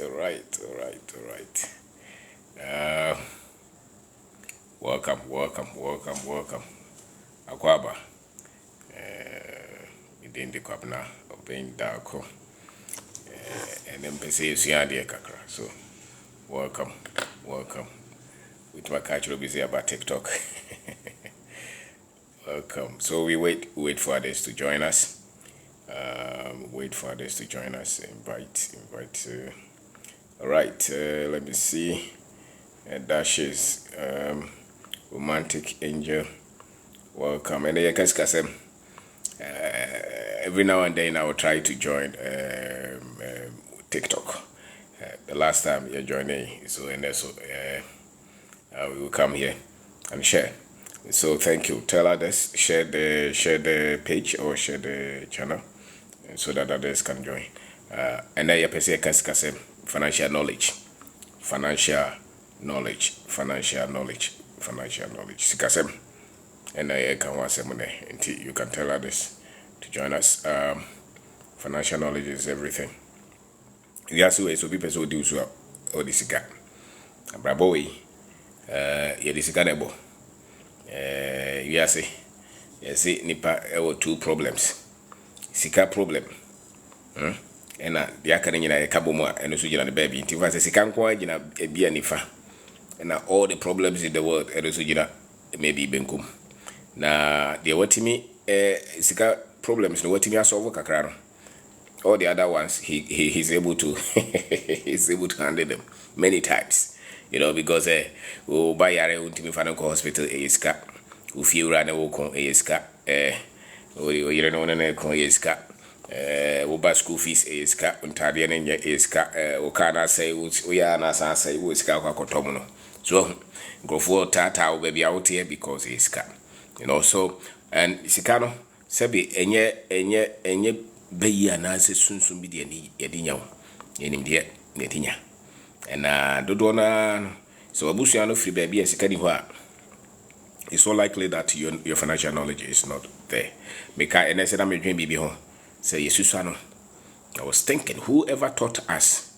all right. Welcome. Akwaba. Within the Kwabena Obeng Darko. And then Pese Siadia Kakra. So, welcome. With my culture busy about TikTok. Welcome. So we wait for others to join us. Invite. All right. Let me see. Dashes. Romantic Angel. Welcome. And then every now and then I will try to join TikTok. The last time you joined me, so we will come here and share. So thank you. Tell others, share the page or share the channel, so that others can join. And then you can say financial knowledge. Sikasem. And I can want some until you can tell others to join us. Financial knowledge is everything. You also people so do so or the sika. Braboi, ye the sika nebo. You see, nipa two problems. Sika problem. And the akane nyina kabomwa and so jina the baby. Nti fa sika nko agina ebia nifa. And all the problems in the world and so jina maybe benkum. Na the watimi sika problems no watimi asolve kakra no. All the other ones he's able to handle them many times, because we buy yare untimi fa no hospital eska we feel run wo kon eska we yere no na kon eska we buy school fees eska untade na nya eska we kana say we ya na say we eska kwa kotom no so go for tata we baby out here because eska so and sikano sebi enye beyi anase sunsun bi de ni yedinya wo yenim de netinya and dodo na so abusu no free baby esikani ho a it's so likely that your financial knowledge is not there. Meka ene se na medwen bibi ho say yesusu no. I was thinking, whoever taught us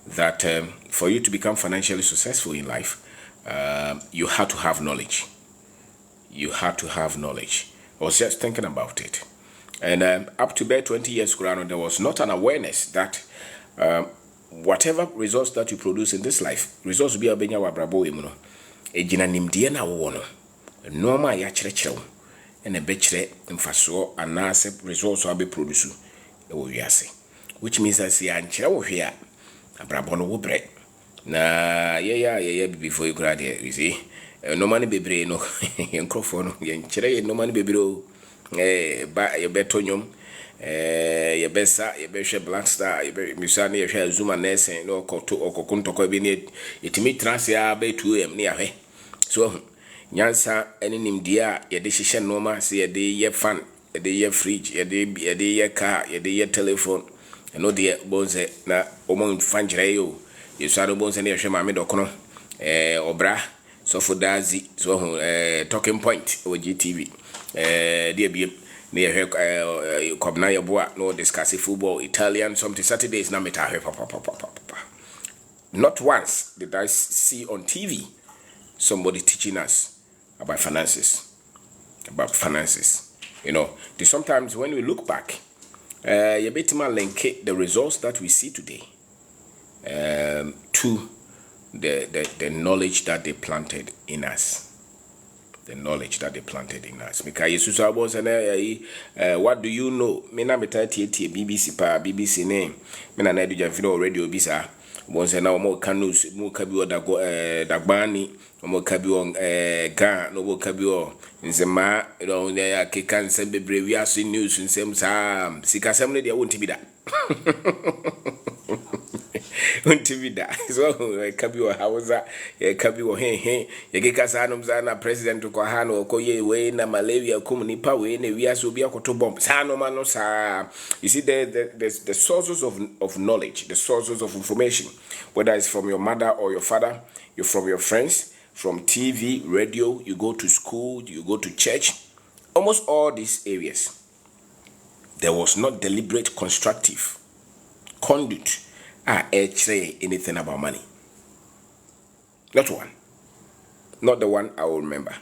that for you to become financially successful in life, you have to have knowledge. I was just thinking about it. And up to about 20 years ago, there was not an awareness that whatever results that you produce in this life, results be abenya wa brabo emu no. Ejina nimdie na wo no. Normal ya kyerɛkyerɛw and ebɛkyerɛ mfaso anase results will be produce e wo wiase. Which means that si ankyerɛ wo hwe a abrabo no wo bre. Na ye before you grad here, you see. No money bebre no enkrofo no yenkyerɛ ye no money bebre o. Ba ye beto nyom ye besa ye behwe Black Star ye misane ye hwe Zuma Nesen no okokuntoko bi ne etimi trance ya be 2am ne ya hwe so nyansa ene nimdie a ye de hihye noma se ye de ye fan ye de ye fridge ye de ye car ye de ye telephone no de bonze na omo fanjire yo ye swaro bonze ne hwe maame dokono obra so for dazi so talking point o GTV dear be near Kwabena Yeboa no discuss football Italian something Saturdays na meta not once did I see on TV somebody teaching us about finances sometimes when we look back you betima link the results that we see today to the knowledge that they planted in us. Because Jesus was what do you know? Me na metati BBC name. Me na do jamfino radio bisa. Bonse na mo kanus mo kabi o dagbani mo kabi o ga no mo kabi o nzema ya kekan se bebre wi aso news nsem sa sikasem ne de wonti bi da. Untivida so kabi wa hauza kabi wa he yegeka sanom zana president kwa hano okoye we na malaria nipa we ne wiase obi akoto bomb sanoma no sa you see the sources of knowledge, the sources of information, whether it's from your mother or your father, you from your friends, from TV, radio, you go to school, you go to church, almost all these areas there was not deliberate constructive conduit say anything about money. Not one. Not the one I will remember.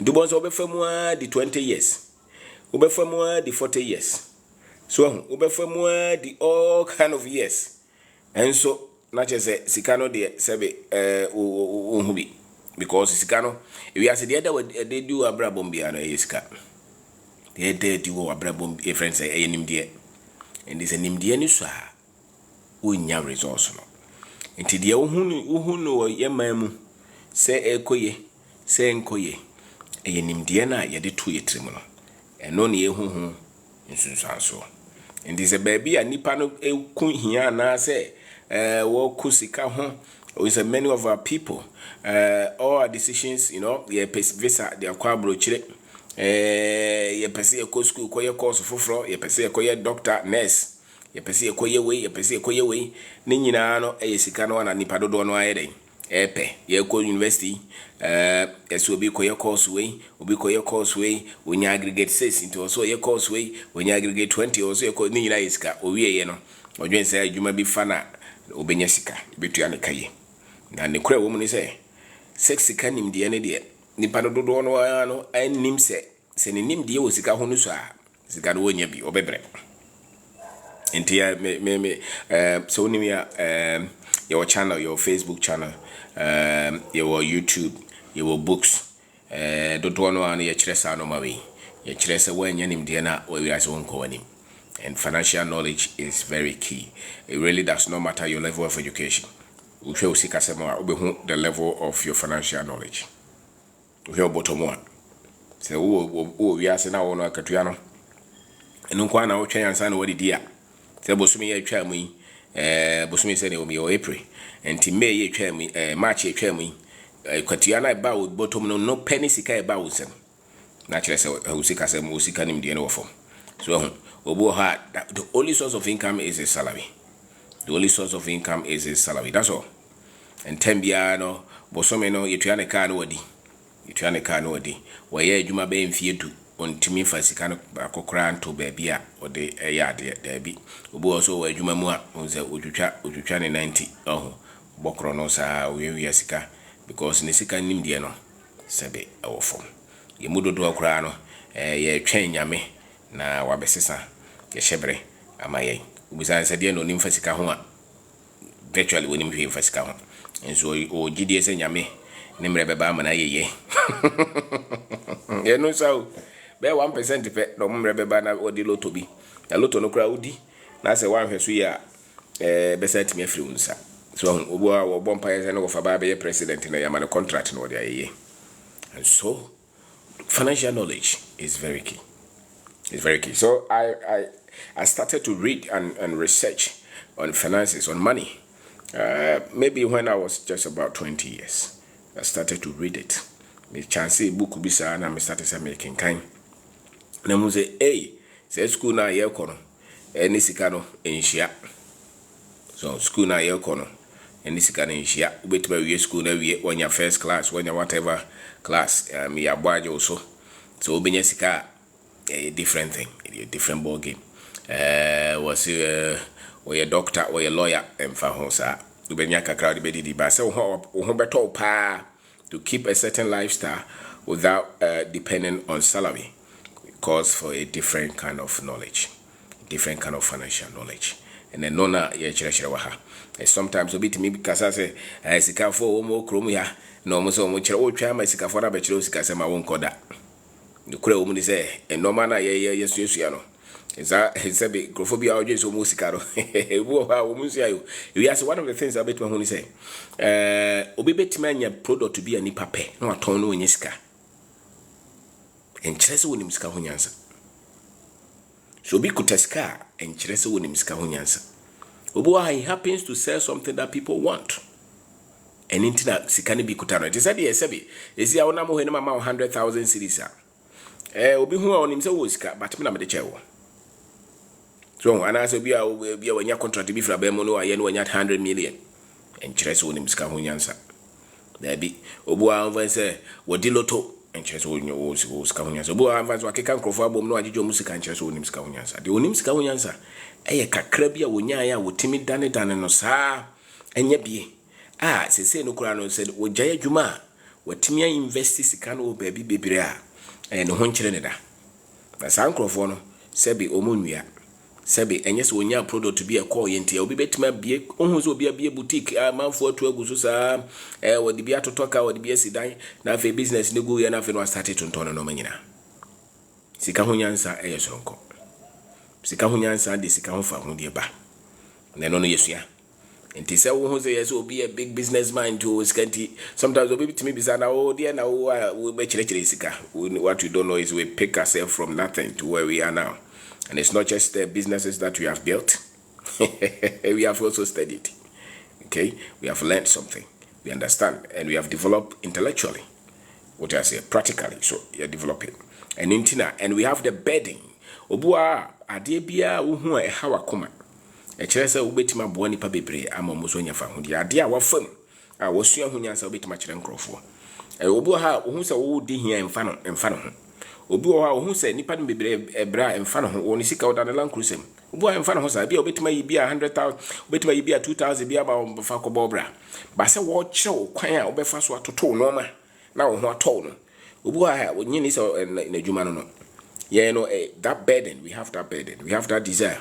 The ones over for more the 20 years. Over for more the 40 years. So over for more the all kind of years. And so not just say Sikano de Sebe Uhubi. Because Sikano, if you ask the other they do a brabombi and a iska. They do a brabombi, a friend say a nimdia. And this a nimdia nusa. Unya resource no. Inti dia uhunu yemamu se ekoye se enkoye eye nimdia na ye de to yetrim no eno ne ehuhu nsunsanso inti se baby a nipa no eku hia na se wo kusika ho is a many of our people all our decisions, you know, ye visa de akwa brochire ye pese ekɔ school koye course foforo ye pese ekoye doctor nurse ye pese ekoye we ne nyina no sika no na nipa dodo no ayede epe ye ko university eso obi koye course we onya aggregate 6 into so ye course we onya aggregate 20 also ye ko ne nyina sika owie ye no odwen say adwuma bi fa na obenya sika betua ne kaye na ne kura wo mu ne say sika nim de ne de nipa dodo no ano anim se ne nim de wo sika ho no so a sika do wonya bi obebre Intia so your channel, your Facebook channel, your YouTube, your books, don't want to any chesa no mawi. Your chesa when yanim diana or we as one coanim. And financial knowledge is very key. It really does not matter your level of education. We shall see the level of your financial knowledge. We have bottom one. So we are saying now on a Katuano. And no one out and sign what it is. Se bosumi ye twa mu bosumi se ne o mi o April enti May ye twa mu March ye twa mu kwatua na ba wo bottom no penny sika e ba wo sem na kire se o sika se mo sika nim de ne wo fom so obo ha the only source of income is a salary. The only source of income is a salary, that's all. And tembia no bosome no ye twa ne ka no wadi wo ye adwuma be mfie du ontimi fasika no akokra nto baabia ode eyade daabi obo also adwuma mu a onse odwutwa ne 90 bokro no sa wiya sika because ne sika nim de no sebe awofom ye mudodo akora no ye twen nyame na wabesesa ye hyebre amaye ubisa se de no nim fasika ho a virtually wonim hwe fasika ho enso o gidie se nyame ne mrebeba amana yeye ye no so be 1% pe no mrebeba na odi loto bi na loto no kra odi na se wan hweso ya be setime afri unsa so obo a wo bompa ye no fa ba be president na yama no contract no odi ayeye. And so financial knowledge is very key. It's very key. So I started to read and research on finances, on money. Maybe when I was just about 20 years, I started to read it. Me chance book bisa na me started making kind. Na mu say, "Hey, say school na ye kono. Eni sika no enhia." So school na ye kono. Eni sika no enhia. Ubetuma we school na we when your first class, when your whatever class, me abwaje also. So obenya sika a different thing, a different ball game. Was or a doctor or a lawyer and fahosa. Ubenya kakra de bedi ba say ho beto pa to keep a certain lifestyle without depending on salary. Calls for a different kind of knowledge, different kind of financial knowledge. And then nona ye chere waha. Sometimes obi timi because I say sika for omo krom ya no mo so mo chere o twa ma sika for na be chere sika se ma won koda. The kura omu ni say normal na ye yesuya no. Is a big grophobia or just almost caro. You ask one of the things I bet when he say, Obi betmania product to be a nipape, no atono in yiska. And Chesa wouldn't miska hunyansa. So be kuteska and Chesa wouldn't miska hunyansa. Oboa he happens to sell something that people want. And internet sikani be kutano. It is a dear Sebi. Is the onamo when mamma 100,000 cities. Obi who on himself was but me na me chewo. So and as be when your contract be for bemono ayen when you 100 million. And Chesa wouldn't miska hunyansa. There be Oboa when say what diloto enche so onye wo sika hunyansa bo anfa so akeka nkrofo abom no agyejo mu sika enche so onim sika hunyansa de onim sika hunyansa eye kakra bia wonya ya wotimi dane no saa enye bie sese no kura no said wogya adwuma watimi invest sika no baabi bebre no ho nkyere ne da na saa nkrofo no sebi omunua sebi enye so onya product bi e call yenti obi betima bie ohun so obi abie boutique manfo atu aguso saa wodi bia totoka wodi bia sidan na fe business ne go ya na fe no start tonton no manyina sika hunyansa soronko sika hunyansa de sika ho fa ho de ba na no yesua enti se wo ho se yes obi a big businessman to skanti sometimes obi bitimi bisa na dear na we be chire sika what you don't know is we pick ourselves from nothing to where we are now. And it's not just the businesses that we have built. We have also studied. Okay? We have learned something. We understand. And we have developed intellectually. What I say, practically. So, you're developing. And we have the bedding. Obua, adebia, uhu, hawa kuma. Echresa ubetima buani pa bebre, ama musonya fahundi. Adia wafem. Wasuya hunyansa ubetima chiren krofo. Obua, uhu sa udi hiya mfano. Obi wo se nipa no bebre ebra emfa no ho woni sika odane lan krusem obi wo emfa no ho sa bia obetima yi bia 100,000 obetima yi bia 2,000 bia ba fa ko bobra ba se wo kire kwan a obefa so atoto no ma na wo ho ato no obi wo nyini se na dwuma no that burden, we have that desire.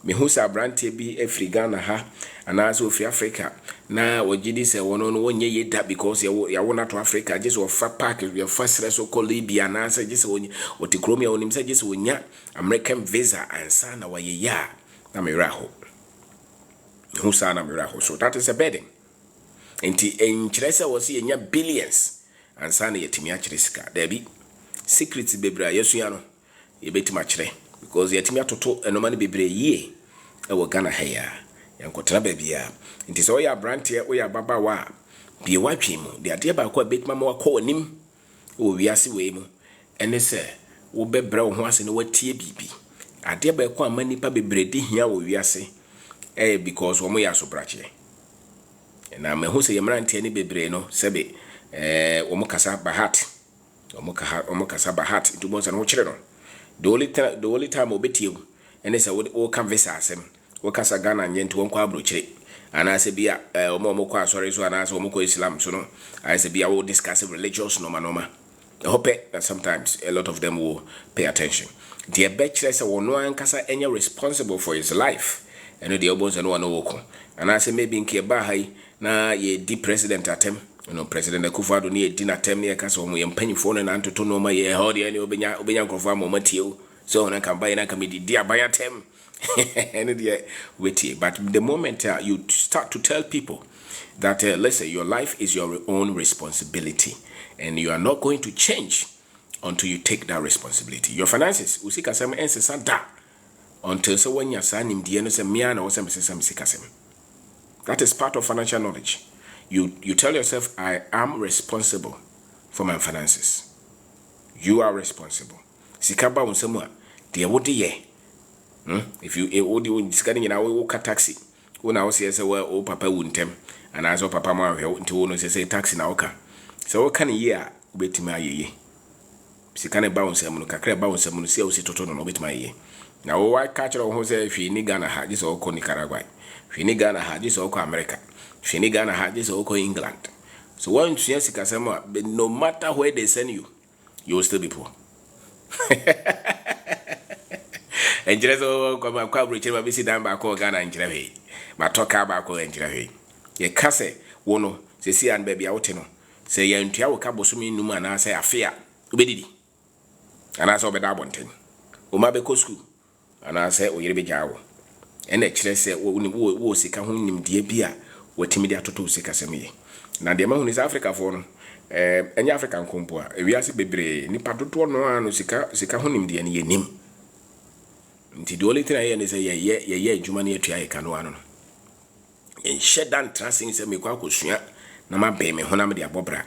Me who sa brante bi Afrigana ha anaso free Africa na wogidi se wono no wonye yeda because ya wona to Africa just of fa park your first reso call Libya na say just wonye otikromia wonim say just wonya American visa ansa na waye ya na miraho who sa na miraho. So that is a burden. Enti enchiresa wose yenya billions ansa na yetimi akire sika there be secrets bebra yesu no yebetima kire because yetimi atoto enomane bebre yie e wo Ghana haya yankotena babia nti so ya brantie wo ya baba wa bie watwe mu de ade ba ko betima ma wakọ onim wo wiase we mu ene se wo bebra wo ho ase ne watie bibi ade ba ko amani pa bebre di hia wo wiase because wo mo ya so brache na me hu se yemrantie ne bebre no sebe wo mo kasa bahat wo mo kasa bahat ntu mo se no kire no the only time obetie ene se wo canvas asem wo kasa Ghana nyenti won kwa abrochire anase bia omo kwa sorry so anase omo kwa Islam so no I say bia wo discuss religious normal I hope that sometimes a lot of them will pay attention. The bachelor say wono ankasa enya responsible for his life eno the obos no one woko anase maybe nke ba hai na ye di president atem President Akufo-Addo ni di na tem ne kasa omo ye mpanyifo no na ntoto no ma ye hodi ani obenya nkrofo ama matio so na campaign na kamedi di abaya tem and but the moment you start to tell people that listen, your life is your own responsibility and you are not going to change until you take that responsibility. Your finances usika sem ensesa da until so when you sanim die no se mia na wo sem sikasem. That is part of financial knowledge. You tell yourself, I am responsible for my finances. You are responsible. Sikaba unsemu de wodi ye. If you odi scanning na we ka taxi. Una wo say o papa wuntem and aso papa ma hwe nti wo no say taxi na oka. So wo kan ye a obetima ayeye. Sikane ba unsemu no kakra ba unsemu no say o si toto no obetima ayeye. Na wo wa ka kire wo say hwe ni Ghana ha just oko Nicaragua. Hwe ni Ghana ha just oko America. Hwe ni Ghana ha just oko England. So once you sikasema no matter where they send you, you will still be poor. Enjrezo kwa abrochire ba bisi dan ba ko Ghana enjrewe ba toka ba ko enjrewe ye kase wono sesi an ba bia wote no se ye ntua wo ka bosumi numa na se afia obedidi ana se obeda bonten o ma be ko school ana se o yire be jawo ene kire se wo sika ho nimdie bia watimi de atoto sika semye na de ma hu ni Africa fo no enya Africa nkompo a ewiase bebre ni padoto no anu sika ho nimdie ne ye nim nti the only thing I hear say ye adwuma na atua ye kanu ano no en shedan transing say me kwa kosua na ma be me honam de abobra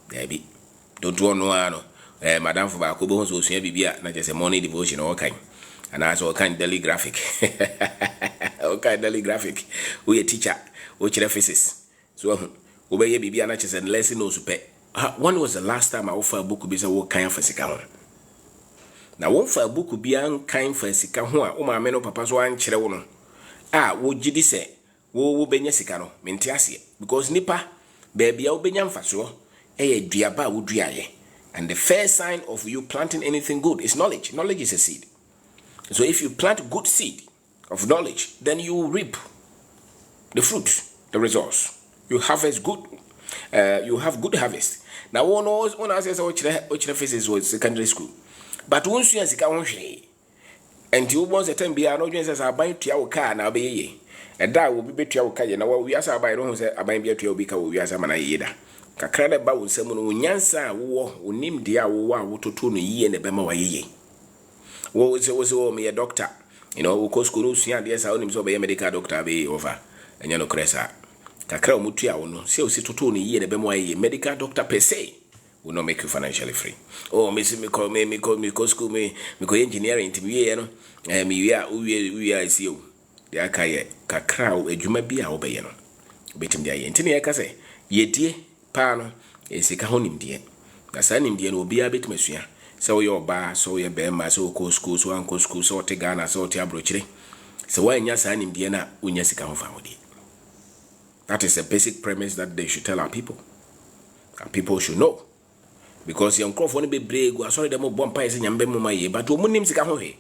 da bi dodo no ano madam fo ba ko bo so sua bibia na je say morning devotion o kan ana so kan daily graphic o kan daily graphic we a teacher o kire physics so wo be ye bibia na je say lesson no super when was the last time I offer a book be say what kind for sika ho? Na won fa book bi an kan fa sika ho a o ma me no papa so an kire wo no. Wo gidi se wo benya sika no mente ase because nipa baby a wo benya mfaso duaba wo duaye. And the first sign of you planting anything good is knowledge. Knowledge is a seed. So if you plant good seed of knowledge, then you reap the fruit, the results. You harvest good. You have good harvest. Now one I says which faces was secondary school. But once you sika won hwe. And you want a time be no dwen says I buy tua car na be ye. And that will be tua car ye na we asa buy no say I buy be tua bi ka we asa mana ye da. Kakra da ba wo nsam no nyansa wo onim dia wo a wo toto no yie na be ma wa ye. Wo say me a doctor. You know, wo school no sua dia sa onim so be medical doctor be over. Enya no kresa. Kakra wo mutua wo no say o si toto no yie na be ma wa ye. Medical doctor per se will not make you financially free. Oh, me school me engineering to be no. We are see the akaye kakra adwuma bi a obeye no. Betim dia ye. Ntine ye ka say ye die pa no esika honim die. Na sa nim die no obi a betimesua. So your ba so your bema so ko school so anko school so te Ghana so te abrochire. So why nya sa nim die na unya sika ho fa wodi. That is a basic premise that they should tell our people. And people should know. Because young crofone be brave, sorry them bompa is nyambe mama ye, but omunim sika ho he.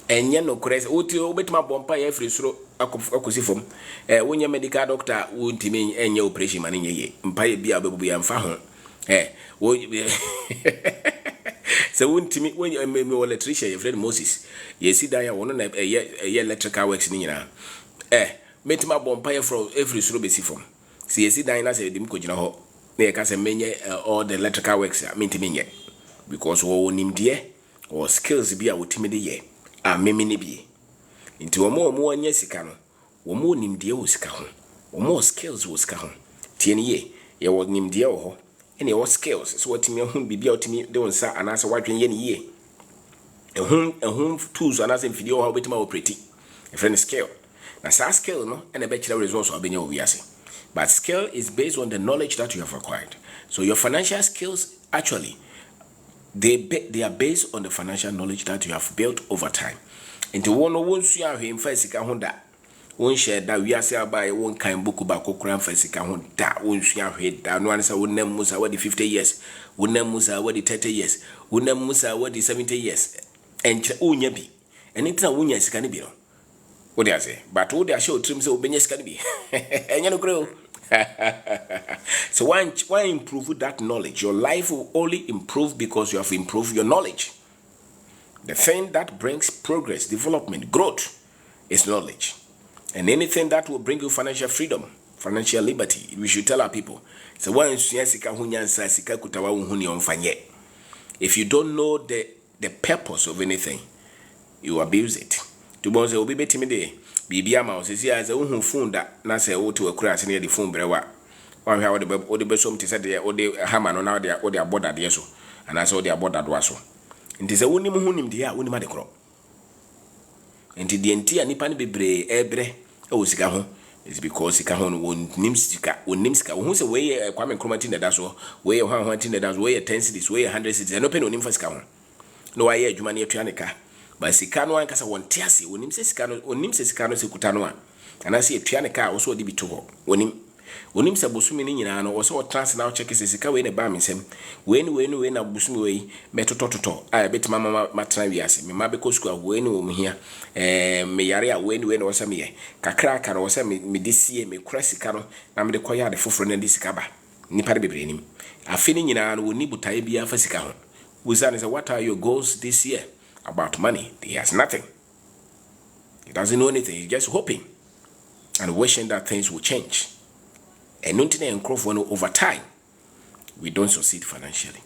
Enye no kres oti obetima bompa ye free soro akosi fom. Wonya medical doctor wontimi enye operation mane ye. Mpa ye bia obebu ya mfa ho. Wo so wontimi when me electrician ye friend Moses. Ye si dan ya wono na ye electrical works ni nyina. Metima bompa ye from every soro be si fom. Si ye si dan na se dim ko gina ho. Na yeka se menye all the electrical works menye because wo nimdie or skills bi a wotimi de ye memi ne bi nti omo anya sika no wo nimdie wo sika ho wo skills wo sika ho tie ne ye wo nimdie wo ho ene wo skills so wotimi ho bibia wotimi de wonsa anase wadwen ye ne ye ehun tools anase mfidie wo ha obetima operate a friend skill na sa skill no ene be kire results obenya wo wiase. But skill is based on the knowledge that you have acquired. So your financial skills, actually, they are based on the financial knowledge that you have built over time. Into one won't you have him first honda. Won't share that we are say by one kind book about Kokran first honda. Won't you have head down one say wouldn't musa what the 50 years, wouldn't musa what the 30 years, wouldn't musa what the 70 years. And unyabi. And it's a wunya scanibio. What do I say? But what they are show trims of Benyas can be. And you know, grow. So why improve that knowledge? Your life will only improve because you have improved your knowledge. The thing that brings progress, development, growth is knowledge. And anything that will bring you financial freedom, financial liberty, we should tell our people. So if you don't know the purpose of anything, you abuse it. To bonze obi betimi de bibia ma osisi as a hu phone da na se wo to akura ase ne de phone brewa wa hwa wo de besom ti se de wo de hammer no na wo de aboda de so ana se wo de aboda do aso nti se wonim hu nim de a wonim ade kro nti de nti a nipa ne bebre ebre e wo sika ho is because sika ho no wonim sika wo hu se we Kwame Nkrumah na da so we hwan tin da so we 10 cities we 100 cities no pe no nim fa sika ho no wa ye adwuma ne atua ne ka. But sikano an kasa won tiase onim se sikano se kutano a anase etua ne ka wo so odi bito ho onim se bosumi ni nyina no wo so trans na check se sika we ne ba mesem we na bosumi we metotototo a betima mama tran wiase me ma be ko school we ne wo mhia me yare a we ne wo se me ye kakra aka no wo se me disie me kura sika no na me de koya de foforo na di sika ba nipa de bebre nim afi ni nyina no woni butaye bia fa sika ho wuzane say what are your goals this year? About money, he has nothing. He doesn't know anything. He's just hoping and wishing that things will change. And nothing and over time, we don't succeed financially.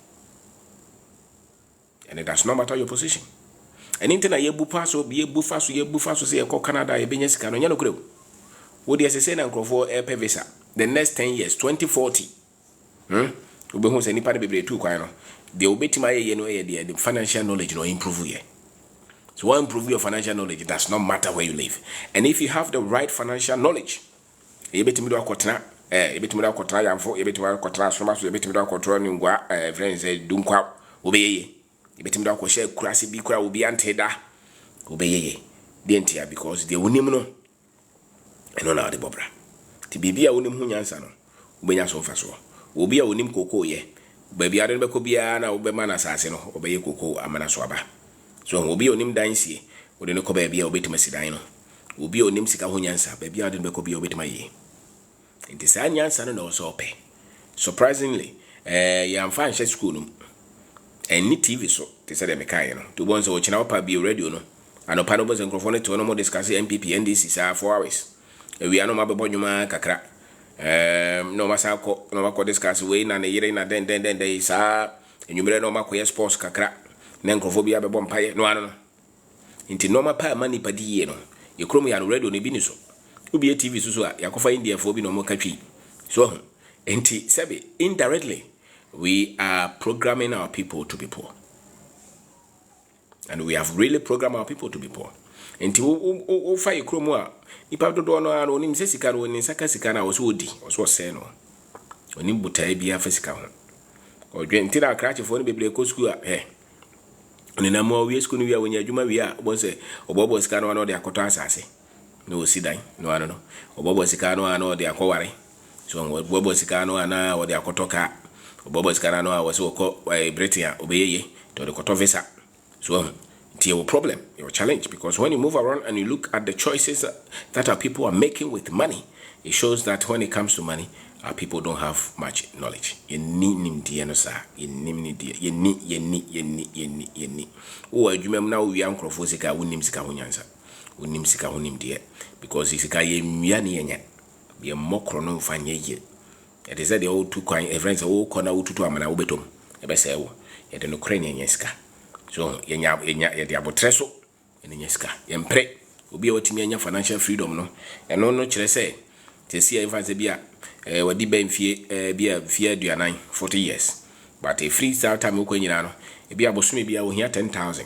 And it does not matter your position. And internet ye bufaso be bufaso say ko Canada ye benyes kano nya no kure. Wo dey say na nkrofo e visa. The next 10 years, 2040. Ube hu say nipa de bebre tu kwan no. The obetima ye no the financial knowledge no improve here. So why improve your financial knowledge? It does not matter where you live. And if you have the right financial knowledge, you betimi do akotena Ebetumi da kotra yamfo, ebetumi da kotra soma so, ebetumi da kotra ngwa friends dunkwa obeyeye. Ebetumi da ko share kurase bi kura obi ante da obeyeye. De ntia because de wonim no eno na de bobra. Ti bibia wonim hu nyansa no, obenya so mfaso. Obi a wonim koko ye, baabi ade be ko bia na obema na asase no, obeye koko amana so aba. So obi onim dansie, ode no ko baabi a obetima sidan no. Obi onim sika ho nyansa, baabi ade be ko bia obetima ye. Nti sa nyansa no na also ope. Surprisingly, yamfa nhye school no. Any TV so, they said them kai no. To bonso wo china opa bi radio no. Anopa no bo nkrofo to no mo discuss MPP NDC sa 4 hours. We are no mabebo nyuma kakra. No masako no mako discuss we na ne yire na den sa enyumere no mako sports kakra. Na nkrofo bi abebo mpaye no ano no. Nti no mapa mani padi ye no. Ye krom ya no radio ne bi ni so. Ubi TV so a yakofa India fo bi no mo katwi. So nti sebe indirectly we are programming our people to be poor. And we have really programmed our people to be poor. Nti o fa ye krom a ipa dodo no ano onim sesika no ni saka sika na so odi so se no. Onim butai bia fa sika ho. Odwe nti na krache fo no bebre ko school a onina mo wi school no wi a wonya adwuma wi a bo se obobo sika no de akoto asase. No sidan no ano no. Obobo sika no ano de akoware. So obobo sika no ana o de akoto ka. Obobo sika no a wo se ko Britain obeyeye to de koto visa. So it's your problem, your challenge, because when you move around and you look at the choices that our people are making with money, it shows that when it comes to money, our people don't have much knowledge. You need. Oh, you remember now we are crofosika, unimsika hunyansa, unimsika hunim dear, because it's a yemiani, be a more chrono fine ye. It is that the old two coin, a friend's old corner to amana ubetum, a besewo, at an Ukrainian yeska. So yenya abotreso enyeska yempre obi otimi anya financial freedom no eno no kire se te sia evanse bia wadi benfie bia fie aduanan 40 years but a free start time ko nyina no bia bosome bia wo hia 10,000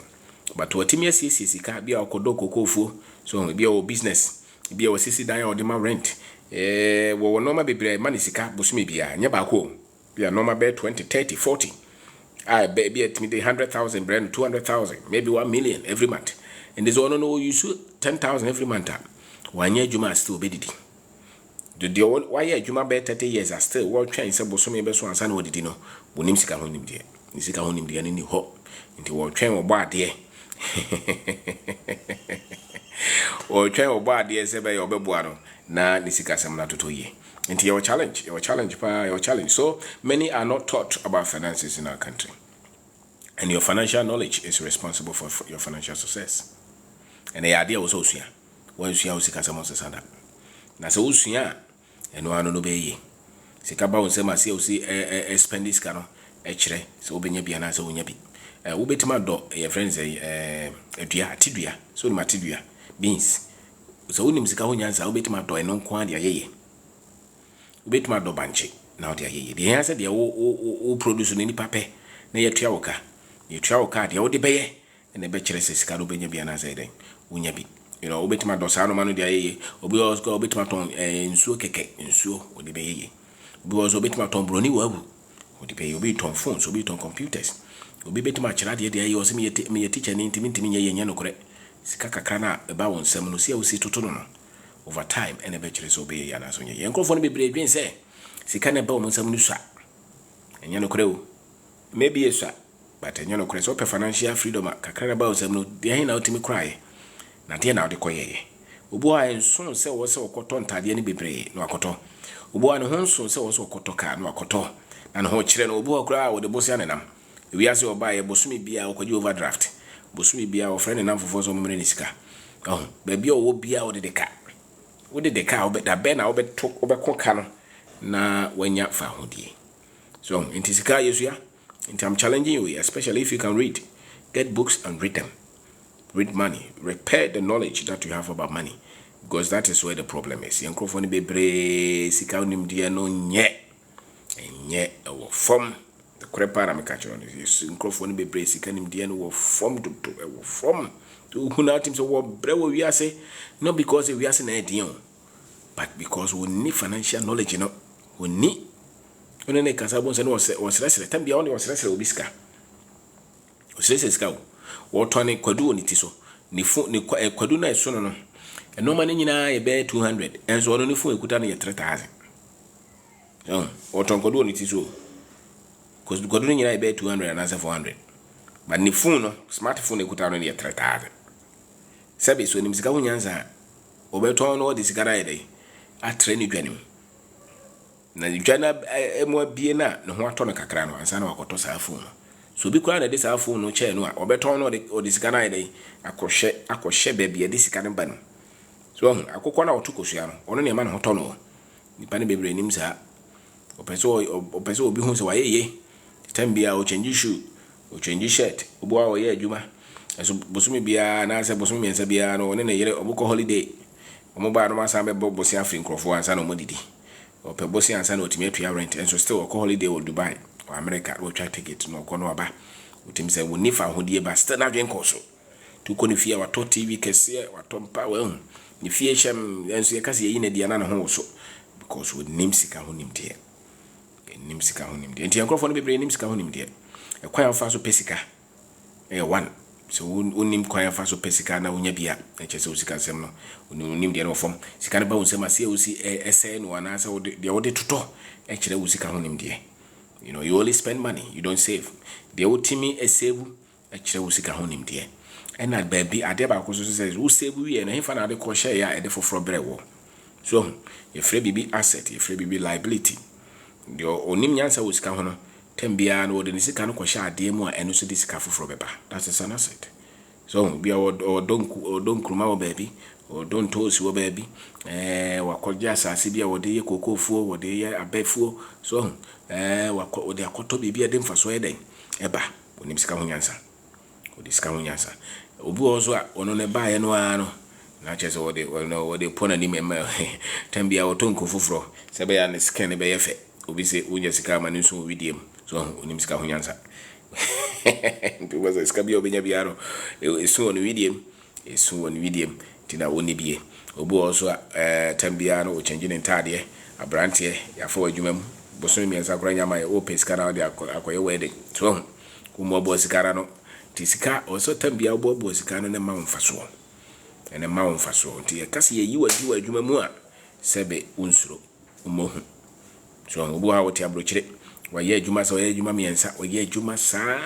but watimi asiesie sika bia okodo kokofu so bia o business bia o sisi dan o de ma rent wo normal bebre mani sika bosome bia nya ba ko bia normal be 20 30 40 I baby at me the 100,000 brand 200,000 maybe 1 million every month and there's one no you shoot 10,000 every month 1 year juma still be did the why year juma be 30 years are still world train say boso be so ansa na odidi no bonim sika honim de ni sika honim de ni ho nti world train wo ba de world train wo ba de say be obeboa no na ni sika sam na toto ye. Into your challenge. So many are not taught about finances in our country. And your financial knowledge is responsible for your financial success. And the idea was also once you see someone says that. Now so usia and one no be. Sikaba on sema see spend this cano echere so obenya bia na so onya bi. Ubetima do your friends edua tidua so ni matidua beans. So unim sika ho nyansa ubetima do eno nko ade ayeye. Ubetima do banche now they are ye. The answer they o produce ni pape na yetua woka. Yetua woka they o de beye and the bechere se sika do benya bia na say den unya bi. You know ubetima do sa no manu they ye. Obi was go ubetima ton nsuo keke nsuo o de beye. Obi was ubetima ton broni wawu o de beye. Obi ton phones, obi ton computers. Obi betima chira de ye o se me teacher ni ntimi nye nya no kore. Sika kakra na eba won sam no se o si toto no. Over time and a bechere so be ya na so nye enkrofo no bebre dwen se sika na ba o nsam no sua enya no kore o maybe esua but enya no kore so pe financial freedom kakra na ba o nsam no de hin na otimi krae na de na o de koyeye obo a enso se wo se okoto ntade ne bebre no akoto obo a ne ho nso se wo se okoto ka no akoto na ne ho kire no obo akura wo de bosia ne nam wiase oba ye bosumi bia okoji overdraft bosumi bia o friend na mfofo so mmere ne sika baby o wo bia o de ka what did the car da ben a talk over kokano na wanya fa hodie. So intisika yesuya I'm challenging you, especially if you can read. Get books and read them. Read money. Repair the knowledge that you have about money. Because that is where the problem is. Yankrofoni bebre sika unim dia no nye. Nye wo form the crepa na mekacho on this. Yankrofoni bebre sika unim dia no wo form to wo form. To hunatim so wo brewo wiase not because we are na edion but because we need financial knowledge oni one ne kasa bon se no osresre tambia one osresre obiska osresre ska wo tone kwadu oni ti so ni fu ni kwadu na eso no eno ma ne nyina ye be 200 enso ono ni fu ekuta na ye 3000 wo ton kwadu oni ti so cause kwadu ni nyina ye be 200 na 400 but ni fu no smartphone ekuta no ye 3000 sabe so ni msika hunyanza obeto no de sika na ye dai atre ni dwanim na dwana emo bie na ne ho ato no kakra no ansa na wakoto saa phone so bi kwa na de saa phone no che no a obeto no de sika na ye dai akohye bebie de sika ne ba no so akokọ na otukosua no ono ne ma ne hoto no nipa ne bebre nim saa opeso obi hu se wa yeye tambia o change shoe o change shirt obo a ye adwuma eso bosumi bia na se bosumi mensa bia no ne yere obukọ holiday omo ba no ma sa be bosi afri nkrofo ansa na omodidi ope bosi ansa na otimi atua rent enso still okọ holiday o Dubai o America o twa ticket no okọ no aba otimi se woni fa hodie ba still na dwen koso tu ko ni fia wato TV kese wato mpa we ni fie hyem enso ye kase ye na dia na ho so because we nimsika ho nimde nimsika ho nimde enti nkrofo no bebre nimsika ho nimde ekwan afa so pesika one so unim kwan afa so pesika na unya bia echese usika sem no unim de no fom sika na ba unsem ase usi ese no ana ase de wode toto echire usika ho nimde you know you only spend money you don't save de utimi save echire usika ho nimde and that baby ade ba ko so says who save we na hifa na ade ko share ya ede foforo brewo so your free bibi asset your free bibi liability de onim nyansa usika ho no tembia no de sika no ko share ade mu a eno so de sika foforo beba that is an asset so bia o don kruma o baby o don tosi o baby wakoja asase bia wo de ye kokofuo wo de ye abefuo so wo de akoto bibia de mfaso eden eba onim sika ho nyansa o de sika ho nyansa obu ozo a ono ne ba ye no ano na chese wo de pona ni mema tembia o ton kofoforo se be ya ne sika ne be ye fe obi se unya sika ma ne so widiem so onim sika ho nyansa ntu waza sika bia obenya biaro esu on widiem tina woni bie obu ozo a tembia no o change ne ntade abrante ya fo adwuma mu boso mi ensa kora nyama ye o pesika na de akoye wedding so kumo obo sikara no ti sika oso tambia obo sika no ne ma mfaso ene ma mfaso ti kase ye yiwa diwa adwuma mu a sebe unsuro umohu so obo ha woti abrochire wa ye adwuma sa ye adwuma miensa wa ye adwuma sa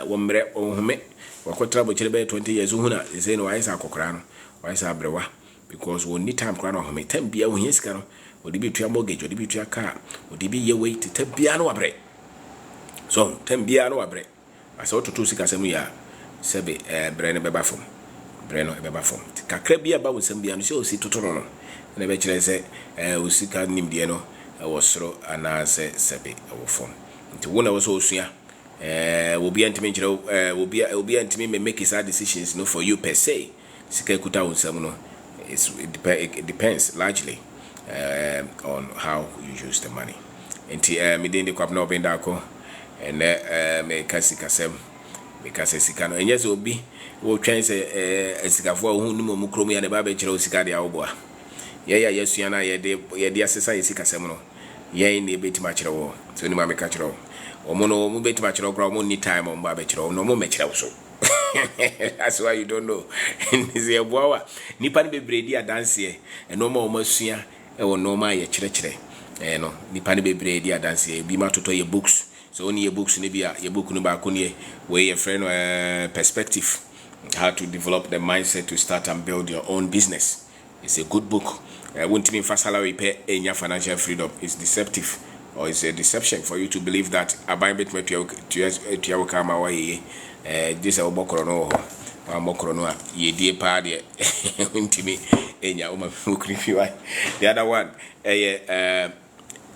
wo mre ohume wakotra bochire be 20 years huna say no wa isa akokra no wa isa abrewa because we need time kra no ohume tambia wo hia sika no odi bi tua mortgage odi bi tua car odi bi ye wait tambia no abre so tambia no abre asa ototo sika semu ya sebe bre ne beba fom bre no beba fom kakra bia ba wosem bia no se o si totoro no na be kire se o sika nimdie no wo soro ana se sebe wo fom nti wona wo so osua obi antime kire obi antime make his decisions no for you per se sika kuta wonsem no it depends largely on how you use the money nti me dey Kwabena Obeng Darko and me kasem me kasesika no enye so obi wo twen se esikafo hu nu mu krom ya ne ba be kire osika de awoboa ye ya yesua na ye de asesa esika sem no ye ne betima kire wo so ni ma me ka kire wo omo no mu betima kire wo kra omo ni time omo ba be kire wo no mo me kire wo so that's why you don't know nzi eboa nipa ne bebredi adanse e no ma omo asua e wo no ma ye kire no nipa ne bebredi adanse bi ma toto ye books so only your books nebia your book no ba konie where your friend perspective how to develop the mindset to start and build your own business. It's a good book. Won't mean fast salary pay in your financial freedom. It's deceptive or it's a deception for you to believe that a buy bit to your kama way this a bokrono or mokrono ye dear party intimi in your own the other one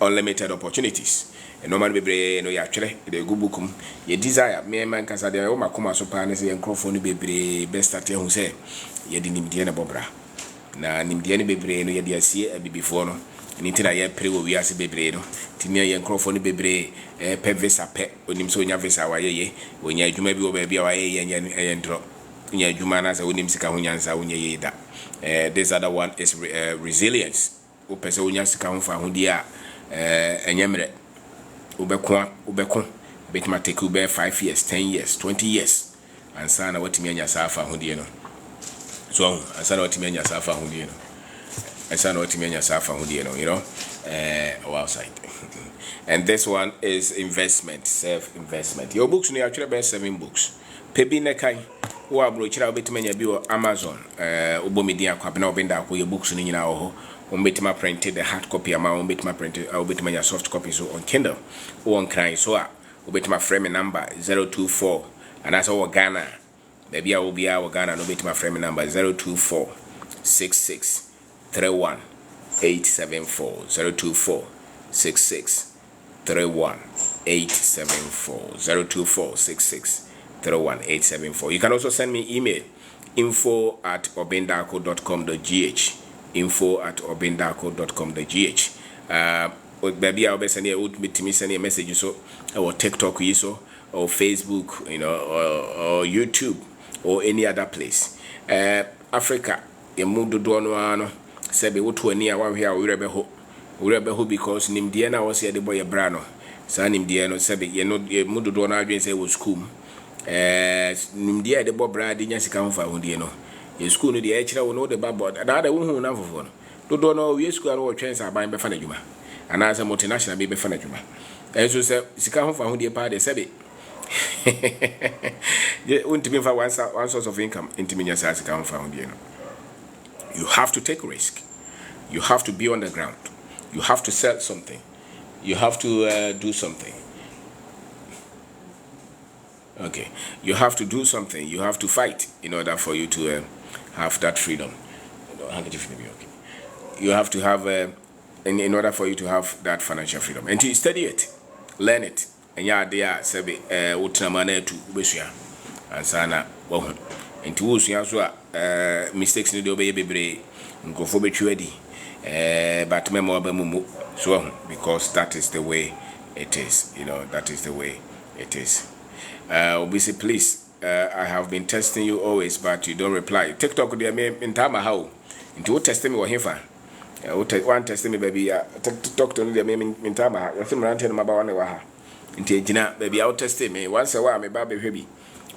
unlimited opportunities. Normally bebre no ya twere de gubukum ye desire me man kasa de o makoma so pa ne se enkrofo bebre best start hu se ye di nimdie na bobra na nimdie ne bebre no ye di asie abibifo no ni tira ye pre wo wiase bebre no timi ye enkrofo no bebre pe visa pe onim so nya visa wa ye onya adwuma bi wo ba bia wa ye ye ndro nya adwuma na se onim sika ho nyansa onya ye da this other one is resilience o pese onya sika ho fa ho dia enyemre ubeko betima take ube 5 years 10 years 20 years ansa na watimi anya safa hodie no so ansa na watimi anya safa hodie no ansa na watimi anya safa hodie no, you know, outside. And this one is investment, self investment. Your books no actually been 7 books pebi nekai wo abro kira obetimi anya bi o Amazon obomedia Kwabena Obeng Darko your books no nyina ho Umbetima printed the hard copy amount, Umbetima printed, Umbetima your soft copy so on Kindle, or on crying so Umbetima frame number 024, and that's our Ghana. Maybe I will be our Ghana, Umbetima frame number 024 66 31 874 024 66 31 874 024 66 31 874. You can also send me email info@obengdarko.com.gh info@obengdarko.com.gh. Baby, I'll be sending a message so or TikTok so or Facebook, you know, or YouTube or any other place. Africa, you move to Dono, Sebi, what to near one here, we rebel because Nimdiana was here the boy Brano, San Nimdiano Sebi, you know, you moved to Dono, I say was school. Nimdia the Bob Brad didn't come for Hundiano. In school, the HR will know the bad, and other one who never phone. Don't know we school or chance are buying Befanajuma, and as a multinational baby Fanajuma. And so said, Sikahom for who the party said it. You want to be for one source of income, intimate as account found. You have to take risk, you have to be on the ground, you have to sell something, you have to do something. Okay, you have to do something, you have to fight in order for you to have that freedom. Okay. You have to have, in order for you to have that financial freedom. And to study it, learn it. And yeah, they are, Sebi, Utramane to Busia, and Sana, and to Usia, mistakes need to obey baby, and go for betrayed, but memo mumu. So, because that is the way it is, you know, that is the way it is. Obviously, please, I have been testing you always, but you don't reply. TikTok, they may in time how into testing me or him. One testing me, baby. Talk to me, they may in time. I think I'm telling about 1 hour. Into Gina, baby, out testing me once a while, my baby, baby.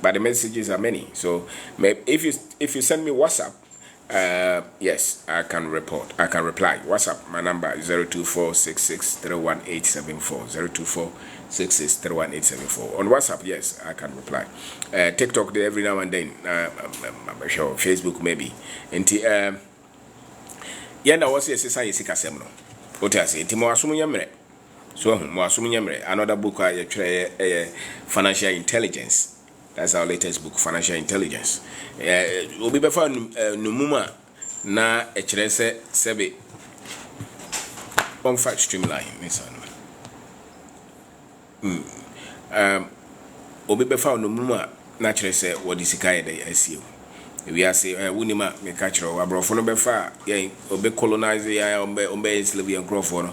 But the messages are many. So, if you send me WhatsApp, yes, I can report. I can reply. WhatsApp, my number is 02466318874. 02466318874. On WhatsApp, yes, I can reply. TikTok there every now and then. I'm sure Facebook maybe. Yeah, now what's yes, I see Casemno. What I say, Timo Asumunyamre. So, Asumunyamre, another book I financial intelligence. That's our latest book, Financial Intelligence. We'll be before Numuma na HRS Sebe on fact Streamline. We'll be before Numuma naturally say what is Sikaya de SU. We are saying, Winima, me catch or Abrofono Befa, Obe colonize the Ombe enslave and Crawford.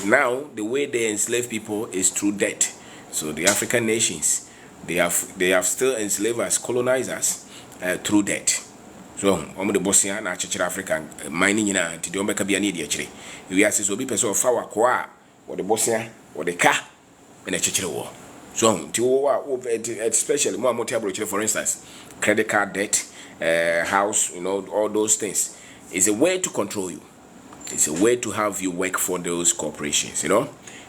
Now, the way they enslave people is through debt. So the African nations, they have still enslaved us, colonizers through debt. So, the Bosnia and African mining in a Tidombe Kabiani, actually. We are so be person of our qua or the Bosnia or the car in a church war. So, especially more motabro, for instance, credit card debt, house, you know, all those things is a way to control you. It's a way to have you work for those corporations, you know.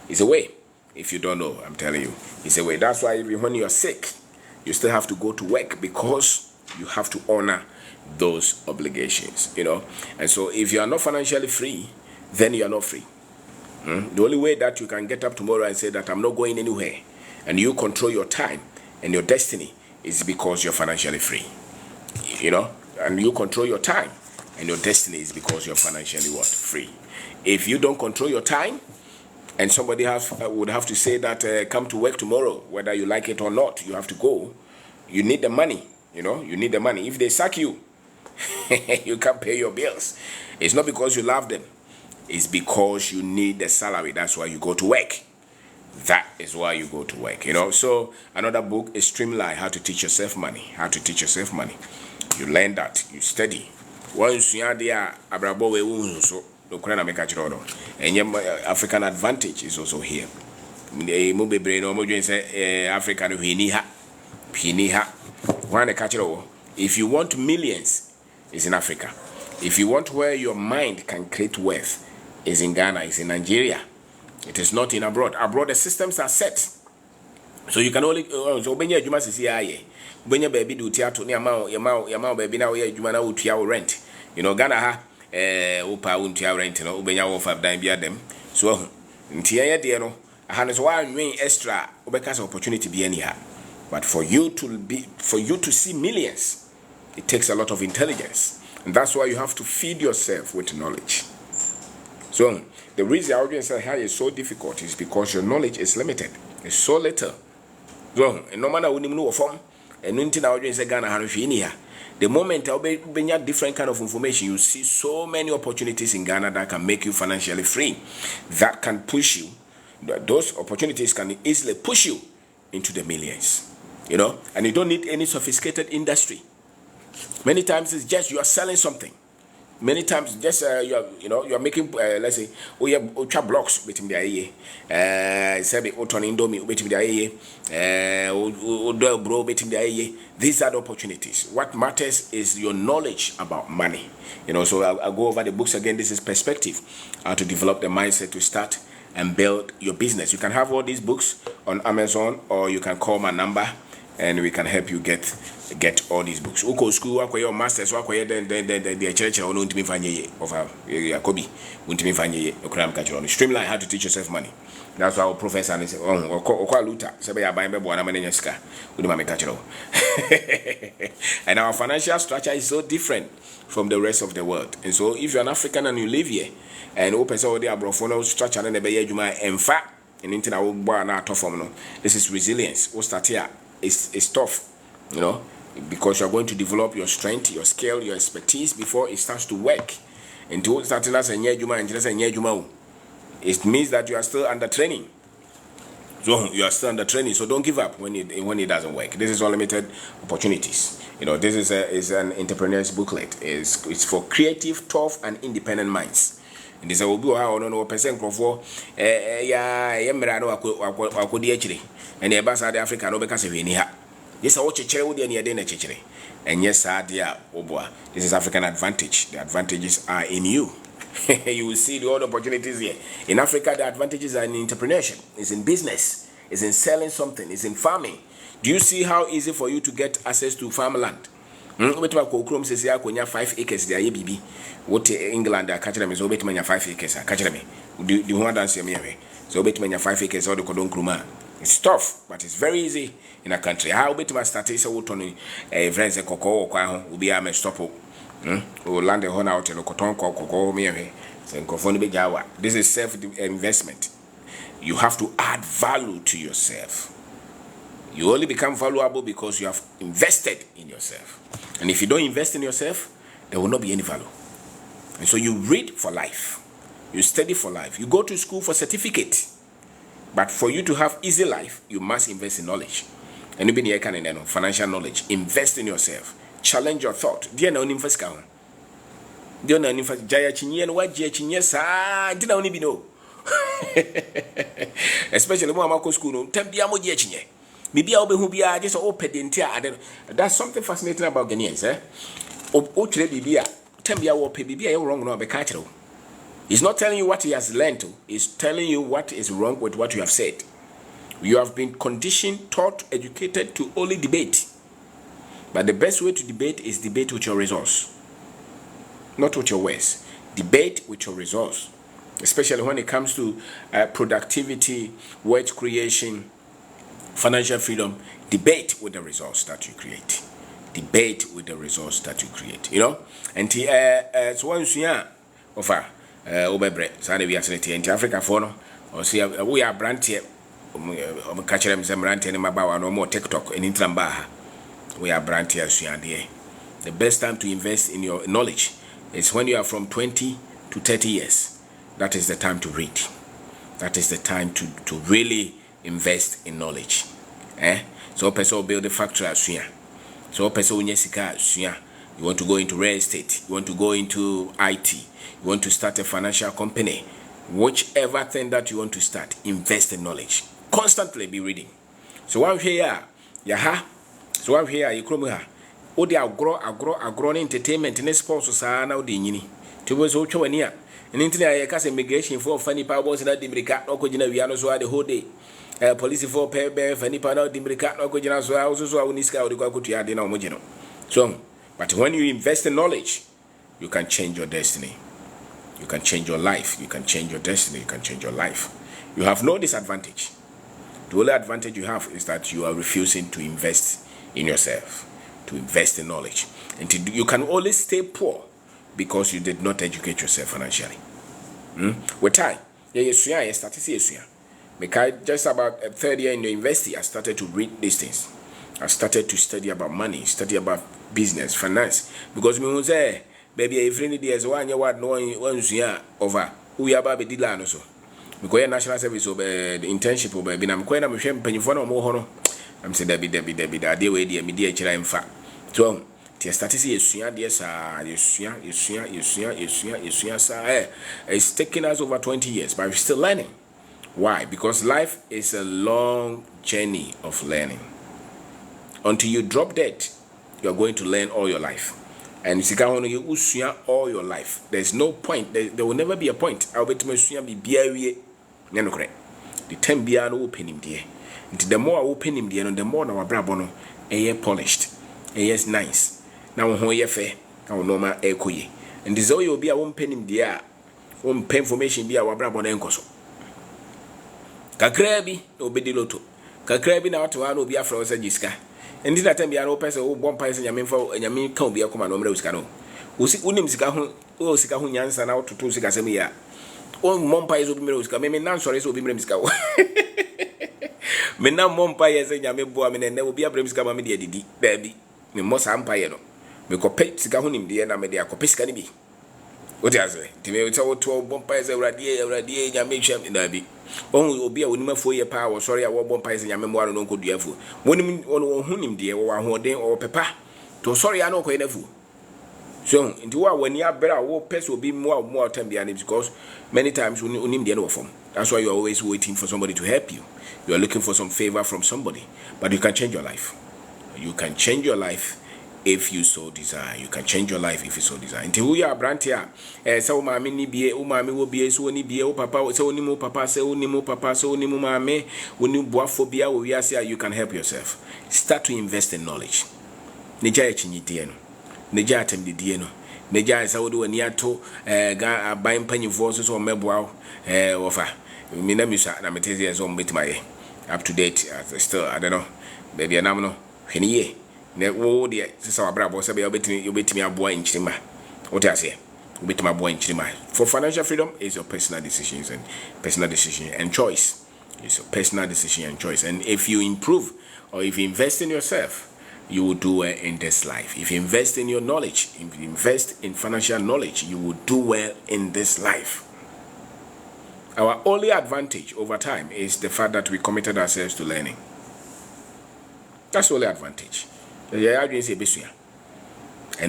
It's a way. If you don't know, I'm telling you, it's a way. That's why even when you're sick, you still have to go to work because you have to honor those obligations, you know. And so if you are not financially free, then you are not free. The only way that you can get up tomorrow and say that I'm not going anywhere and you control your time and your destiny is because you're financially free, you know. And you control your time and your destiny is because you're financially what? Free. If you don't control your time, and somebody would have to say that come to work tomorrow, whether you like it or not, you have to go. You need the money, you know, you need the money. If they sack you, you can't pay your bills. It's not because you love them. It's because you need the salary. That's why you go to work. That is why you go to work, you know. So another book is Streamline, How to Teach Yourself Money. How to Teach Yourself Money. You learn that, you study. Once you are there, abrabo we so no kuna make catch no. And African advantage is also here. Mo bebre no mo dwen say Africa no hini ha. One catch no. If you want millions, it's in Africa. If you want where your mind can create wealth, it's in Ghana, it's in Nigeria. It is not in abroad. Abroad the systems are set. So you can only so when you adwuma sisi aye. When you baby do theater ni ama baby na we adwuma na utua rent. You know Ghana ha upa untua rent no ubenya wo fa dan bia dem. So ntia ye de no aha no so wa nwen extra ubeka opportunity bi ani ha. But for you to see millions, it takes a lot of intelligence. And that's why you have to feed yourself with knowledge. So the reason audience here is so difficult is because your knowledge is limited. It's so little. So no matter when you know form and until audience Ghana here. The moment I'll be different kind of information, you see so many opportunities in Ghana that can make you financially free. That can push you. Those opportunities can easily push you into the millions. You know, and you don't need any sophisticated industry. Many times it's just you are selling something. Many times just you are making let's say ultra blocks between the aye say be oton indomie between the aye odo bro between the aye. These are the opportunities. What matters is your knowledge about money. You know, so I'll go over the books again. This is perspective, how to develop the mindset to start and build your business. You can have all these books on Amazon, or you can call my number and we can help you get all these books. Uko school wako your masters wako ye the church or no ntimi fanye of Yakobi ntimi fanye okram kachiro. Streamline, how to teach yourself money. That's why our professor and say okwa luta sebe ya ban bebo na manenya sika udima me kachiro. And our financial structure is so different from the rest of the world. And so if you're an African and you live here and open so the abrofono structure na be ye adwuma emfa anything I will na to form no. This is resilience. We start here. It's tough, you know, because you're going to develop your strength, your skill, your expertise before it starts to work. And to starting as a it means that you are still under training. So you are still under training. So don't give up when it doesn't work. This is unlimited opportunities. You know, this is an entrepreneur's booklet. It's for creative, tough, and independent minds. And this will be how no percent for and the ambassador Africa no because we ni ha. Yes, I watch a chair with the near dinner chichere. And yes, dear Oboa, this is African advantage. The advantages are in you. You will see the other opportunities here. In Africa, the advantages are in entrepreneurship, it's in business, it's in selling something, it's in farming. Do you see how easy for you to get access to farmland? Says 5 acres there, baby. What England are catching me, so bet me 5 acres, catching me. Do you want to answer me? So bet me 5 acres or the Kodon Kruma. It's tough, but it's very easy in a country. How bet my status or Tony friends a cocoa or will be a stop. Will land a horn out in a cotton cocoa me. This is self-investment. You have to add value to yourself. You only become valuable because you have invested in yourself. And if you don't invest in yourself, there will not be any value. And so you read for life. You study for life. You go to school for certificate. But for you to have easy life, you must invest in knowledge. And you be financial knowledge. Invest in yourself. Challenge your thought. Dear no nimfaska. Dear no nimfas jaya chinye and what jaya chinye sa did only be no. Especially when I'm school, tempia mo jaya chinye. Maybe I'll be who be just open the entire. That's something fascinating about Ghanaians, eh? Otre bibia, tempia wo pe bibia you wrong no be catchero. He's not telling you what he has learned. He's telling you what is wrong with what you have said. You have been conditioned, taught, educated to only debate. But the best way to debate is debate with your resource. Not with your words. Debate with your resource. Especially when it comes to productivity, wealth creation, financial freedom. Debate with the resource that you create. Debate with the resource that you create. You know? And so once you offer Obebre, Sunday we are saying Africa for no, or see we are brand here. Catch them some brand in my no more TikTok and Intramba. We are brand here, the best time to invest in your knowledge is when you are from 20 to 30 years. That is the time to read. That is the time to really invest in knowledge. So person build a factory as soon. So person unyesika soon. You want to go into real estate. You want to go into IT. You want to start a financial company. Whichever thing that you want to start, invest in knowledge. Constantly be reading. So one here, yaha. So one here, you come here. Odi agro entertainment in sports sa na odi nyini. Tibo so twa wani a. Nti na yeka immigration for funny power na dimrika no ko gina wiano so the whole day. Police for pay funny power na dimrika no ko gina so so uniska odi kwa kutu ade na omogino. So, but when you invest in knowledge, you can change your destiny. You can change your life. You can change your destiny. You can change your life. You have no disadvantage. The only advantage you have is that you are refusing to invest in yourself, to invest in knowledge. And you can always stay poor because you did not educate yourself financially. With time, I started to see just about a third year in the university, I started to read these things. I started to study about money, study about business, finance. Because me was say, baby, if any days one year what no one over who you about the land also. Because national service over the internship over be I'm quite I'm penny for no more. I'm saying Debbie, that day way the media chira in fact. So the statistics it's taking us over 20 years, but we're still learning. Why? Because life is a long journey of learning. Until you drop dead, you are going to learn all your life. And you see, all your life. There's no point. There will never be a point. I'll bet you be the 10 biano open him there. Until the more I open him there, the more our brabono a polished, a nice. Now when you fair, our normal echoye. And this all you'll be a one pen him there. One pen formation be our brabon encoso. Kakrabi no bediloto. Kakrabi na watu wano be a frozen jiska. And this time be an open so one person yamin for and yamin can't be a command no scano. Unim sikahu o sikahu yansa now to 2 sikasemia. One mompires will be mirrors, maybe nan sorry so be brimska. Me now mompires and yamin boamin and there will be a brimska media didi, baby. Me most empire no. Me copet sikahunim the end of media copiscani be. What is it? To me, it's all 12 bumpires already, Yamin in Derby. Only will be a woman for your power, sorry, I want bumpires in your memoir and uncle dear fool. When you him dear or one day or papa. To sorry, I know quite a fool. So, into what when you are better, war pets will be more time behind it because many times when you need the other form. That's why you're always waiting for somebody to help you. You are looking for some favor from somebody, but you can change your life. You can change your life. If you so desire, you can change your life if you so desire. Until we are brand here, so mammy ni be, mammy will be so ni be, papa, so ni mo papa, so ni mo papa, so ni mo mammy, when you boaphobia, we are say you can help yourself. Start to invest in knowledge. Neja chinyitieno, neja tem di dieno, neja is how do when yato, buying penny forces or mebwao, offer. Minamisa, and I'm as on with my up to date, still, I don't know, baby, and I'm no, any ne wo de sesa wabrabo se be obetimi aboa nchirima. What I say? Obetimi aboa nchirima. For financial freedom is your personal decisions and choice. It's your personal decision and choice. And if you improve or if you invest in yourself, you will do well in this life. If you invest in your knowledge, if you invest in financial knowledge, you will do well in this life. Our only advantage over time is the fact that we committed ourselves to learning. That's the only advantage. And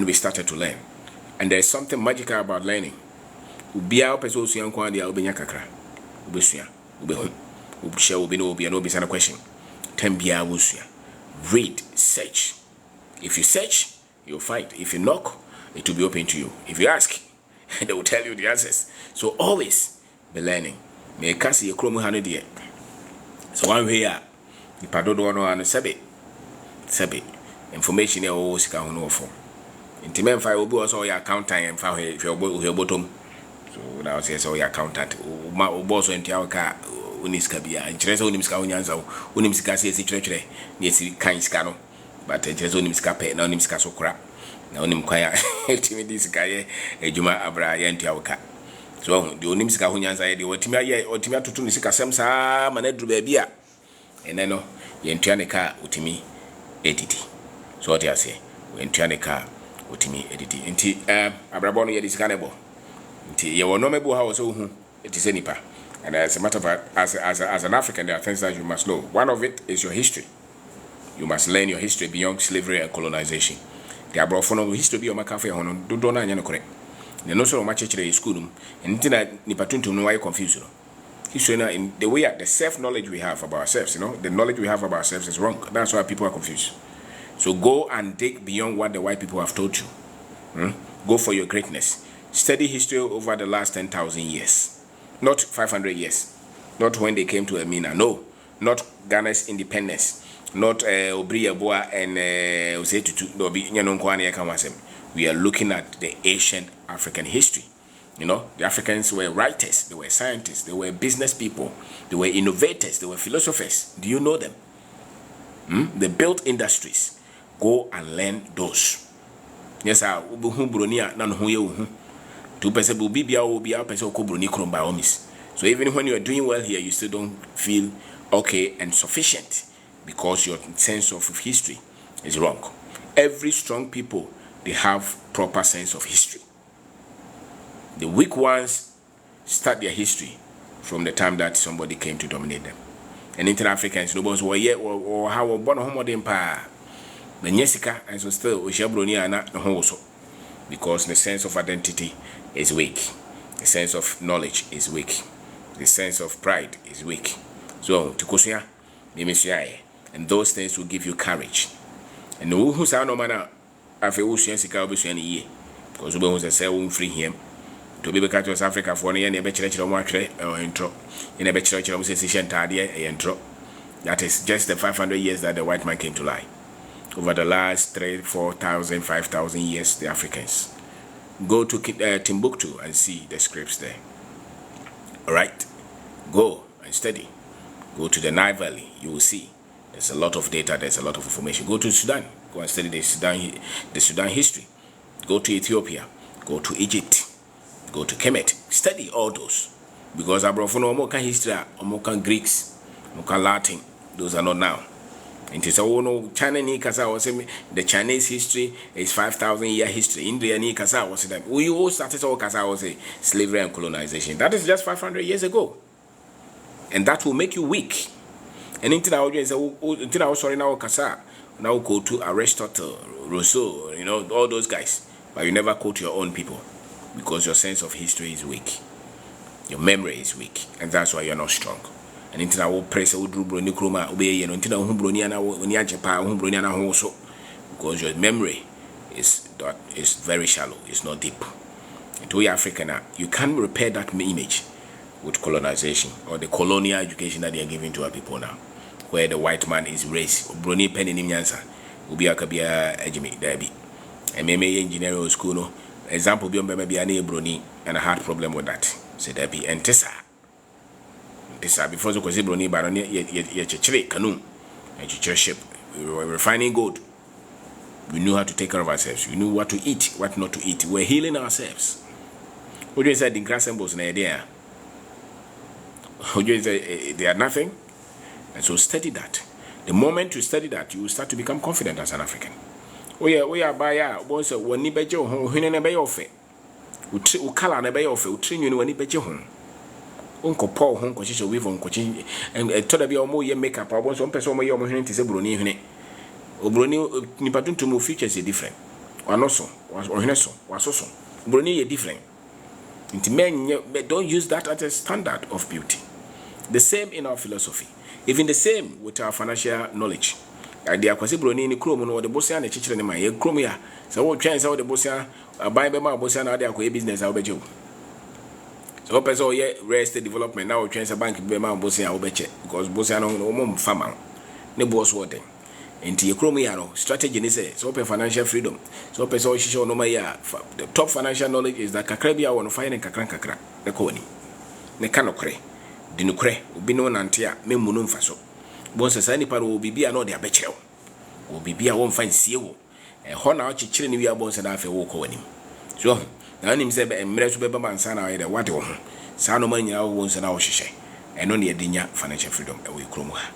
we started to learn. And there's something magical about learning. Read, search. If you search, you'll find. If you knock, it will be open to you. If you ask, they will tell you the answers. So always be learning. May kasi ye kromu hanu die. So one way ya, the padodo no hanu sebe. Information here always can no for. Intimate file will be also your accountant and file if your bottom. So now says all your accountant. Boss into our car. Uniskabia and Chereso Nimska Unyanza, Unimska says it's church. Yes, kind scano. But Chereso Nimska pay, no Nimska so crap. Now Nimquire, this guy, a Juma Abra Yanti our car. So the Unimska Unyanza, the Otimia or Timia to Tunisika Samsa, Manedru Babia. And I know Yantianica Utimi edit. So what I say, when Tianica Utimi edit. Inti Abrabon yet is cannibal. Inti you no mebo how so it is any pa. And as a matter of fact, as an African, there are things that you must know. One of it is your history. You must learn your history beyond slavery and colonization. the abrofono history bi o maka fa ho no do na anya no correct the no so o ma chechere school no enti na ni patuntum no why confused no history na in the way the self knowledge we have about ourselves, the knowledge we have about ourselves is wrong. That's why people are confused. So go and dig beyond what the white people have told you. Go for your greatness. Study history over the last 10,000 years, not 500 years, not when they came to Emina. No, not Ghana's independence, not Obriaboa and Osetutu. We are looking at the ancient African history. The Africans were writers, they were scientists, they were business people, they were innovators, they were philosophers. Do you know them? They built industries. Go and learn those. Yes, sir. So even when you are doing well here, you still don't feel okay and sufficient because your sense of history is wrong. Every strong people, they have proper sense of history. The weak ones start their history from the time that somebody came to dominate them. And inter-Africans, nobody's were yet or how born a homo empire. The Nyesika and so still Oshabroni are not also because the sense of identity is weak, the sense of knowledge is weak, the sense of pride is weak. So to Kosia, and those things will give you courage. And the who's our no manner after Ocean Sika ye because we was a cell free him. To be back to South Africa for any bachelor or intro in a bachelor of session tardia intro. That is just the 500 years that the white man came to lie. Over the last 3,000, 4,000, 5,000 years, the Africans. Go to Timbuktu and see the scripts there. Alright? Go and study. Go to the Nile Valley, you will see. There's a lot of data, there's a lot of information. Go to Sudan, go and study the Sudan history. Go to Ethiopia, go to Egypt. Go to Kemet, study all those. Because abrofono omoka history, omoka Greeks, omoka Latin, those are not now. And it's all China ni kasa was the Chinese history is 5,000 year history. India ni kasa was that we all started all kasa was slavery and colonization. That is just 500 years ago. And that will make you weak. And until I was sorry now kasa, now go to Aristotle, Rousseau, all those guys. But you never quote your own people. Because your sense of history is weak. Your memory is weak. And that's why you're not strong. And until I will press a Bruni Kroma, obey and until I Bruniana also. Because your memory is very shallow, it's not deep. And to African, you can't repair that image with colonization or the colonial education that they are giving to our people now. Where the white man is raised. Bruni Penny Nyansa, Ubia Kabia Ejimi, Debbie. And maybe engineering school no. Example be maybe an Bruni and I had problem with that. Say there be Entesa. Entesa before the Kosi Bruni Baron ye canoe and ship. We were refining gold. We knew how to take care of ourselves. We knew what to eat, what not to eat. We're healing ourselves. What do you say the grass symbols in the idea? What do you say they are nothing? And so study that. The moment you study that, you will start to become confident as an African. We are by once when you bet your home, when you offer. We color and obey offer, train you when you bet your home. Uncle Paul, home coaching, weave on coaching, and told me more year makeup. I was one person more your to say Bruni. Bruni Nipatun to move features are different. Or no so, was also. Bruni are different. Into men don't use that as a standard of beauty. The same in our philosophy, even the same with our financial knowledge. Idea kwasi broni ni krom no de bosia na chichire ne ma ye krom ya se wo twen se wo de bosia ban be ma bosia na de akoye business a wo beje so person ye real estate development na wo twen se bank be ma bosia wo beche because bosia no mo farmer ne boss wo den enti ye krom ya no strategy ni say so financial freedom so person wo shisho no ma ya the top financial knowledge is that kakra bia wo no fine kakra ne ko ni ne kanokre dinukre obi no nante a memmu no mfa so bonse sani para wo bibia no de abekere wo bibia wo mfa nsie wo ho na o chichire ni bia bonse na afa wo ko wanim so na anim se be emre so be ba mansa na ye wate wo ho sa no manya wo bonse na wo hwehwe eno ne edinya financial freedom e wo ikrom ha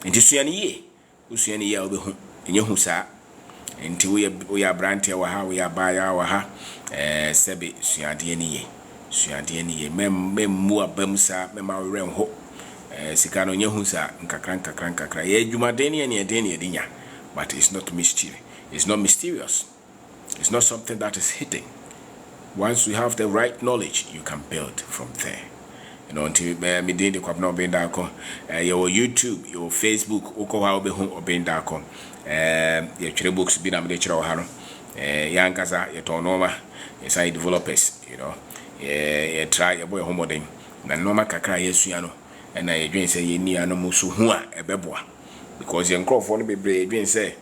enti suani ye usuani ye obehu enye hu sa enti wo ya brand ya wa ha wo ya ba ya wa ha sebe suade ni ye mem abamsa mema wren ho sikano nyehu sa nkakra ye adwumaden ne edinya but it's not mystery, it's not mysterious. It's not something that is hidden. Once you have the right knowledge, you can build from there. You know, until me did the Kwabena Obeng Darko, your YouTube, your Facebook, Obeng Darko, your three books, be na me chira ohano, young kaza, your tonoma, your side developers, you know, try your boy homoding, na noma kakra yesuano, and I dream say ye ni ano musu hua ebeboa, because your crop won't be brave, dream say,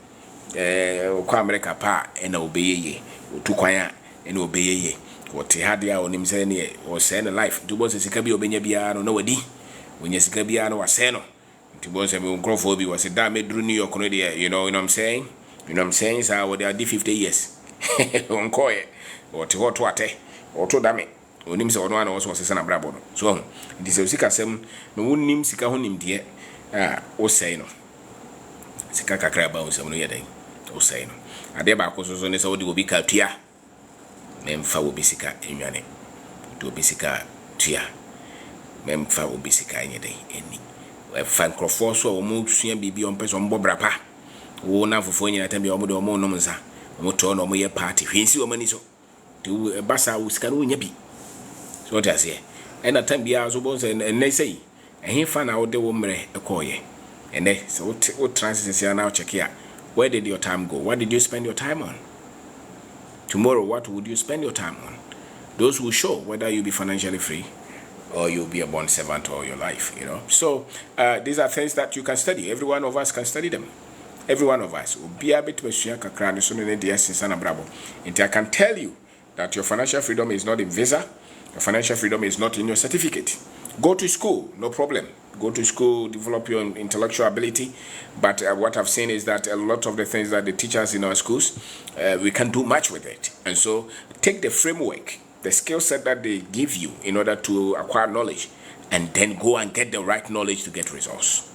America pa, and obey ye, to kwaya, and obey ye. What he had there on him saying, or send a life. To boss a Sikabi Obenya Biano, no way. When you Sikabiano was Seno, to boss a Crawford was a damn drew New York, you know what I'm saying? You know what I'm saying? So they are 50 years. On Koy, or to what, or to damn it. When him saw one also was a son of Brabon. So, this is Sikasem, no one named Sikahonim dear, or say no. Sikaka crab on some other day, or say no. I dare back was on his old will be cut here. Memfa obisika enwane to obisika tua memfa obisika nyede eni we fan crofo so o mu sua bibi on person bobra pa wo na fofo nyina tambi o mo de o mo nom nsa o mo to no mo ye party hwensi o mani so to basa usika no nya bi so what ase e na tambi a so bo se en sei ehin fa na wo de wo mre ekoye ene so wo transit ya na check here. Where did your time go? What did you spend your time on? Tomorrow, what would you spend your time on? Those will show whether you'll be financially free or you'll be a bond servant all your life, you know. So these are things that you can study. Every one of us can study them. Every one of us will be able to I can tell you that your financial freedom is not in visa. Your financial freedom is not in your certificate. Go to school, no problem. Go to school, develop your intellectual ability. But what I've seen is that a lot of the things that they teach us in our schools, we can do much with it. And so take the framework, the skill set that they give you in order to acquire knowledge, and then go and get the right knowledge to get results.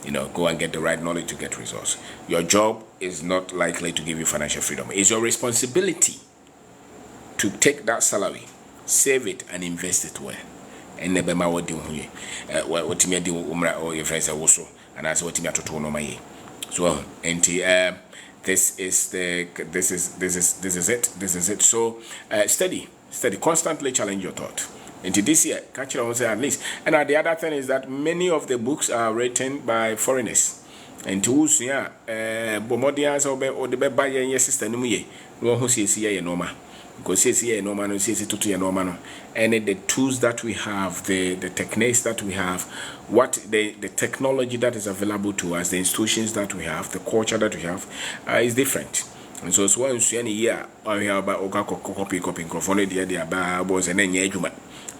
You know, go and get the right knowledge to get results. Your job is not likely to give you financial freedom. It's your responsibility to take that salary, save it, and invest it well. And never mind what do you what me do or your friends are also, and that's what me to no my. So this is it. So study, constantly challenge your thought. Into this year, catch it on at least. And the other thing is that many of the books are written by foreigners. And to us, yeah, Bomodians or the Baba and sister Numuye, no who says here normal. Because says here no man says it to normal. And the tools that we have, the techniques that we have, what the technology that is available to us, the institutions that we have, the culture that we have is different. And so once you year, I have about copy microphone the about was an engagement.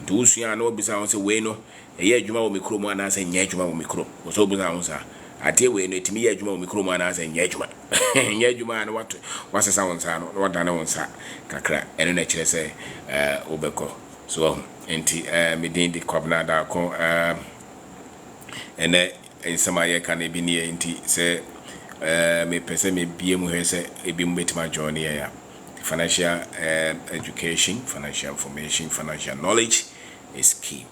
To us, you know, besides way no, a year juma micro man as a juma micro was over answer. I tell you, it me a juma micro man as a juma. Juma and what was a sound, what I know, sir, Kakra, and naturally say, Obeko. So, anti me did the Kwabena Darko, and in some year can be near inti say, me person me be mu say, a bim with my journey here. Financial education, financial information, financial knowledge is key.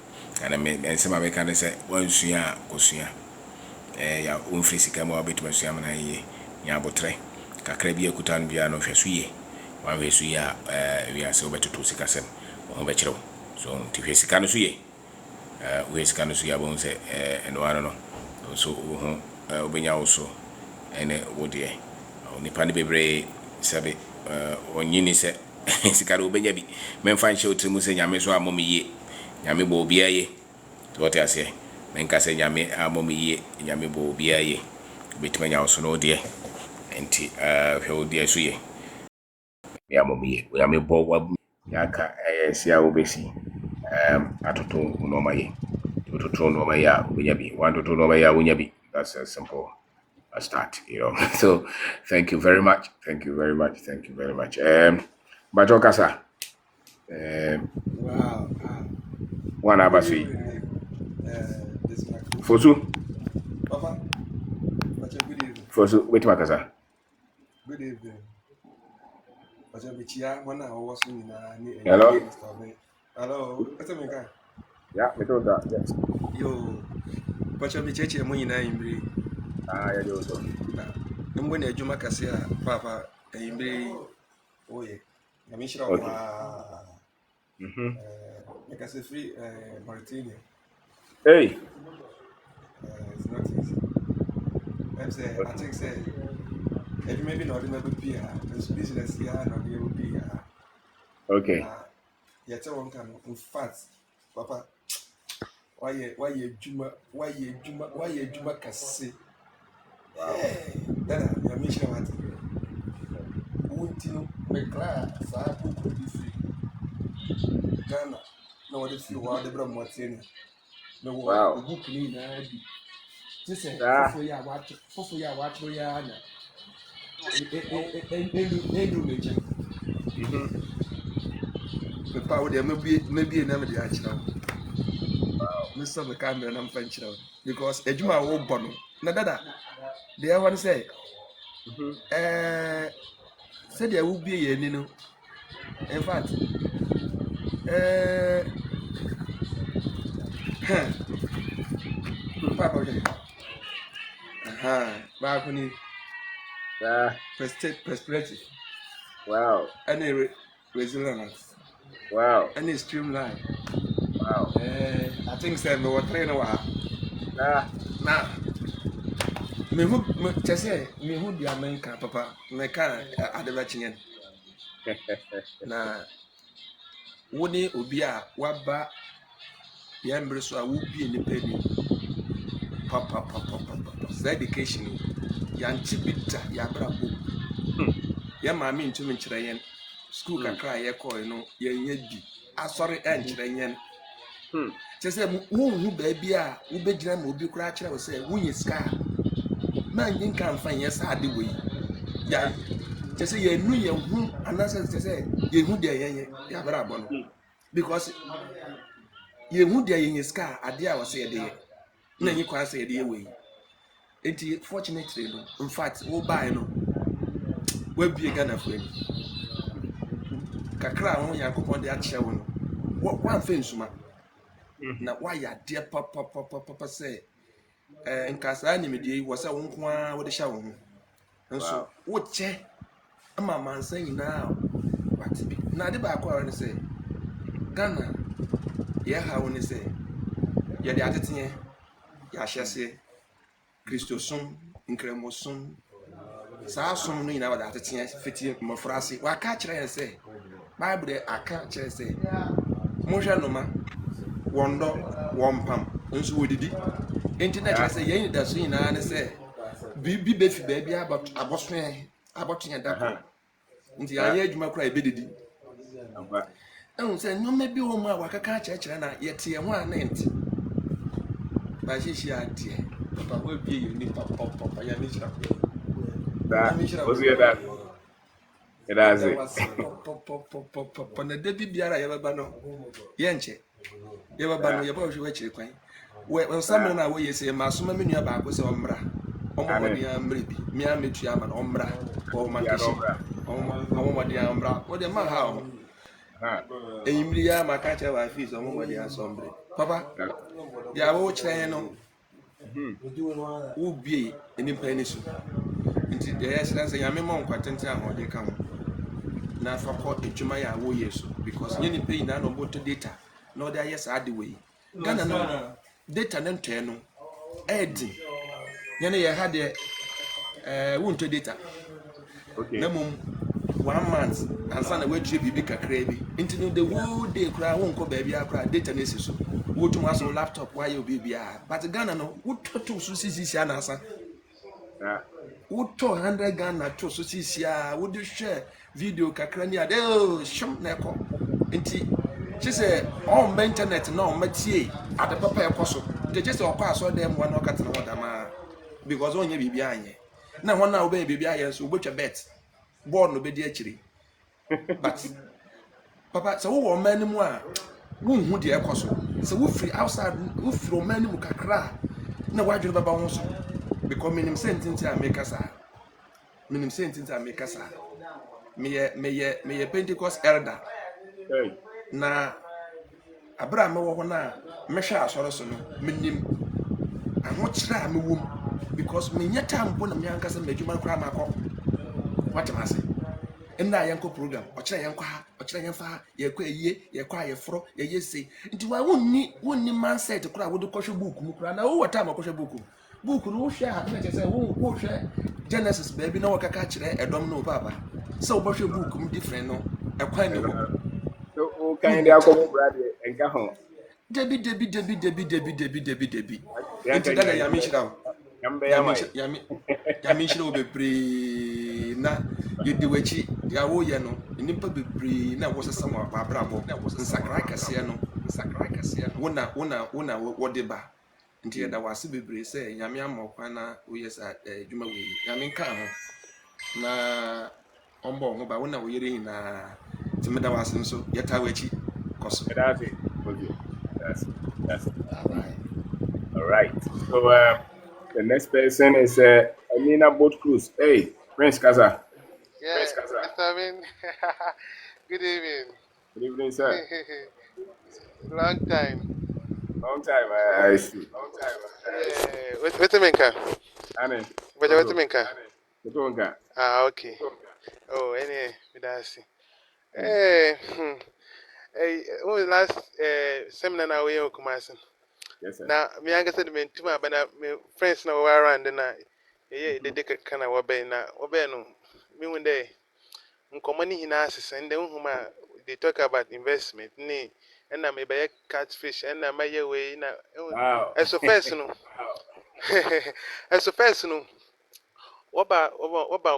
And I mean, and some Americans say, once you are, ya unfrisika mo abetu masu na ye ya botre kakra bi ekutan bia no hwesuye wan hwesuye wi ase obetutu sikasem ho be kire so ti hwesika no suye hwesika no suye abon se eno ano no so ho obenya wo so ene wodie nipa ne bebre sabe onyini se sikaro obenya bi memfa nche otrimu se nyame so amomiye nyame bo obi aye to what ase menka se nyame amomiye nyame bo obi aye betimanya so no de enti hwe odie so ye ya amomiye nyame bo wa yaka sia obesi atoto no maye atoto no maya obenya bi wan atoto no maya wonya bi. That's a simple a start, you know. So thank you very much. Thank you very much. Thank you very much. Bajokasa. Wow. One abasui. Fosu. Papa. Good evening. Fosu, wait makasa. Good evening. One hour was in Hello. Hello. What's up, guy? Yeah, we told that. Yes. Yo. Pachabichi Munina Imbri. Yeah, you so. I'm going to Juma Cassia, Papa, Imbri. Oh yeah. I mean, sure. Okay. Like I say, free Mauritania. Hey. It's not easy. I think say, if maybe not maybe be this business here, not able be here. Okay. Now, yet one can, in fact, Papa, why you Juma can say, hey, that I mean, sure what. Won't you make class? I could be free. Ghana, no, the few while the Bram Martin. No, the Wow. book need I be. Just say, Ah. for ya watch, for ya, and major. The power there maybe a name of the actual. Mr. the camera and I'm French now. Because a Juma won't bottle. Na dada, the other one say, said there will be a nino. In fact, Papa, balcony, perspective, Wow. any resilience, Wow. any streamline. Wow. I think say me what train wa. Ah. Na me who chese me who dia menka papa me ka adeba chinyen. Na woni obi a waba ya mbre so a wo bi nipa ni. Papa. Education ya nchi bita ya brabo. Ya maami ntumi nkyerɛ yɛn. School kakra yɛ kɔɔ no yɛ nyɛ bi. Asɔre nkyerɛ yɛn. Chese wo hu baabi a wo begyina ma obi kura kyerɛ wo sɛ wonye sika. Na nyin kan fa yɛ sa ade wei. Ya chese yɛ nu yɛ hu anase chese yɛ hu de yɛn ya bara abɔ no. Because yɛ hu de yɛn sika ade a wɔsɛ yɛ de yɛ. Na nyi kwa sɛ yɛ de yɛ wei. Enti fortunately no in fact wo buy no we bie Ghana for ni. Kakra ho Yakobon de akyɛ wo no. Wan fa nsuma. Na why ya dear papa say nkasa nyimedie yi wo se wo nko a wo de hya wo ho nso wo che ama mansa nyina what be na de ba kwa ne say Ghana ye ha wo ne say ye de atetenye ya hyese Christosom nkremosom saa som no nyina wo de atetenye fiti mofrase wa ka kire ye say Bible de aka kire say mo hwa no ma wondo wompam nso wodidi internet say yen da so nyina ne say bi be fi ba bia abotoe dako nti ya ye adwuma kra ebedidi ehun say no me bi wo mu a wakaka kyerɛkyerɛ na yete ho a na enti ba hihia ade papa wo bi ye ni papa ya ni hira That was your dad. It has it. Papa na de biara ye baba no ye nche ye baba no ye ba hwe wakyire kwan we nsam na wo ye say masoma me nua ba ko se omra omomodi amre bi mi ametu ama na omra o mankeshi omomodi amra wo de ma ha o eyimri ya maka che wa fees omomodi asombre papa ya wo kyerɛ no wo bie enimpa ni so nti de ya kyerɛ sɛ ya me mo nkwatente a ho de ka ho na fa kɔ edwuma ya wo yeso because nye ni pay na no boto data no de ayɛ saa de we Ghana no data no ntɛ no edi nyane ye ha de wonto data na mum 1 month ansa na wadue bibi kakra bi nti no the whole day kra wonko ba bia kra data na esiso wotum aso laptop wa ye obi bia but Ghana no wototo so sisi na asa woto 100 Ghana to so sisi a wodi hwɛ video kakra ni ade shom na ekɔ nti chise on internet na on matie ade papa ekoso de chise okɔ aso dem wa na okatena wodama because onye bibia anye na hona obe bibia anye so obotwa bet board no be di akiri but papa so wo man mu a wo hu de ekoso so wo free outside wo free man mu kakra na wadwene baba ho so because minim sentinti a make asa me Pentecost elder na abra me wo ho na me hwa asoro so no minim ahokyere a me wom because me nyata mpo na me ankasa madwuma kra makọ what am I say and na yanko program ochira yanko ha yekwa ye yekwa yefro ye say nti wa wonni mindset kura wo de kwohwe book mu kura na wo wata ma kwohwe book no wo hwe ha na che say wo hwe Genesis baby na wo kaka kire edom no papa so wo hwe book mu different no ekwan ni ho so o kan dia ko brother enka ho debi nti dada ya mi shira ya mi shira wo bebre na yedi wachi ya wo ye no nipa bebre na wo sesa ma abrabo nsakra kase no wona wo de ba nti ya da wase bebre se nyame amokwa na wo yesa adwuma we nyame nka ho na ombo ho ba wona wo yere na timeda wase nso yeta wachi koso that's it that's all right so the next person is Amina Boat Cruise. Hey, Prince Kaza. Yeah, Mr. Amin. Good evening. Good evening, sir. Long time. I see. Yeah. Wait a minute. Anne. Wait a minute. Ah, okay. Oh, anyway, that's it. Hey, hey, what was the last seminar now we are commencing? Yes, sir. Now, me I said me too, but my friends now were around the night. Yeah, they kind of wabe na wabe no. Me one day, money hinasis and then they talk about investment. Ni, and I may buy catfish and I may way na. Wow. As a first no, as a first no. Waba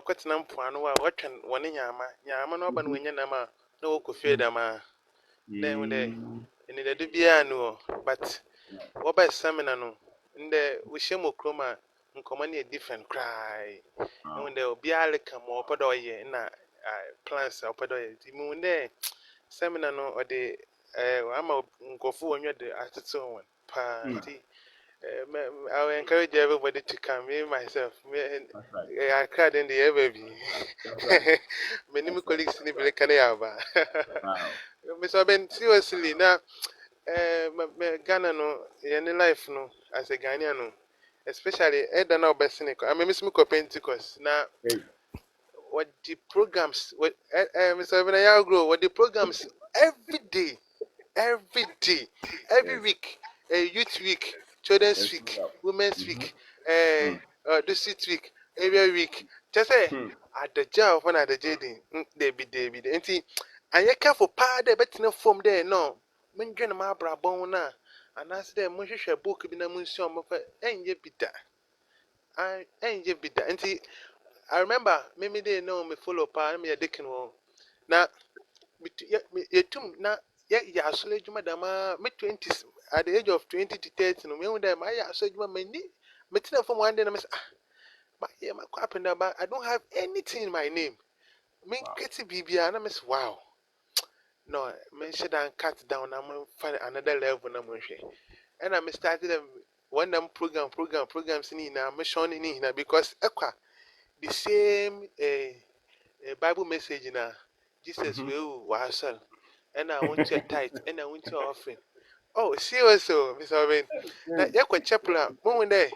kwatena mpoano wa watwan wone nyama no oba no wenya nama na wo kofie dama na wonde ene de bia no but waba seminar no nde wo hyemo kroma nkoma na different cry na wonde obi aleka mo opodo ye na plans opodo ye ti mu nde seminar no ode ama nkofo wonwe de atete won pa ti I will encourage everybody to come. Me myself, I cried in the air, baby. Many colleagues in the Canada. Wow. Mr. Ben, seriously, now, Ghana, no, any life, no, as a Ghanaian, no, especially, I don't know about cynical. I mean, Miss Miko Pentecost. Now, what the programs, what Mr. Ben, I grow, what the programs every day, every week, youth week. Children's week, women's week, district week, area week. Just say at the job when at the JD, they be. And see, and you careful part there, but no form there, no. Men join my brabon na, and as them, we should book in a museum of and ye be that. And ye be that. And see, I remember, maybe they know me follow pa, me a dickin' wall. Now, you too, now, yeah, so madama, mid 20s. At the age of 20 to 30, no, me when them, I said, my knee, meeting from one day, I miss, my crap and I don't have anything in my name. Me, Kitty BB, and I miss, wow. No, mention and cut down, I'm going to find another level, and I started them one them programs in now, I'm showing in because the same Bible message now, Jesus will was and I want your tithe, and I want your offering. Oh, seriously, Mr. Owen. Now, you're quite chapel. Moment there.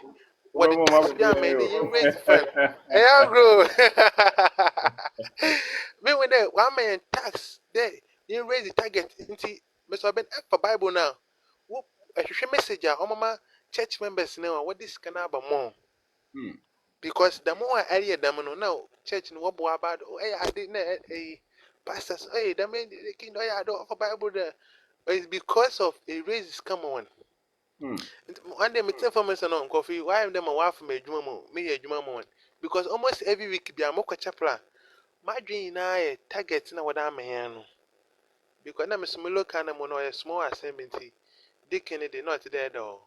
What the tax be a man, you raise the fund. Hey, I'll grow. Me when there, 1 million tax there, you raise the target. Mr. Owen, for Bible now. Whoop, a message, mama, church members now, what this can have more. Because the more area, the more now, church and what about, oh, I didn't a pastors, hey, the man, the king, I don't offer Bible there. It's because of a raise come on. One day, me tell for me, son, coffee. Why am them a wife me a juma because almost every week be a mocha chapla. My dream I target na what I'm here. Because I'm a small kind of a small assembly. They can they not there though.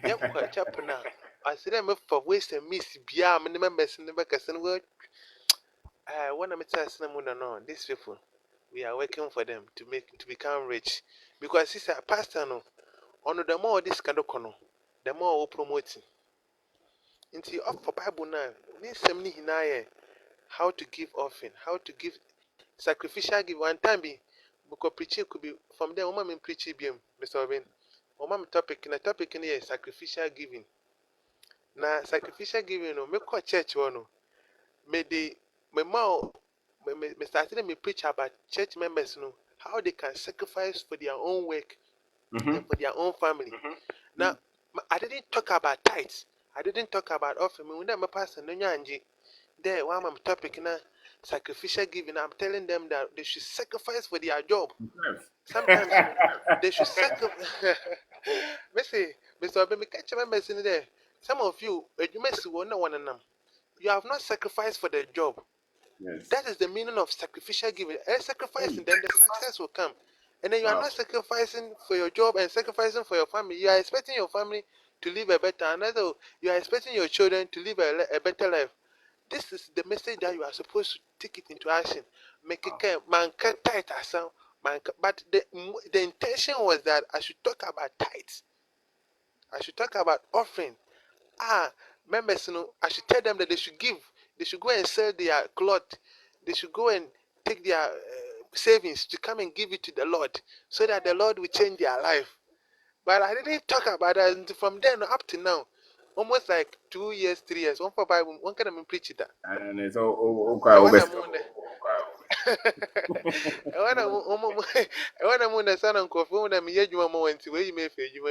Yep, chapel now. I said, I'm for waste and miss Bia, minimum best in the back as word. I want to tell someone no, these people. We are working for them to become rich. Because it's a pastor no. On the more this kind of corner, the more we promoting. Into up for Bible now, means some how to give offering, how to give sacrificial give one time be because preaching could be from there. Woman preaching be Mr. Owen. Woman topic in here sacrificial giving. Now sacrificial giving no make a church one no. May the me ma me started me preach about church members, how they can sacrifice for their own work and for their own family. Now, I didn't talk about tithes. I didn't talk about offering. When I'm a pastor, there, one of my topic now, sacrificial giving. I'm telling them that they should sacrifice for their job. Sometimes they should sacrifice. Mr. Obeng, catch members in there. Some of you, you have not sacrificed for the job. Yes. That is the meaning of sacrificial giving. And sacrificing, then the success will come. And then you are not sacrificing for your job and sacrificing for your family. You are expecting your family to live a better, another, you are expecting your children to live a better life. This is the message that you are supposed to take it into action. Make it care, man, tight as man. But the intention was that I should talk about tithes. I should talk about offering. Members, I should tell them that they should give. They should go and sell their cloth. They should go and take their savings to come and give it to the Lord so that the Lord will change their life. But I didn't talk about that. And from then up to now, almost like 2 years, 3 years, one for Bible, one can even preach it. And it's all I quite want obvious. to I want to move the son and coffee when I'm here. You are more into where you may feel you.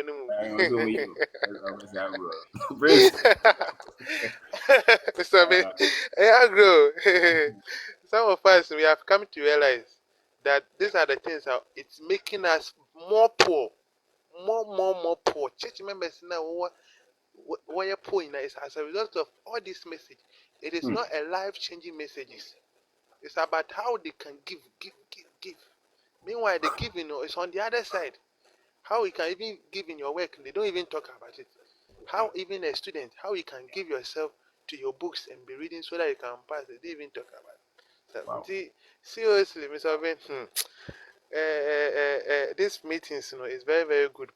Mr. B, I grow. Some of us, we have come to realize that these are the things that it's making us more poor. More poor. Church members now, what you're poor is as a result of all this message. It is not a life changing messages. It's about how they can give. Meanwhile, the giving is on the other side. How you can even give in your work, they don't even talk about it. How even a student, how you can give yourself to your books and be reading so that you can pass, they don't even talk about it. So, see, seriously, Mr. Ben, this meetings, is very, very good,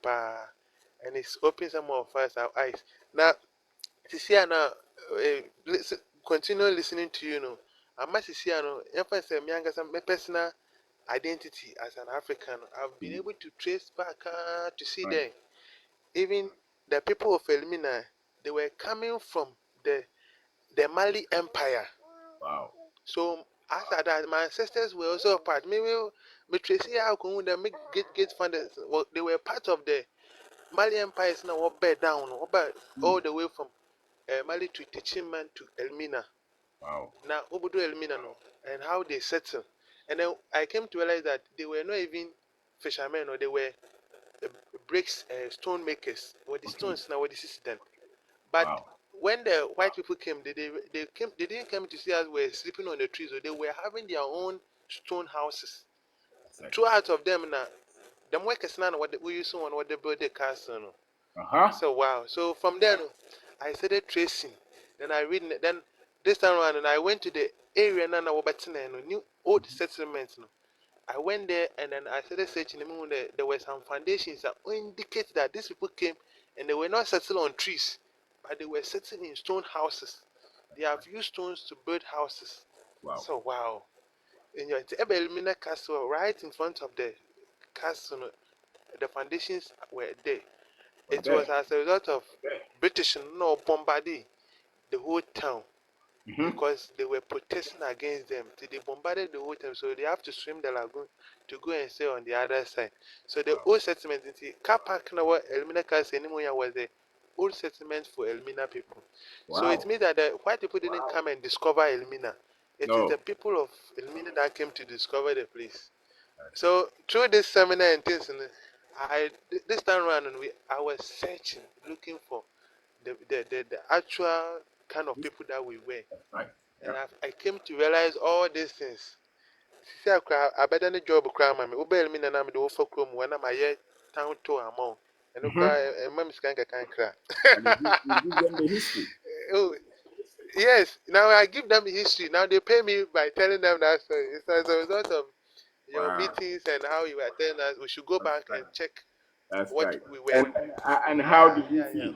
and it's opening some of us our eyes. Now, this year now, continue listening to I must see, emphasize my personal identity as an African. I've been able to trace back to see them. Even the people of Elmina, they were coming from the Mali Empire. Wow. So after that, my ancestors were also a part. Maybe Tracy get funded. Well, they were part of the Mali Empire. Now what bear down, all the way from Mali to Techiman to Elmina. Wow. Now Obudu Elmina no, and how they settle. And then I came to realize that they were not even fishermen, or they were bricks, stone makers. What the stones now, what the system. But when the white people came, they didn't come to see us were sleeping on the trees, or they were having their own stone houses. Two out of them now, the workers now what we used on what they built the castle. So wow. So from there, I started tracing. Then I read. Then this time around, and I went to the area now, new old settlements. I went there and then I started searching. There were some foundations that indicate that these people came and they were not settled on trees, but they were settled in stone houses. They have used stones to build houses. Wow. So wow. In your Ebelmina castle, right in front of the castle, the foundations were there. It was as a result of British bombarding the whole town. Because they were protesting against them. So they bombarded the whole town, so they have to swim the lagoon to go and stay on the other side. So the old settlement, the car park now, Elmina Cars anymore was the old settlement for Elmina people. So it means that the white people didn't come and discover Elmina. It is the people of Elmina that came to discover the place. So through this seminar and things, this time around, I was searching, looking for the actual kind of people that we were. And I came to realize all these things. See, I better the job crime. I'm Uber me and I'm the offer chrome when I'm a town to amount. And look, a mam's can't cry. Give them the history. Oh, yes, now I give them history. Now they pay me by telling them that story. It's as a result of your meetings and how you were telling us. We should go back and check what we were. And how did you feel?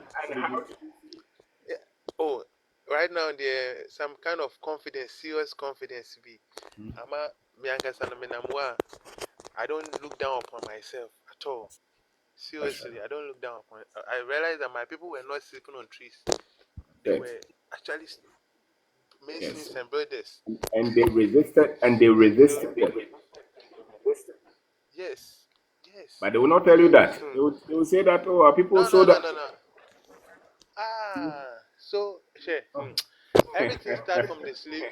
Yeah. Oh, right now there's some kind of confidence, serious confidence. I don't look down upon myself at all. Seriously, I don't look down upon it. I realized that my people were not sleeping on trees. They were actually masons and builders. And they resisted them. Yes. But they will not tell you that. They will say that, oh, our people sold that. No. So everything starts from the slavery.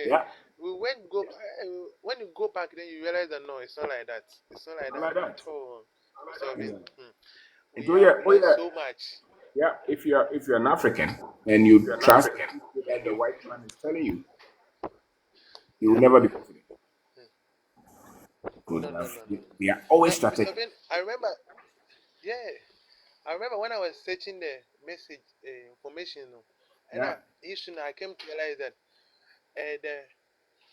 Yeah. When you go back, then you realize that no, it's not like that. It's not like that at all. So we have learned so much. Yeah, if you're an African and you trust that the white man is telling you, you will never be confident. No. They are always strategic. I remember when I was searching the message information, and I came to realize that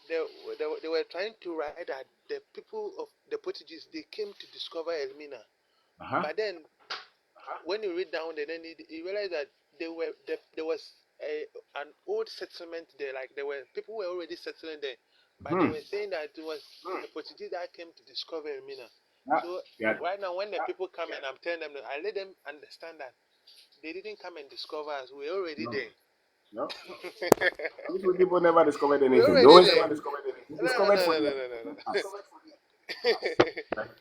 they were trying to write that the people of the Portuguese, they came to discover Elmina. But then when you read down there, then you realize that there was an old settlement there. Like people were already settling there, but they were saying that it was the Portuguese that came to discover Elmina. So right now, when the people come and I'm telling them, I let them understand that they didn't come and discover us. We're already there. No. These people never discovered anything. No. Discovered anything. No.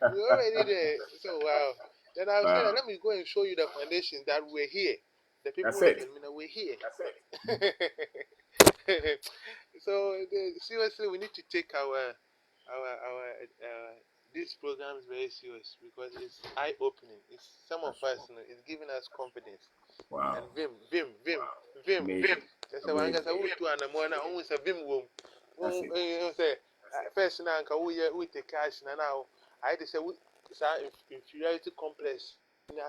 We're already there. So wow. Then I was saying, let me go and show you the foundation that we're here. The people who we're here. So seriously, we need to take our these programs very serious because it's eye-opening. It's some of us, it's giving us confidence. Wow. And vim. That's why I guess I would do an amount. I almost a vim room. First now, we take cash now. I just say inferiority complex. Now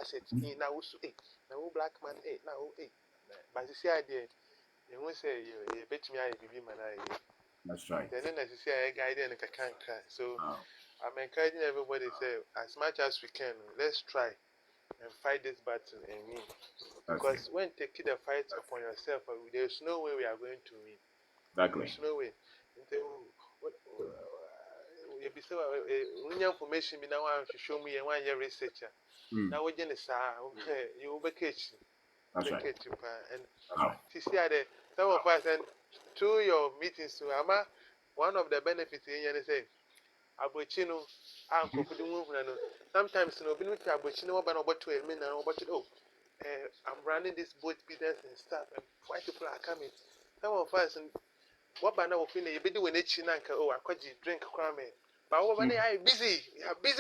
black man, now, but you see, idea. You won't say you bet me I be man. That's right. Then as you say, I guide and I can't cry. So I'm encouraging everybody to say, as much as we can, let's try and fight this battle and win. Because when taking the fight upon yourself, there's no way we are going to win. Exactly. There's no way. When information be now to show me and 1 year researcher. Now we're going to say, you will be catching. That's right. And to see some of us and through your meetings to Ama, one of the benefits in say, Abochino, Uncle sometimes no benefit Abochino, but about 12 minutes, I'm running this boat business and stuff, and white people are coming. Some of us and what by now, you be doing it, Chinanka, I could drink crame. But when they are busy,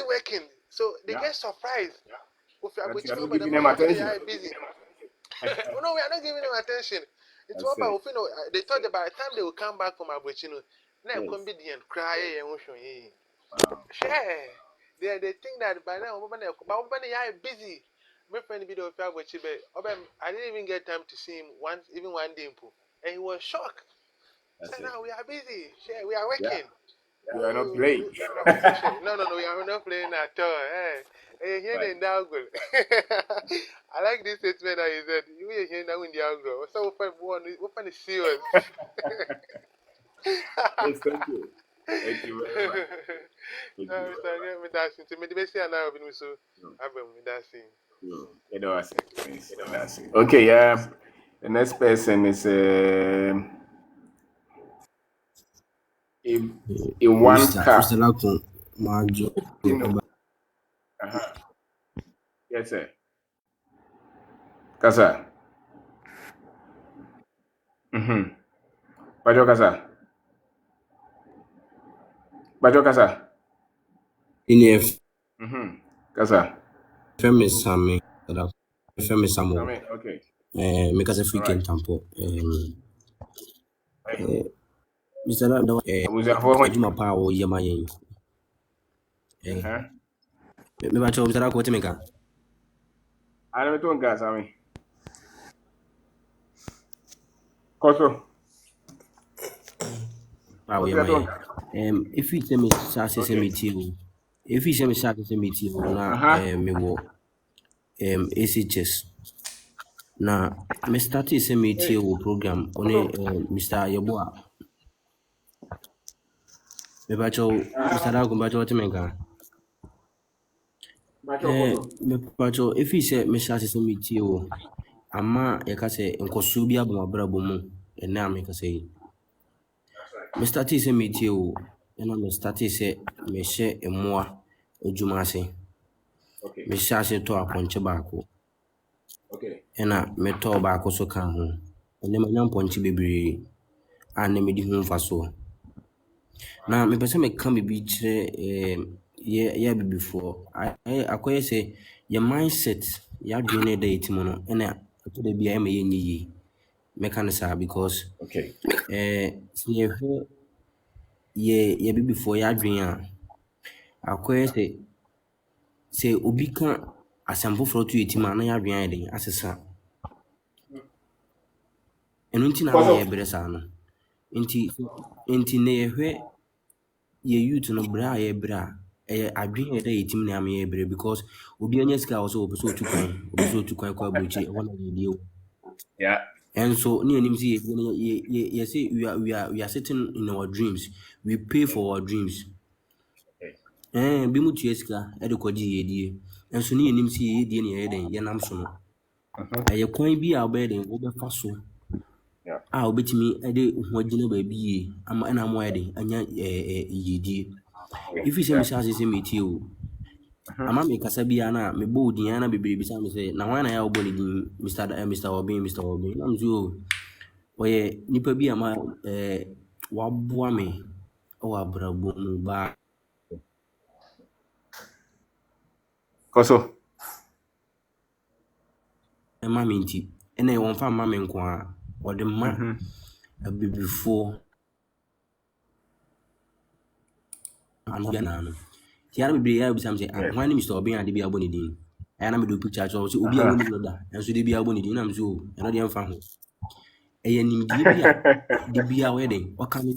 working, so they get surprised. Giving them attention. Busy. No, we are not giving them attention. It's what about they thought that by the time they will come back from Abochino, now come be the cry and share. They think that by now, but when they are busy, my friend be the I didn't even get time to see him even one day, and he was shocked. So now we are busy. Share, we are working. You are not playing. No, we are not playing at all. Here in Dalgo. I like this statement that he said. You are here now in Dalgo. So what is serious? Yes, thank you. Thank you very much. Okay, yeah. The next person is in one car. Yes, sir. Kasa. Bajo Kasa. INF. Kasa. Famous Sammy. Famous Samuel. Okay. Make us a freaking tampo. Mr. Lando, my power, Yamayan. Maybe I told Mr. Aqua to make up. I never told gas, I mean. Koso. If you tell me Sassy meeting, if you tell me Sassy meeting, me wo ACHS. Now, me start is a meeting program on Mr. Yabua. Maybe I told Mr. Agumbato to make up. If he said, Miss Sassy meeting, Ama, a case and Kosubia Brabum, and now make say me started say meet you and I started say me share a more ejumase Okay. me share say to aponche baako Okay. and I me to baako so kan ho and me nyam ponche bebre and me di ho mfa so na me pese me kan bi kire yeah before I akoye say your mindset ya dwene dey timo no and to dey bia me yenyi mechanism because Okay. ye be before ya adwen a akoye say obi ka asampo fro to yetima na ya adwen ya den asesa eno nti na ma ye bere sa no nti ne ye youth no bra ye bra adwen ya da yetim na ma ye bere because obi anya sika also obi so tu kwan kwa brochi wona ye die Yeah. and so near him see you say we are sitting in our dreams. We pay for our dreams. Okay. Be much yeska edukwaji yedie. And so near him see ye dear eden yanam sono. A coin be our bed and over faso. Yeah. I'll bet me a day wajina baby. I'm an wedding and yedie. If you say me shall say me too. Ama me kasa bia na me bo diana bebre bisa me say na wan na ya obo ni Mr. Obeng na mzo oye nipa bi ama waboa me o abrabo mu ba Koso. ma me nti ene won fa ma me nko a o de ma abibifo anu ya na no ti ara bebre ya bisa me say wan ni Mr. Obeng ade bi aboni din aya na me do picture so obi a woni no da enso de bi aboni din na mzo eno de mfa ho eye nimdie bi a de bi a we den o ka me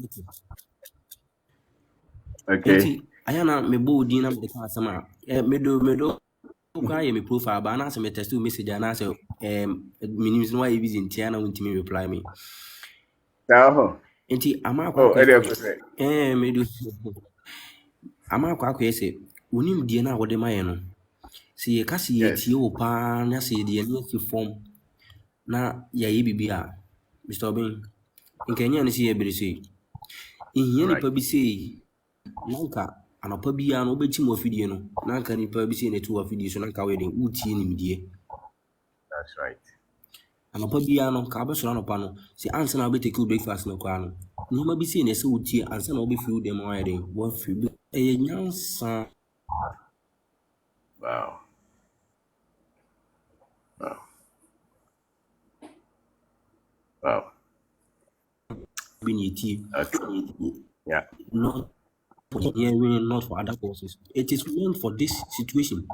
Okay. enti aya na me bo din na me de ka asama me do kwa ye me profile ba na se me text message na se minimum no why busy ntia na won't me reply me Now. enti ama kwa Oh, area percent. me do ama kwa se wonim die na wode maye no se ye ka se ye Yes. tie wo pa na se de ne fi form na ya ye bibia Mr. Obeng nkanya ne se ye bere se ihia ni pa bi se nanka anapa bia no obeti mo afidie no nanka ni pa bi se ne tu afidie so nanka we den utie nimdie. That's right. Anapa bia no ka be so anapa no se ansa na be take breakfast no kwa no ni ma bi se ne se utie ansa na obe fi dem wa den wo fi bi e nyansa. Wow. Wow. Wow. Be ni tie. Okay. Yeah. Not for hearing, not for other causes. It is meant for this situation.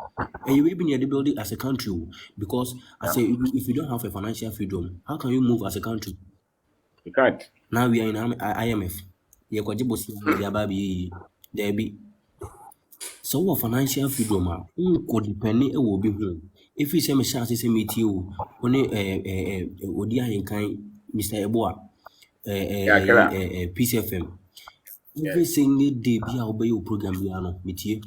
And you will be near the building as a country because I say if you don't have a financial freedom, how can you move as a country? You can't. Now we are in IMF. You got there be so financial freedom could depend it will be home. If you say me chance say meet you on Odia in kind Mr. Eboa Yeah, killer. PCFM. Every Yes. single day be a obey your program be ano meet you.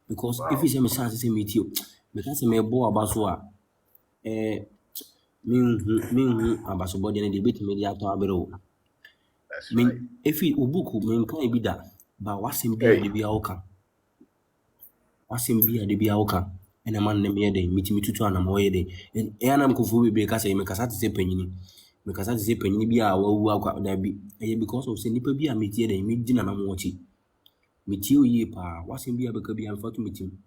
Because if you say me chance say meet you, because me Eboa about me abaso body and the bit media to abero. That's right. If you book me can be that, but what's in be Hey. the be oka. What's in be the be oka. And a man name here day, meet me to an amoy day. And I'm confu be because I make a say penny. Because I say penny be a walk there be because of say nipper be a meet here day, meet dinner and watch it. Meet you ye pa, what's in be a baker be unfortunate meeting.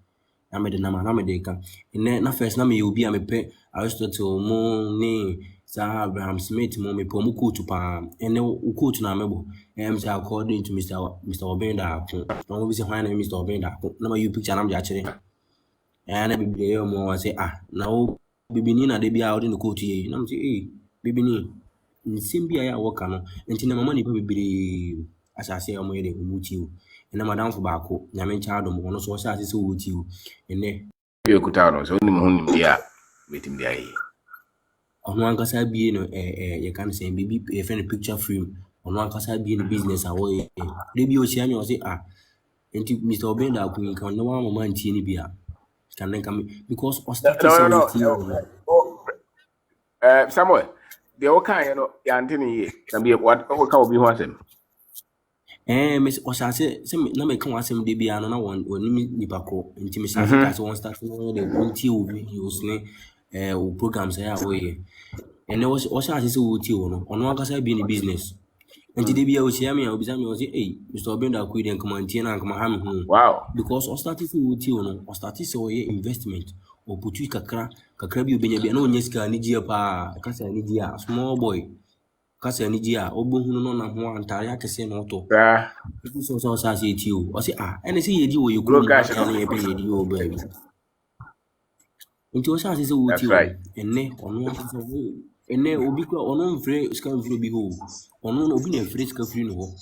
I made the number Namadeka. And then first name you be a me pet Aristotle mo ne Sir Abraham Smith mo me pomuku to palm and then uku to Namebo. And according to Mr. Obeng Darko. No, we say why name Mr. Obeng Darko. No, you picture I'm actually. And I be more say now Bibinina they be out in the court here. No, say Bibini. Nsimbia ya work no. Nti na mama ni pa bibiri asase ya mo yede umuchi. Na madam for baako na me ncha adom ono so o sha se wuti o ene You could tell us only him there. Wait him there. ono ankasa bie no ye kan say bibi e friend picture frame ono ankasa bie no business a wo ye de bi o sia me o say enti Mr. Obeng Darko kan no wa mama ntie ni bia kan then come because o start say No. we tie Oh, Samuel. the all kind, you know, Anthony, can be what can be one him. Miss Osase, some no make come some DB and no one or nipa ko. Nti Miss Africa so one start no the unti videos ne programs ya we. And there was Osase so uti no. Ono akasa be in business. Nti DB o share me obi say hey Mr. Obeng Darko den come antie na come ha me hu. Wow. Because o start so uti no. O start so ye investment. O putu kakra bi obenya bi na onye sika ni gie pa. Kasa ni gie small boy. Kasa ni gie obohunu no na ho antare akese no to. So say to you, I say and say you do you could not pay you baby. Into us as what you and ne on one and ne obiqua on one free scan free behold on one open a free scan free no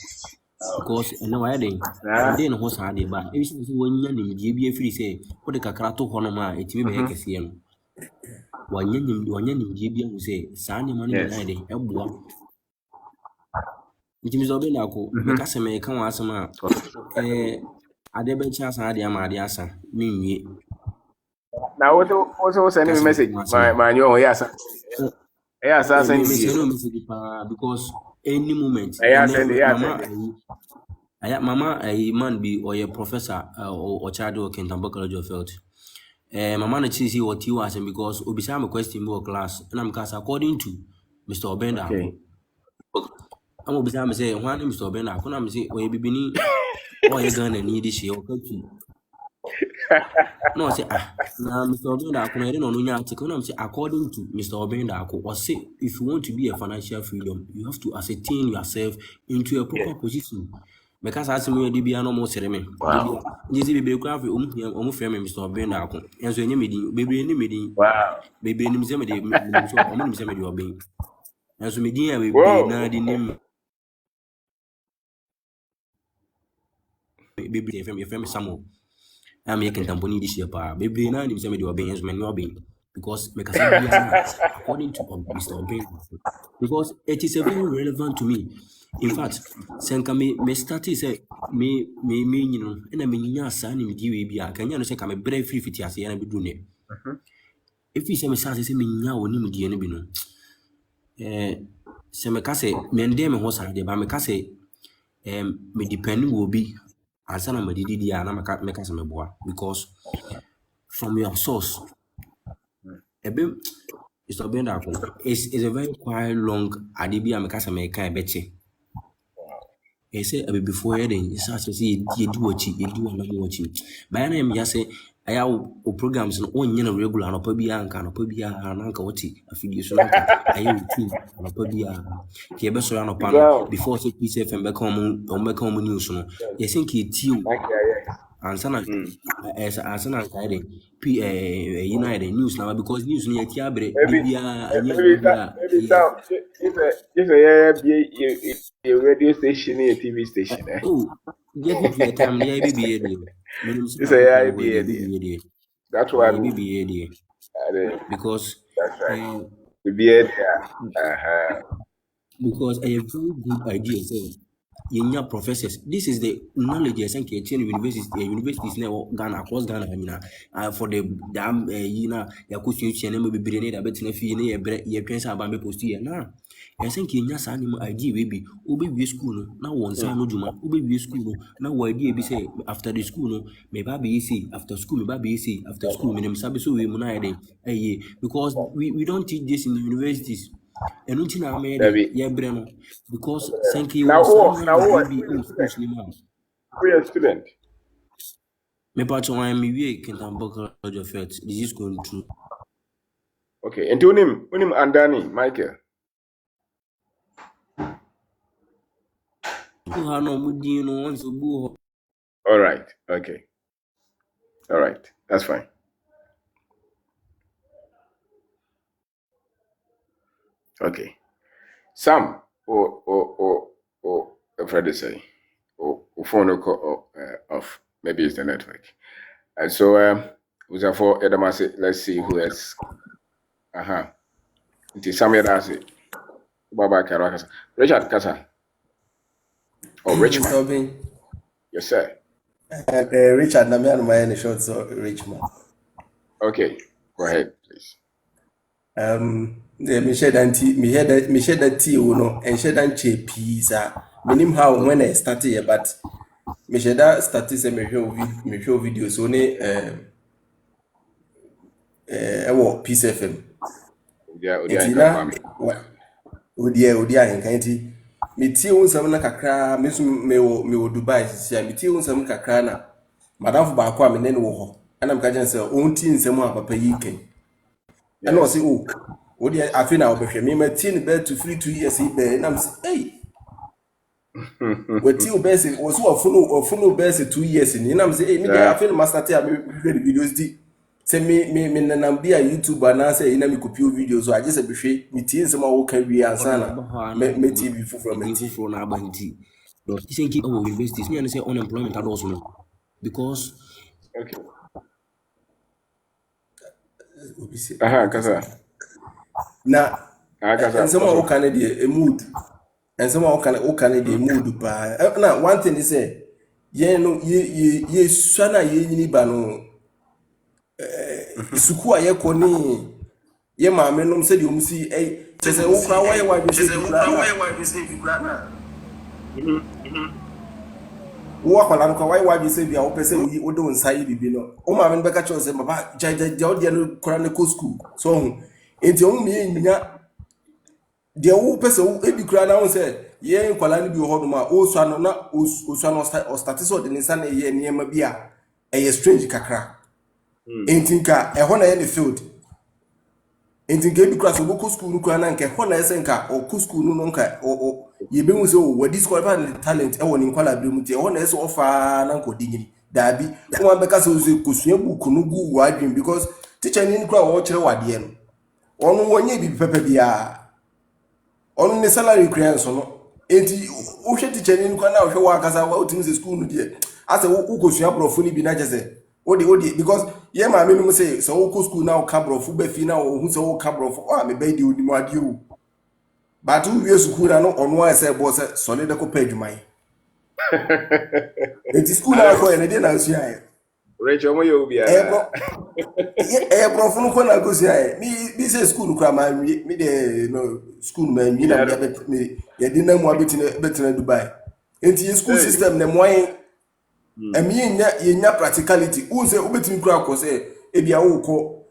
because no I didn't and then was hard but every single one year be a free say what the cacrato honoma it may be a casian. One year GB say Sandy money in a boy. It is Obeng Darko, because I may come as a man. Adebe chance I am Adiasa, me. Now, what also sending a message? My new yes, yes, I send message because any moment, Mama, a man be or a professor or child or Kentambo College of Health. Mama, na see what you asking because Obisam question more class, and I'm cast according to Mr. Obeng Darko. I'm Obisam say, one Mr. Obeng Darko, I'm say, or be oh, you're gonna need this year. No, I say, Mr. Obeng Darko, I don't know. Say, according to Mr. Obeng Darko, or say, if you want to be a financial freedom, you have to ascertain yourself into a proper position. Because I see me, DB, no more ceremony. This is baby craft, almost family, Mr. Obeng Darko. And so, any meeting, baby, any meeting, baby, any meeting, obey. And so, media, we be now the name. Baby, your family, Samuel. I'm making tamponi this year, baby. Now, I'm saying, you are because according to Mr. Obeng, because it is very relevant to me. In fact, Senka me started say me you know, and I mean ya san in the can you say come brave free fit as and be doing it. If you say me say me nya oni mu die no bi no. Se me ka say me ndem me ho sa de ba me ka say me depend will be answer na me didi dia na me ka say me boa because from your source it's not been that it's a very quite long adibia me ka say me kan beche. I say before then it's as say you do what you do and what you by na me say I have programs no on yen regular no pa bia nka no pa bia na nka wati afidi so nka ayi routine no pa bia ke be so no pa no before say PCFM be come news no you think it you answer na answer na nka dey United news now because news no yeti abre bia if a radio station, a TV station. Oh, get me to a time the IBB. That's why because that's right. The beard, because I have very good idea. So, young professors, this is the knowledge I think universities now Ghana across Ghana. I mean, for the damn you know, your question maybe brilliant. I bet if you pensa about me post here now. I think in your animal idea baby, be school now one son no juma, be school now idea be say after the school no, maybe be easy after school, maybe be easy after school, minimum service we munade because we don't teach this in the universities. And until I made it, because thank you. Now, we are student. Me part of I'm a Kentambo College of Health. This is going through. Okay, and to him and Danny, Michael. All right, okay. All right, that's fine. Okay. Sam, or Freddy say, or phone call off. Maybe it's the network. And so, for Edamasi, let's see who else. It is Samuel Dasi. Baba Karakasa. Richard Kasa. Or Richmond. Yes, sir. Richard, I'm not my short, so Richmond. Okay, go ahead, please. me share that tea no and share that pizza. Minim how when I started here, but me share that started say me show videos only Peace FM. Nti na odi ahenka nti metie wo nsɛm na kakra me so me wo Dubai sisi metie wo nsɛm kakra na madam ba akwa me ne wo hɔ ana meka gyan sɛ onti nsɛm a papa yi kan ana o se o odi afi na obehwɛ me ma tie ne be to free 2 years be na me say hey wati o be se o so ofunu be se 2 years ni na me say hey me dey afi na master tia me videos di se me nanam bia YouTube na say ina me copy videos so I just be hwe me tie nsɛm a wo ka wi ansa na me TV fufuro na abanti but this keep our universities me and say unemployment at also because Okay. Kasa. Na nsɛm a wo ka ne de mood nsɛm a wo ka ne de mood pa na one thing is say ye no ye swana ye nyini ba no suku a ye ko ni ye ma me nom se de om si chese wo kwa wa ye wa bi se bi na wo akwala no kwa wa bi se bi a wo pese wo de won sai bibi no o ma me be ka cho se baba jaja o de no kora ne ko school so hu enti o me nya de wo pese wo ebi kora na wo se ye kwala ne bi ho do ma o swa no na o swa no o status o de ne sa na ye ne ma bi a e strange kakra enti nka e ho na ye ne field enti nka ebi kora so go school no kora na nka ho na ye se nka o ko school no nka o ye be mu se o wa disqualify the talent e woni nkwala bi mu te ho na ye se ofa na nko digini dabi wo be ka so kosua book no gu wa adwin because teacher ni kora wo kire wade no onu wonye bi pepe bia onu ne salary clearance no enti wo hwe teacher ni kora na wo hwe wa kasa wa otimi se school no die ase wo kosua profo ni bi na jese odi because ye ma me no say so wo school na wo ka profo be fi na wo hu so wo ka profo o me be di odi mo ade o but we school na no onu a say boss solid ko page mai enti school na ko ene de na nsu aye Rachel mo yo bia profo no ko na go si aye mi say school ko ma mi de no school ma nwi na me ye de na mu abetina Dubai enti school system na mo aye emi yenya practicality unse ubetimi kura ko say ebia wo ko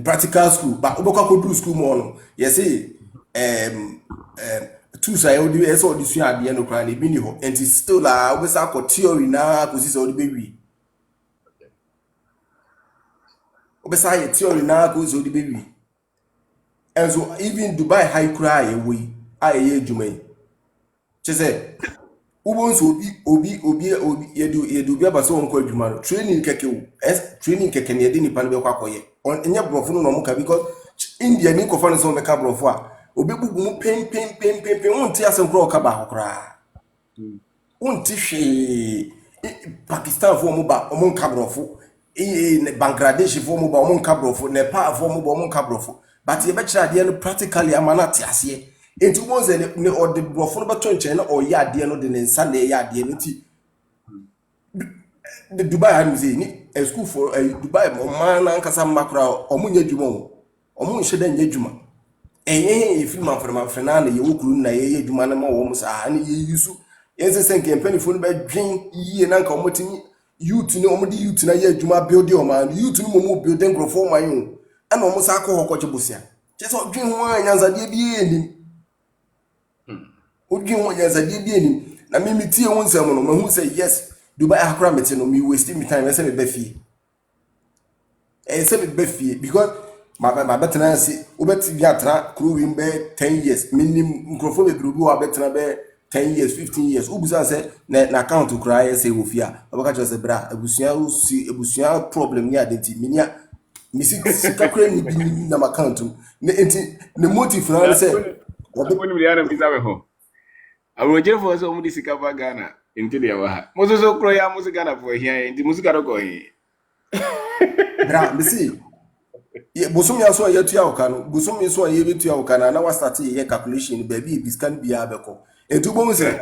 practical school ba obekwa ko do school mo no yes say two say odi e so odi sua ade no kura na bi ni ho enti still la obesa ko theory na ko si say odi bewi obesa ye theory na ko so odi bewi and so even Dubai high kura ye we aye adwumai chese ubonso obi yedu bi abaso onko adwuma no training keke wo training keke ne de nipa no be kwakoye onye brofo no mo ka because India ni ko fa no so be ka brofo a obi bugu mu pen wonti asem kro ka ba hokra wonti hwe Pakistan fo mo ba omo ka brofo Bangladesh fo mo ba omo ka brofo Nepal fo mo ba omo ka brofo but ye be kira de no practically amana te ase enti won ze ne o de brofo no beto nchen na o ya de no de ne nsa na ya de no ti the Dubai han ze ni a school for Dubai mo man na nkasa makra o munya dwuma o mu nhye da nya dwuma e film afrema na ye wokuru na ye dwuma na ma wo mu sa na ye yusu yense sen campaign fo no be dwen yie na nka o motimi youth ni o mo di youth na ye dwuma build o man youth ni mo mo build nkrofo man yo ana o mo sa akọ hokọ chebosia che so dwen ho anyanza de bi enim odwin ho anyanza de bi enim na me tie ho nsem no mahu say yes Dubai akra mete no me waste me time say me be fie say me be fie because my better say obeti bi atra kru win be 10 years minimum nkrofo be bi wa better be 10 years 15 years ubusa say na account kra say wo fia obaka cho say bra ebusia problem ni adenti minia misi kakra ni bi na account na enti ne motive na say woni mi yana visa we ho awonje fo so mu di sika ba Ghana enti de wa ha mo so kro ya mu Ghana fo hia enti mu sika do ko hi bra misi ye bosum ya so ya tua oka no bosum mi so ya be tua oka na wa start ye calculation ba bi biscan bia be ko enti bo mu se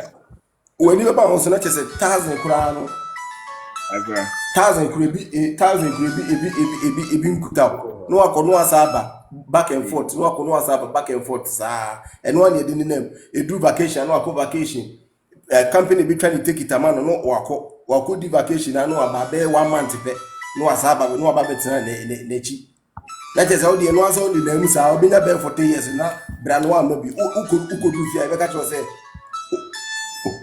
wani be ba ho so na chese 1000 kura no asa 1000 kura bi 1000 kura bi ebi nkuta no akono asa aba back and forth no akɔ no WhatsApp back and forth saa ɛno one yɛde ne nam ɛduru vacation no akɔ vacation company bi try to take it ama no no wakɔ di vacation na no aba bɛyɛ 1 month pɛ no asaba no aba bɛtena n'akyi na kyerɛ sɛ wode ɛno asa wode namu saa wobɛnya bɛyɛ 40 years na bra no ama bi wokɔdu fie a ɛbɛka kyerɛ sɛ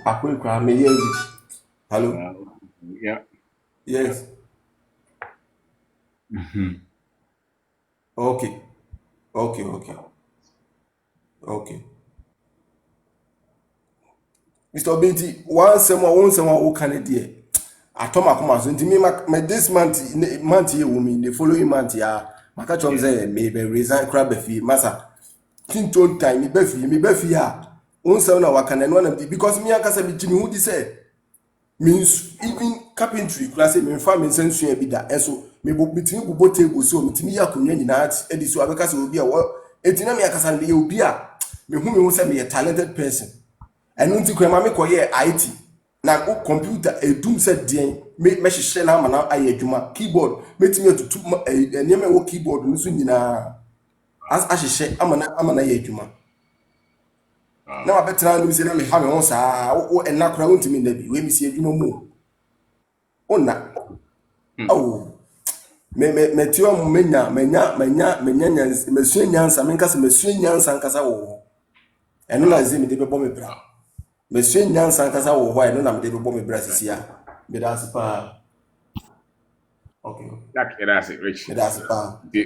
akɔi koraa meyɛ bi hello Yeah. yes okay Mr. Obenti, one summer who can it dear. I told my command, so to me, my this month here, woman, the following month, yeah, my catch on say, maybe resign crab fee, massa. Tinton time, me befi, ya. One summer, I can and one of the because me, I can say, Jimmy, who say, means even carpentry, class, me farming sense, be that, and so, me between go table, so, me, I could in that, and so I because will be a what, etina me, I can say, you be a, me whom you say me a talented person. ɛno nti kura maame kɔyɛ IT na o computer edum sɛ deɛn me hyehyɛ na ama na ayɛ adwuma keyboard metumi atutu nneɛma ɛwɔ keyboard no so nyinaa ahyehyɛ ama na ayɛ adwuma na wabɛtena no sɛ na me ha me ho saa o ɛna kora wontumi nda bi we mi si adwuma mu ona awo me tiwa mu menya nyansa mesua nyansa menkasa mesua nyansa nkasa wo ɛno na zemi de bɛbɔ me bra Monsieur Nyansa kasa wo hɔ no na mede bɛbɔ me bra sisi a mede ase pa okay That's it, Rich. mede ase pa Ye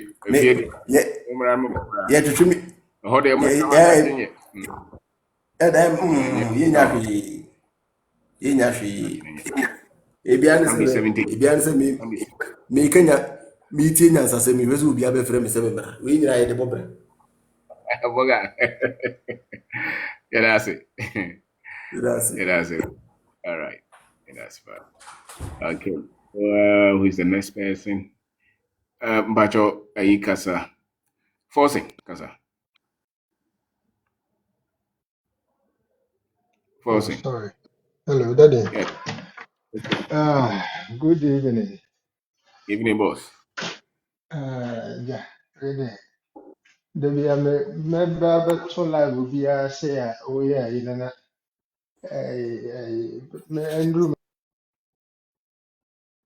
twetwe me hold them. yɛnya hwee ebia ne sɛ me kanya metie nyansa sɛ mehwɛ sɛ obi abɛfrɛ me sɛ membra wei nyina yɛde bɔ brɛ That's it. That's it. All right. That's fine. Okay. Who is the next person? Mbacho Ayikasa. Forcing Kasa. Forcing. Oh, sorry. Hello, Daddy. Yeah. Good evening. Evening, boss. Yeah, really. Debi me ba to live will be say oh yeah, you know me Andrew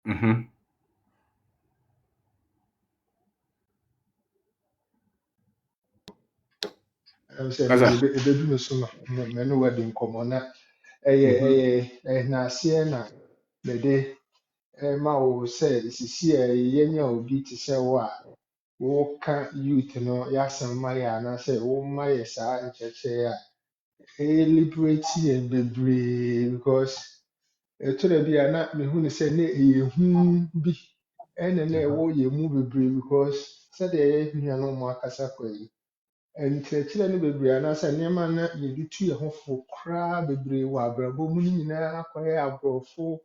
Mm-hmm. say Kasa. me be do so no me no wedding komo na na se na me de ma wo say sisi yenya obi ti say wo a wo ka youth no ya san ma ya na say wo ma ya sa ncheche liberate yɛn bebree because ɛtɔrɔ bi a na mehu ne sɛ ne ɛyɛ hu bi ɛna na ɛwɔ yɛn mu bebree because sɛdeɛ ɛyɛ nuanom mu akasa kɔ yi nkyerɛkyerɛ no bebree anaasɛ nneɛma na yɛde tu yɛn ho fo koraa bebree wɔ abrabɔ mu no nyinaa akɔyɛ aborɔfo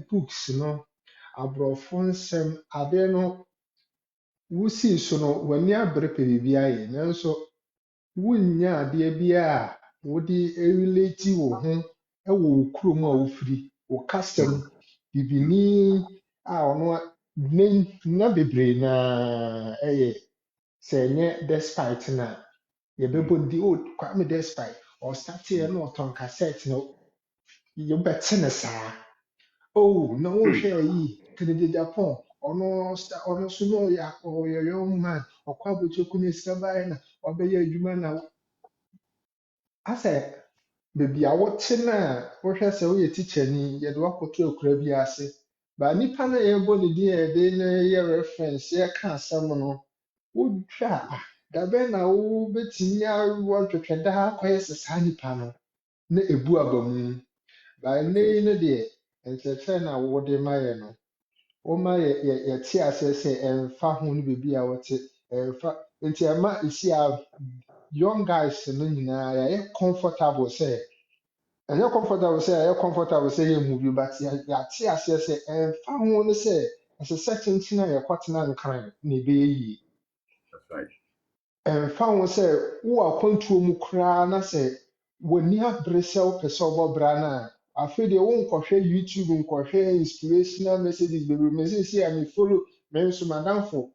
books no aborɔfo nsɛm adeɛ no wosii so no w'ani abere pɛ biribi ayɛ nanso wonnya adeɛ bi a wode relate wo ho wɔ wo kurom a wofiri wo custom bibini a ɔno nna bebree naa ɛyɛ sɛ ɛnyɛ despite na yɛbɛbɔ ndi o Kwame despite ɔstateɛ na ɔtɔn cassette no yɛbɛte ne saa oh na wohwɛ ayi Kennedy Japan ɔno nso na ɔyɛ young man ɔkɔ abɔkyɛku ne sika baeɛ na wabɛyɛ adwuma na asɛ baabi a wote no a wohwɛ sɛ woyɛ tikyani yɛde woakɔto akura bi ase ba nipa no a yɛbɔ ne din a yɛde no yɛ reference yɛka asɛm no wohwɛ a dabɛn na wobɛtumi awɔ twɛtwɛda akɔyɛ sɛ saa nipa no na ebu aba mu ba nnɛ yi no deɛ nkyerɛkyerɛ no a wode ma yɛ no woma yɛte aseɛ sɛ ɛmfa ho no baabi a wɔte ɛmfa nti ɛma esi a young guys no nyinaa yɛayɛ comfortable sɛ yɛ mu bi but yɛate aseɛ sɛ ɛmfa ho no sɛ ɛsɛ sɛ kyenkyen a yɛkɔtena nkran na ɛbɛyɛ yie That's right. ɛmfa ho sɛ wowɔ akwantuo mu koraa na sɛ w'ani abere sɛ wopɛ sɛ ɔbɔ bra no a afei deɛ wonkɔhwɛ YouTube nkɔhwɛ inspirational messages bebree mesiesie a mefolo me nso madamfo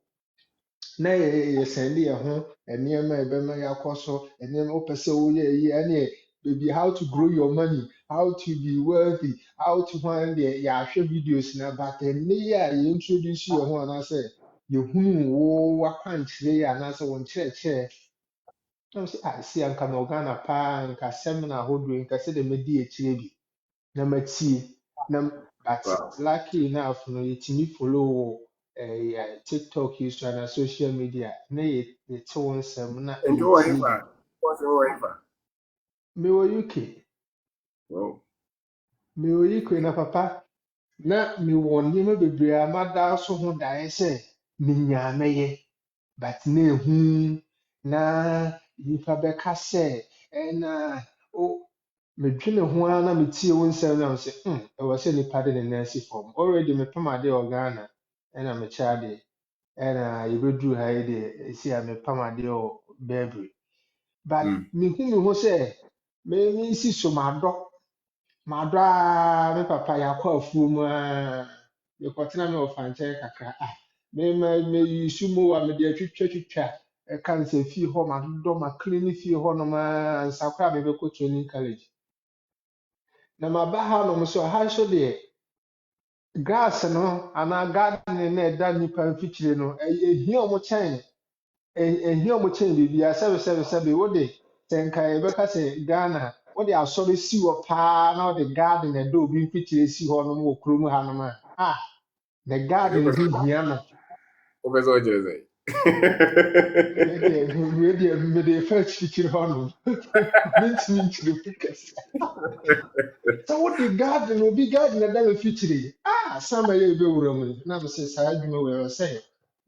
na yɛ send yɛ ho nneɛma a ɛbɛma yɛakɔ so nneɛma wopɛ sɛ woyɛ yi ɛne baby how to grow your money, how to be wealthy, how to find the yɛahwɛ videos na but ɛnɛ yi a yɛintroduce yɛ ho anaasɛ yɛhunu wo wakwankyerɛ yi anaasɛ wo nkyerɛkyerɛ na sɛ si anka na Ghana paa nka seminar ahodoɔ yi, nka sɛdeɛ mɛdi akyire bi na matie na but Wow. lucky enough no yɛtumi follow wo TikTok yi so na social media na yɛte wo nsɛm na And you are yɛtie bi. here. What's your wife? Mewɔ UK, Oh. mewɔ UK na papa na mewɔ nneɛma bebree a mada so ho daeɛ sɛ menyaa mɛyɛ but na ehu na nnipa bɛka sɛ ɛna o medwene ho ara na metie wo nsɛm na sɛ ɛwɔ sɛ nipa de ne nan si fam. Already mepam ade wɔ Ghana ɛna mekyɛ ade ɛna yɛbɛduru ha yi deɛ esi a mepam ade wɔ Burberry. But mehu me ho sɛ mensi so madɔ a me papa yɛakɔ afuom a yɛkɔtena me wɔ fankyɛn kakra meyisu mu a mede atwitwatwitwa ɛka ne sɛ fie hɔ madodɔ maclean fie hɔnom a ansa koraa a mebɛkɔ training college na maba hanom so ha nso deɛ grass no anaa garden na ɛda nnipa mfikyire no ehia ɔmo kyɛn ehia ɔmo kyɛn biribiara sɛbesɛbesɛbe wode sɛ nka yɛbɛka sɛ Ghana wode asɔre si hɔ paa na wode garden ɛda obi mfikyire si hɔnom wɔ kurom hanom a na garden ho hia no Professor Jose. wedeɛ mede fa akyirikyiri hɔnom mentumi nkyerɛ fi kɛse sɛ wode garden obi garden ɛda me mfikyire sama yɛ bɛwura mu na mesɛ saa adwuma wei ɛwɔ sɛ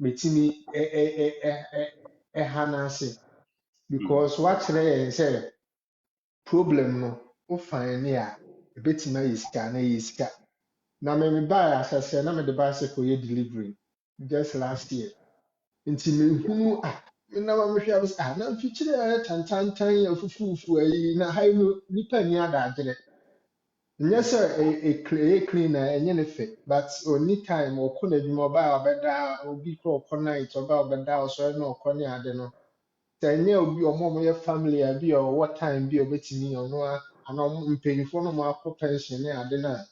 metumi ɛha no ase because wakyerɛ yɛn sɛ problem no wofan ne a ɛbɛtumi ayɛ sika na ɛyɛ sika na mebaeɛ asɛsɛ na mede bicycle yɛ delivery just last year nti menhunu menam a mehwɛ a sɛ na mfikyire a ɛyɛ tantantan afufuufu ayi na ha yi no nnipa nni adagyerɛ nyɛ sɛ ɛyɛ clean a ɛnyɛ ne fɛ but ɔni time ɔkɔ n'adwuma ɔbaa a ɔbɛda obi kɔ ɔkɔ night ɔbaa a ɔbɛda ɔsɔre na ɔkɔ ne ade no sɛ ɛnyɛ obi ɔmo a ɔmoyɛ family a bi a ɔwɔ time bi a ɔbɛtumi ɔno anaa mpanyinfoɔ no mo akɔ pension ne ade no a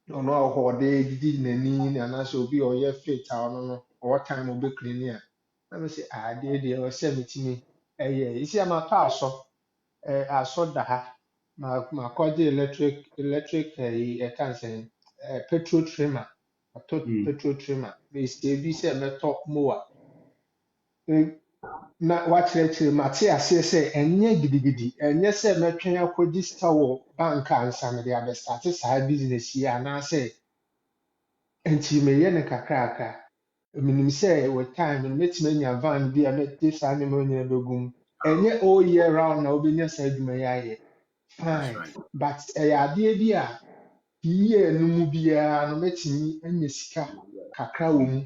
ɔno a ɔhɔ ɔde didi n'ani anaasɛ obi a ɔyɛ fit a ɔno no ɔwɔ time a ɔbɛclean a na me sɛ adeɛ deɛ ɛwɔ sɛ metumi ɛyɛ yi si ama tɔ asɔ da ha makɔgye electric ɛyi ɛka nsɛn petrol trimmer atɔ petrol trimmer mesie bi sɛ mɛtɔ mower na wakyerɛkyerɛ mate aseɛ sɛ ɛnyɛ gidigidi ɛnyɛ sɛ mɛtwɛn akɔgye sika wɔ bank ansa mede abɛstarte saa business yi anaasɛ nti meyɛ no kakrakra menim sɛ with time no mɛtumi anya van bi a mɛde saa nneɛma nyinaa bɛgu mu ɛnyɛ all year round na wobɛnya saa adwuma yi ayɛ That's fine right. but ɛyɛ adeɛ bi a year no mu biara no mɛtumi anya sika kakra wɔ mu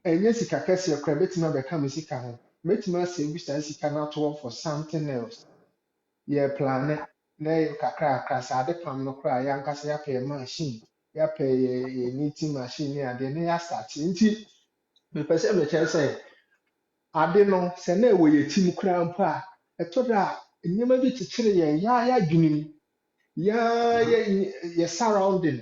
ɛnyɛ sika kɛseɛ koraa mɛtumi abɛka me sika ho mɛtumi asɛ bi saa sika no ato hɔ for something else yɛ plane na yɛ kakrakra sɛ ade pam no koraa yɛankasa yɛapɛ yɛ machine yɛapɛ yɛ knitting machine ne adeɛ na yɛastate nti mepɛ sɛ mekyerɛ sɛ ade no sɛ na ɛwɔ yɛ tirim koraa mpo a ɛtɔ da a nneɛma bi kyekyere yɛn yɛa yɛadwene mu yɛa yɛ surrounding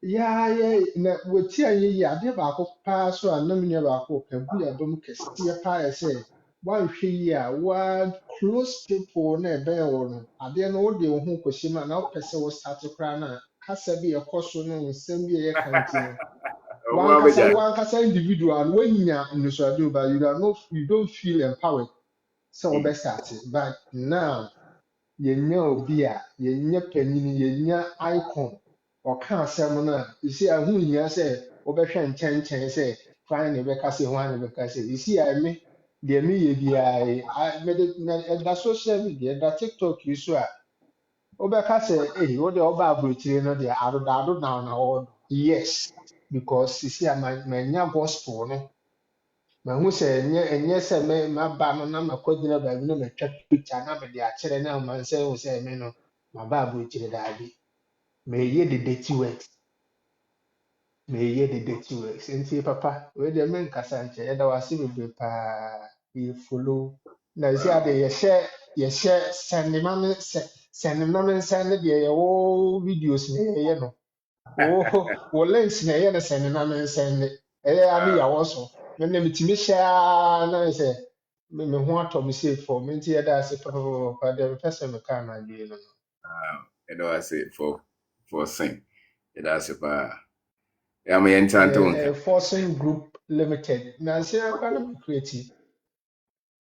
yɛa na wɔti a yɛyi adeɛ baako paa so a na me nua baako ɔka gu yɛ dɔm kɛseɛ paa yɛ sɛ woanhwɛ yi a woa close people na ɛbɛn wo no adeɛ no wode wo ho kɔhyɛ mu a na wopɛ sɛ wo start koraa no a kasa bi ɛkɔ so no nsɛm bi a ɛyɛ ka nti no wankasa individual no wanya nnusɔre but you don't feel empowered sɛ wɔbɛstarte but now yɛnya obi a yɛnya panyin yɛnya icon ɔka asɛm no a ɛsi a ho nhia sɛ wobɛhwɛ nkyɛnkyɛn sɛ hwan na ɛbɛka sɛ hwan na ɛbɛka sɛ ɛsi a me deɛ meyɛ biara mede ɛda social media ɛda TikTok yi so a wobɛka sɛ wode ɔba aburokyire no deɛ adodaado na wɔwɔ do yes because sisi a manya gospel no mahu sɛ ɛnyɛ sɛ maba no na makɔgyina baabi na matwa picture na mede akyerɛ na amansa hu sɛ me no maba aburokyire daabi meyɛ the dirty work meyɛ the dirty works nti papa wei deɛ menkasa nkyɛ yɛda wase bebree paa yɛfollow na ɛsi ade yɛhyɛ sɛnema me sɛnema me nsa ne deɛ yɛwɔ videos na yɛyɛ no wo links na ɛyɛ no sɛnema me nsa ne ɛyɛ a ne yɛwɔ so mene metumi hyɛ a na sɛ me ho atɔ me sɛ fam nti yɛda ase papapapa deɛ mepɛ sɛ meka anadwoe no And I say for sing. That's about I'm in Tanton. Forcing Group Limited. Nancy, I'm going to be creative.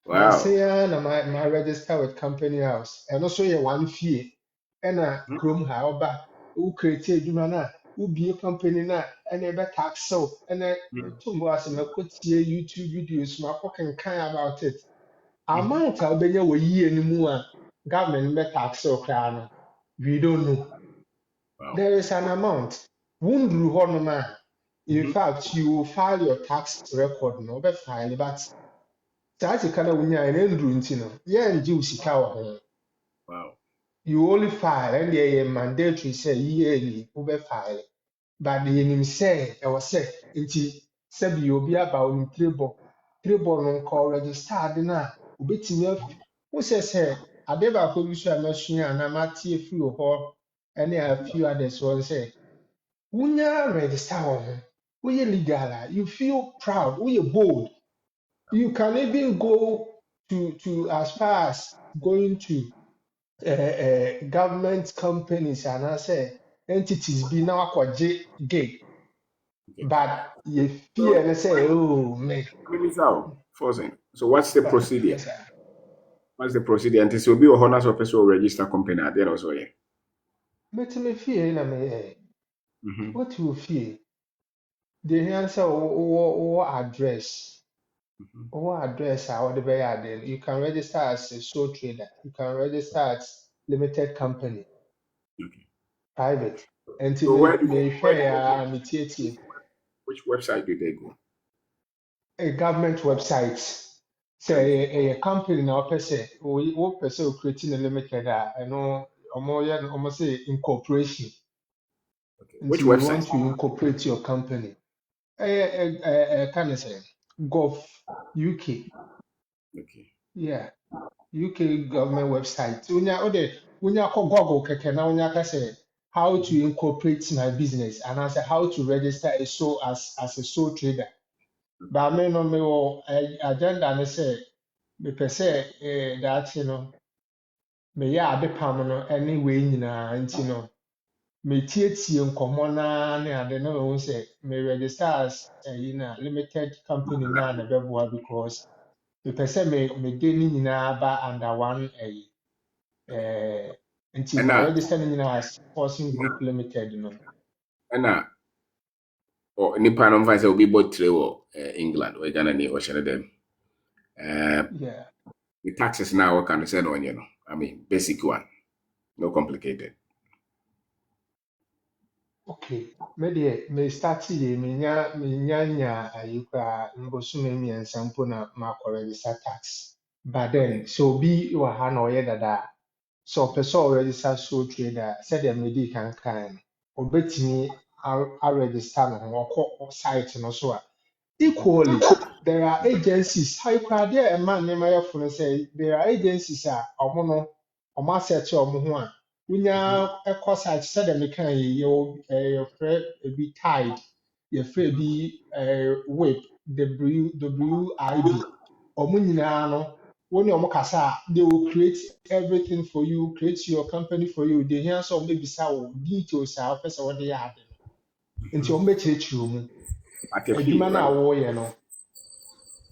Wow. Nancy, and my register with Company House. And also, you one fee. And a Chrome however, who create Jumana, who be a company na, and a tax so. And a two more as a could see YouTube videos, my fucking kind about it. Amount I'll be your year anymore. Government met tax so crown. We don't know. Wow. There is an amount. Wundru hɔ nom a, in fact, you will file your tax record no, be file, but saa sika na wonya ɛna nduru nti no, yɛngye wo sika wɔ ho. Wow. You only file, and ɛyɛ mandatory sɛ year ni wobɛ file. But yɛnim sɛ ɛwɔ sɛ nti sɛbi obi aba onim tirebɔ no nkɔ register ade no a obetumi afi. Wosɛ sɛ ade baako bi so a masua a na mate afiri wɔ hɔ ɛne a few others wɔn sɛ Unya register on. We legal. You feel proud. We bold. You can even go to as far as going to government companies and I say entities be now gig. Okay. But you fear So and say, oh man. let me tell forcing. So what's the procedure? Yes, sir. What's the procedure? And this will be a honors officer or register company at the also. Yeah. But me fear na me. Mm-hmm. What you fear? The answer or address. What address I would be adding? You can register as a sole trader. You can register as limited company, Okay. private. And to So me where do share they me which website do they go? a government website. And Say a company now per se, we per se creating a limited. I know almost say incorporation. okay. And Which so you want website? to incorporate your company. Kind of say Gov UK. Okay. Yeah. UK government website. Unya ko Google keke na unya ka say how to incorporate my business and I say how to register a sole as a sole trader. But me no me wo agenda ne say me pɛ sɛ that you know me yɛ ade pam no anyway nyinaa nti no me tietie nkɔmmɔ na ne ade no ɛho sɛ me register as na limited company na na bɛboa because me pɛ sɛ me de ne nyinaa ba under one nti And ma now register no nyinaa as Forcing Group Limited no. and or nipa no mfa sɛ obi bɔ tire wɔ England or Ghana ni ɔhyɛ them. Yeah. The taxes now what can you say no you know. I mean basic one. No complicated. Okay. Me deɛ me start yɛ menya ayi koraa mbosome mmiɛnsa mpo na makɔ register tax. But Okay. then so obi wɔ ha na ɔyɛ dada a sɛ ɔpɛ sɛ ɔregister sole trader a sɛdeɛ medi kan kan no ɔbɛtumi aregister ne ho ɔkɔ site no so a equally there are agencies ha ikwade a ɛma nneɛma yɛ funu sɛ there are agencies a ɔmo no ɔmo asɛte ɔmo ho a wonya ɛkɔ site sɛdeɛ meka yi yɛfrɛ ebi tide yɛfrɛ ebi whip WIB ɔmo nyinaa no wɔne ɔmo kasa a they will create everything for you create your company for you de hia sɛ ɔmo bɛbisa wo details a wɔpɛ sɛ wɔde yɛ ade no nti ɔmo bɛkyerɛkyerɛ wo mu At a fee, adwuma no a right? wɔreyɛ no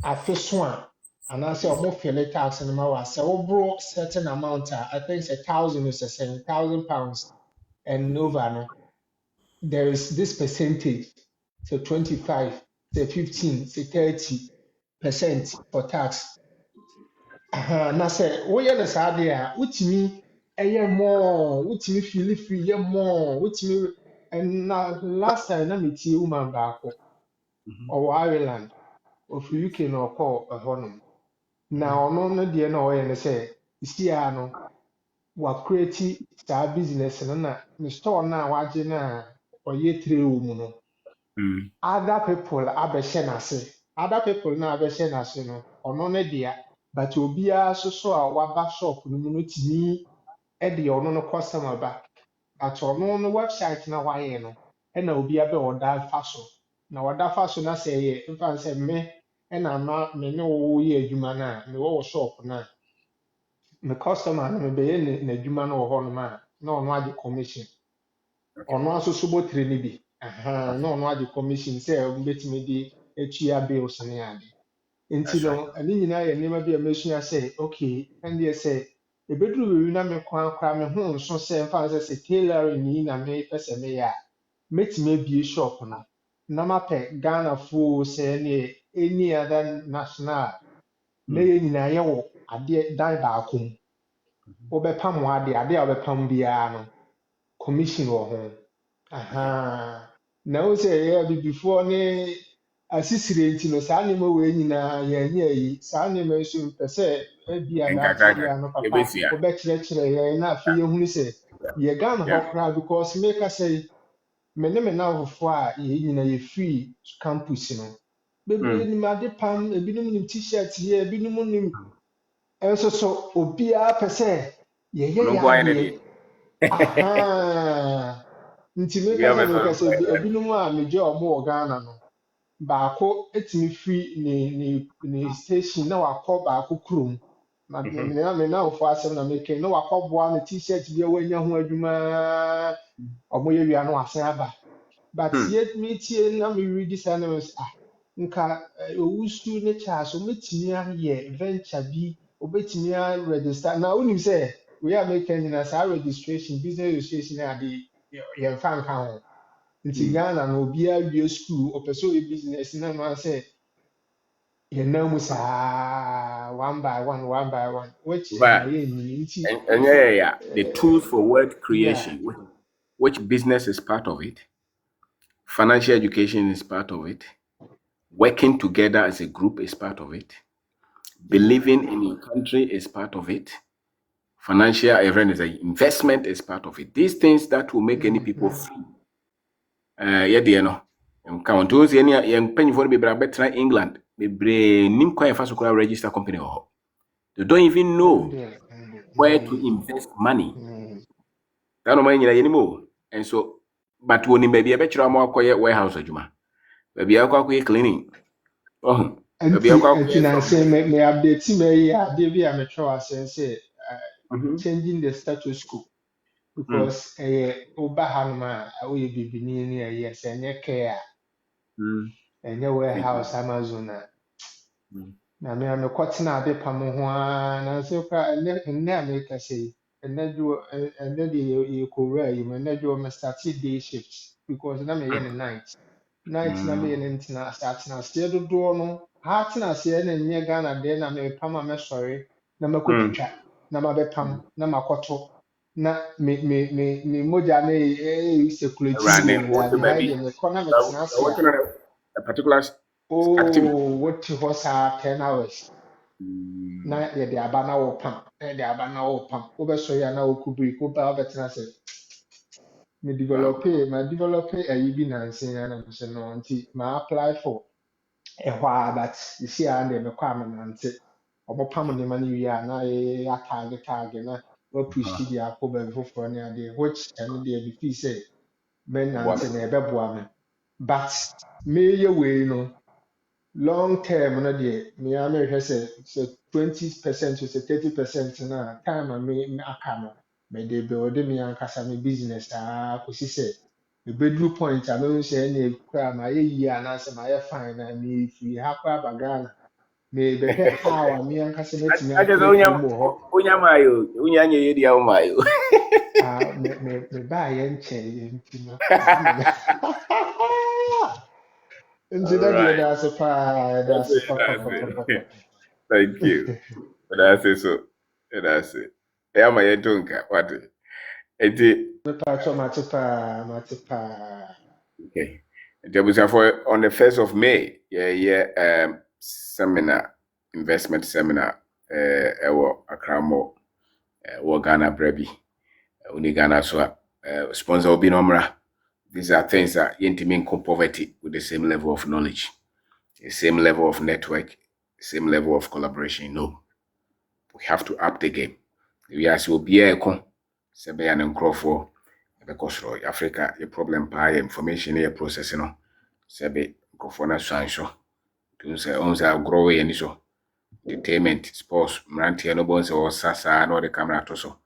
afe so a anaasɛ ɔmo fele tax no ma wo a sɛ woboro certain amount a I think sɛ thousand or sɛ £1,000 and over no there is this percentage sɛ 25 sɛ 15 sɛ 30% for tax. Na sɛ woyɛ no saa deɛ a wotumi ɛyɛ more wotumi feel free yɛ more wotumi na last time na metie woman baako ɔwɔ Ireland ɔfiri UK na ɔkɔɔ ɛhɔnom na ɔno no deɛ na ɔyɛ no sɛ isia no wakreti saa business no na ne store no a wagye no a ɔyɛ tire wɔ mu no other people abɛhyɛ n'ase other people na abɛhyɛ n'ase no ɔno ne dea but obiara so a waba shop no mu no tumi de ɔno no customer ba but ɔno no website na wayɛ no ɛna obiara bɛ ɔda fa so na ɔda fa so na sɛ ɛyɛ mfa sɛ me ɛna ma me ne wo yɛ adwuma no a mewɔ wɔ shop no a me customer no mebɛyɛ n'adwuma no wɔ hɔnom a na ɔno agye commission ɔno nso so bɔtire no bi na ɔno agye commission sɛ ɔbɛtumi de atua bills ne ade nti That's right. no ɛne nyinaa yɛ nneɛma bi a mesua sɛ okay ɛndeɛ sɛ ebeduru baabi na me kwan koraa me ho nso sɛ mfa sɛ tailoring yi na mepɛ sɛ meyɛ a mɛtumi abie shop no na mapɛ Ghanafoɔ sɛ ne any other national na yɛn nyinaa yɛwɔ adeɛ dan baako mu wobɛpam ade a wobɛpam biara no commission wɔ ho na wo sɛ ɛyɛ bibifoɔ ne asisire nti no saa nneɛma wei nyinaa yɛnyɛ yi saa nneɛma yi nso mpɛ sɛ ebi a And daakye Kakaka, bia no papa Ebesia. wobɛkyerɛkyerɛ yɛn na afei yɛhunu sɛ yɛ Ghana Yeah. hɔ koraa because meka sɛ me ne me nnamfofoɔ a yɛn nyinaa yɛfiri campus no bebree nim ade pam ebinom nim t-shirt yɛ ebinom nim ɛnso so obiara pɛ sɛ yɛyɛ No yɛ go adeɛ ahead. nti We have a meka son. sɛ ebinom a megye ɔmo wɔ Ghana no baako etumi firi ne station na wakɔ baako kurom na me nnamfoɔ asɛm na meka yi, na wakɔboa ne t-shirt bi a wanya ho adwuma ɔmo yɛ wia no wasan aba but yɛ metie na me read saa na me sɛ nka owusu ne kyɛ so metumi ayɛ venture bi obetumi a register na wonim sɛ wei a meka nyinaa saa registration business registration na ade yɛmfa nka ho nti Ghana no obiara wie school ɔpɛ sɛ ɔyɛ business na no sɛ yɛnam mu saa one by one which ɛma But yɛnyini nti and yeah, the tools for wealth yeah creation, which business is part of it, financial education is part of it, working together as a group is part of it, believing in your country is part of it, financial investment is part of it. These things that will make any people free. Yeah, dear no. Count those any young penny for be better England. Be nim kwa fa so register company. They don't even know where to invest money. That no money anymore. And so, but when in baby a better more quiet warehouse adjuma. Baby a quiet cleaning. Oh, baby a nti quiet na from. sɛ me update ma yi adeɛ bi a metwerɛ asɛn sɛ Mm-hmm. changing the status quo Mm. because woba hanom a woyɛ bibini ne ɛyɛ sɛ ɛnyɛ care Mm. a ɛnyɛ warehouse Amazon a Mm. na me a mekɔtena ade pam ho ara nanso koraa ɛnnɛ a meka sɛ yi ɛnnɛ deɛ yɛkɔwura yi mu ɛnnɛ deɛ mestarte day shift because na meyɛ ne night na meyɛ ne ntena ase atenaseɛ dodoɔ no ha atenaseɛ na ɛnyɛ Ghana deɛ na mepam a mɛsɔre na Mm. makɔtwitwa na mabɛpam na makɔto na me mogya no circulate Running. yɛyɛ What ade ha yi baby? deɛ mekɔ na metena ase a Working on a particular activity. wote hɔ saa 10 hours Mm. na yɛde aba na wɔpam na yɛde aba na wɔpam wobɛsɔre a na wokɔ woba wobɛtena ase Wow. ma develop ayi bi nanse na na sɛ no nti ma apply for ɛhɔ a but sisi a deɛ mekɔ a menante ɔmopam nneɛma no wie a na yɛyɛ ataage na wapushi de akɔ baabi foforɔ ne adeɛ which ɛno deɛ mefii sɛ mɛnante Wow. na ɛbɛboa me but meyɛ wei no long term no deɛ mea mehwɛ sɛ 20% o sɛ 30% no a time a aka no mede build me ankasa me business saa kɔsi sɛ ɛbɛduru point a mehu sɛ ɛne koraa mayɛ yie anaasɛ mayɛ fine na mefiri ha koraa aba Ghana mebɛhwɛ how a me ankasa mɛtumi I just atrɛ kurom wɔ hɔ unya mayo, unya nye dia mayo. mebaayɛ nkyɛe nti no nti All na deɛ right. ɛda ase paa ɛda That's ase it. That's papapapapapa it. Thank you. That's it. So that's it. Yeah, my edunka. What? It. mepatɔ mate paa Okay. There was for on the 1st of May. Seminar, investment seminar. Ewo akramo. Wo Ghana brebi. Uni Ghana so sponsor obi nomra. These are things that intimate poverty with the same level of knowledge, the same level of network, same level of collaboration. No, we have to up the game. We as will be a con, Sebe and Crawford, because Africa, your problem by information here processing. Sebe, Crawford, Sancho, to say, on growing and so. Entertainment, sports, Marantia, no bones or Sasa, no the camera also.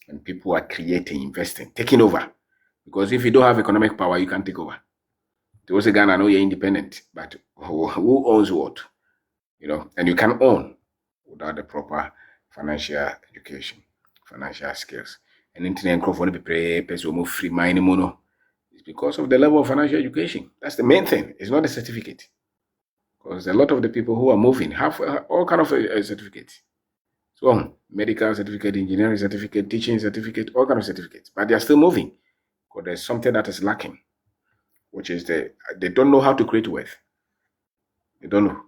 And people are creating, investing, taking over. Because if you don't have economic power, you can't take over. There was a Ghana, I know you're independent, but who owns what? And you can own without the proper financial education, financial skills. And internet for the people free money mono. It's because of the level of financial education. That's the main thing. It's not a certificate. Because a lot of the people who are moving have all kind of certificates. So medical certificate, engineering certificate, teaching certificate, all kind of certificates. But they are still moving. Because there's something that is lacking, which is they don't know how to create wealth. They don't know.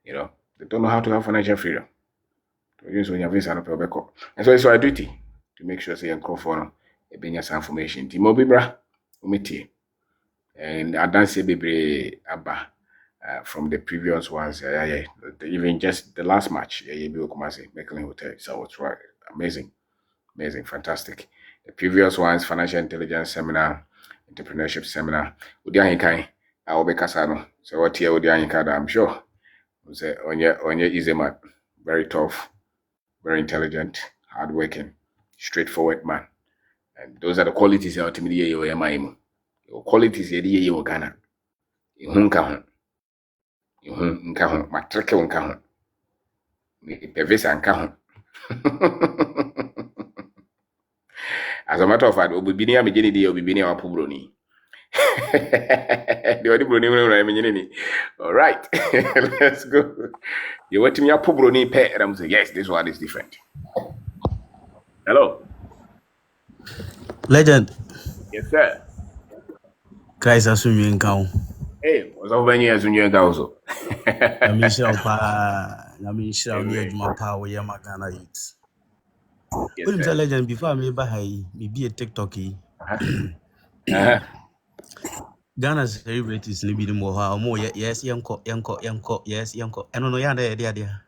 They don't know how to have financial freedom. And so it's our duty to make sure say and for a business information. Timo Bibra, umiti. And I dance a baby abba from the previous ones. Even just the last match, Mecklin Hotel. So it's right. Amazing, fantastic. The previous ones, financial intelligence seminar, entrepreneurship seminar. Udiankai, I will be Casano. So what here Udiankai, I'm sure. Say Onye is a man, very tough, very intelligent, hardworking, straightforward man. And those are the qualities that ultimately you are qualities you Ghana. You hunka matreke hunka pevesa hunka. As a matter of fact, obibini ya mejeni di obibini ya wapubroni. All right, let's go. You went to me a pubroni pet, and I'm saying, yes, this one is different. Hello. Legend. Yes, sir. Christ assume you count. Hey, what's over here as you also? Namisha near my power, Yamakana youth. Yes, Legend, before I may buy, maybe a TikTok. Ghana's favorite is Libby more. Yes, yanko, yes, yanko. And on the idea.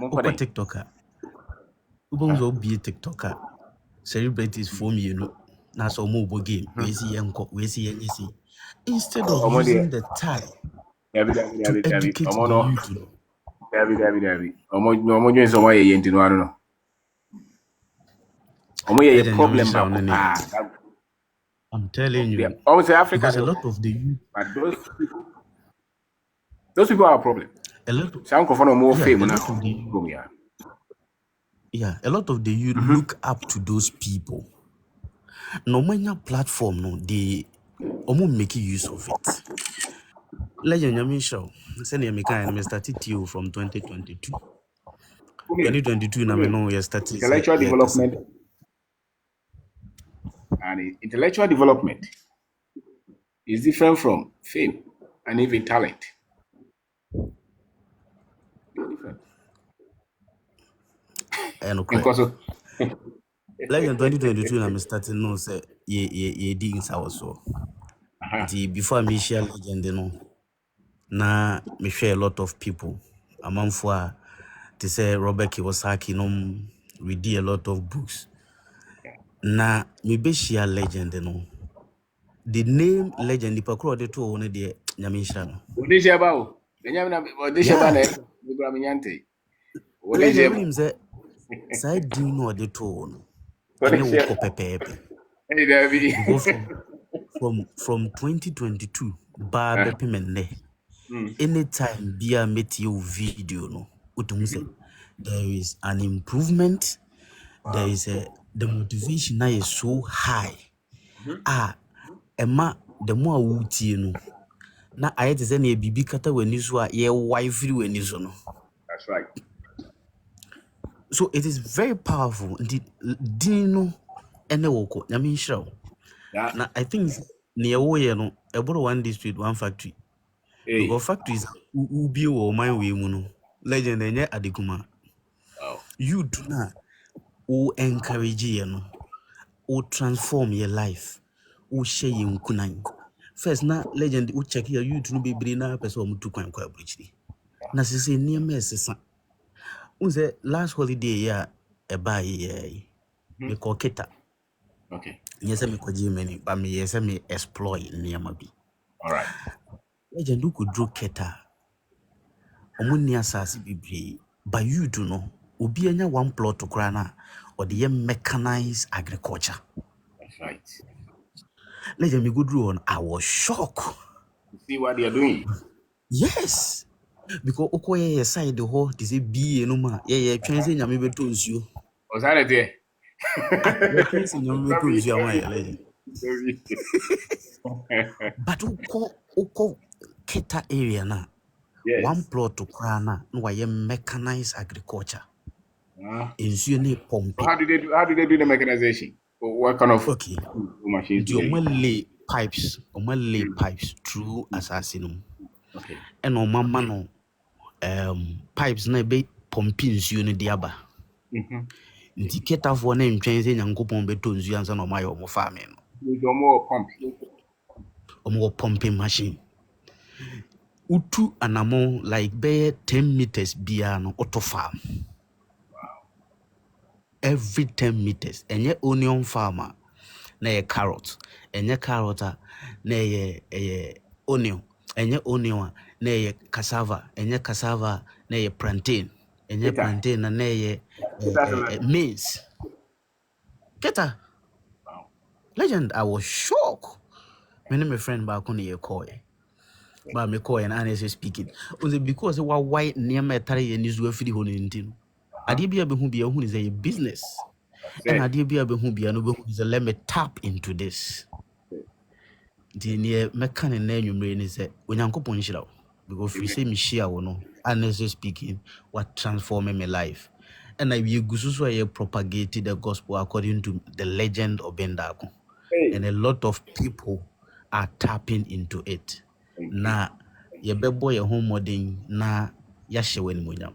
Opa TikToker. Ubonzo be a TikToker. Celebrities for me, That's a mobile game. We see yanko, we see anything. Instead of using the time to educate the youth. David. Problem. I'm telling you. Almost Africa. Because a lot of the youth. But those people are a problem. A lot of, more fame now. A lot of the youth look up to those people. No matter platform, no, they almost making use of it. Legend Yamisha, send me kind started you from 2022. 2022, you started intellectual development. And intellectual development is different from fame and even talent. And Legend 2022, I'm starting no say ye digging also. Before me share Legend, na me share a lot of people. Among for to say Robert Kiyosaki, read a lot of books. Na me be share Legend, The name Legend, the pakro de to one de Nyamisha no. Legend him say side din no de to no. Ene wo ko pepepe. From 2022 ba bepemende. Anytime bia met you video no. Utum say there is an improvement. There is the motivation now is so high. Emma the more wutie no. Na ayete say na bibi kata wani so a ye wife wani so no. That's right. So it is very powerful. Dino ene woko nyame nhira. Na I think near woye no eboro one district one factory. Because factories ubi wo man we mu no. Legend enye adekuma. You do not encourage you no. Or transform your life. wo share yin kunan. First na legend wo check your YouTube no bebre na person wo mutu kwan kwa abrochiri. Na sese niam esesa. Unse last holiday ya eba ye me ko keta. Okay. Yes, me ko Germany, but me yes me explore niam bi. All right. Legend who could draw keta. Omuni asase bebre. But you do know, obi anya one plot to krana or the mechanized agriculture. That's right. Legend me go draw on. I was shocked. You see what they are doing? Yes. Because okoye side the whole this a be no ma. Yeah, transit nyame beto nsuo. Was that there? Yeah, transit nyame beto nsuo ama ya legend. But uko keta area na. One Yes. plot to krana no wa mechanized agriculture. So Nsuo ne pompe. how do they do the mechanization? What kind of Okay. machines do The they use? lay pipes through assassinum. Okay. And on mama no pipes na be pumping nsuo no diaba. Nti ketafo na ntwen se nyankopon beto nsuo ansa na omaye omo farm no. With more pump. Omo pumping machine. Utu anamo like be 10 meters bia no auto farm. Every 10 meters. Enye onion farmer na ye carrot. Enye carrot na ye onion. Enye onion na ye cassava. Enye cassava na ye plantain. Enye plantain na ye maize. Keta. Wow. Legend, I was shocked. My name is friend back on the call. But me call and honestly speaking. Was it because wa white near my tari and is free hon in Adi be who be a who is a business. And Adi be who be no is a let me tap into this. The near mechanic name you mean is a when Uncle Punchila. Because if we say me share or no, honestly speaking, what transformed my life. And I be gususu propagated the gospel according to the legend of Obeng Darko. And a lot of people are tapping into it. Na yebebo ye home modern na yahye wani munyam.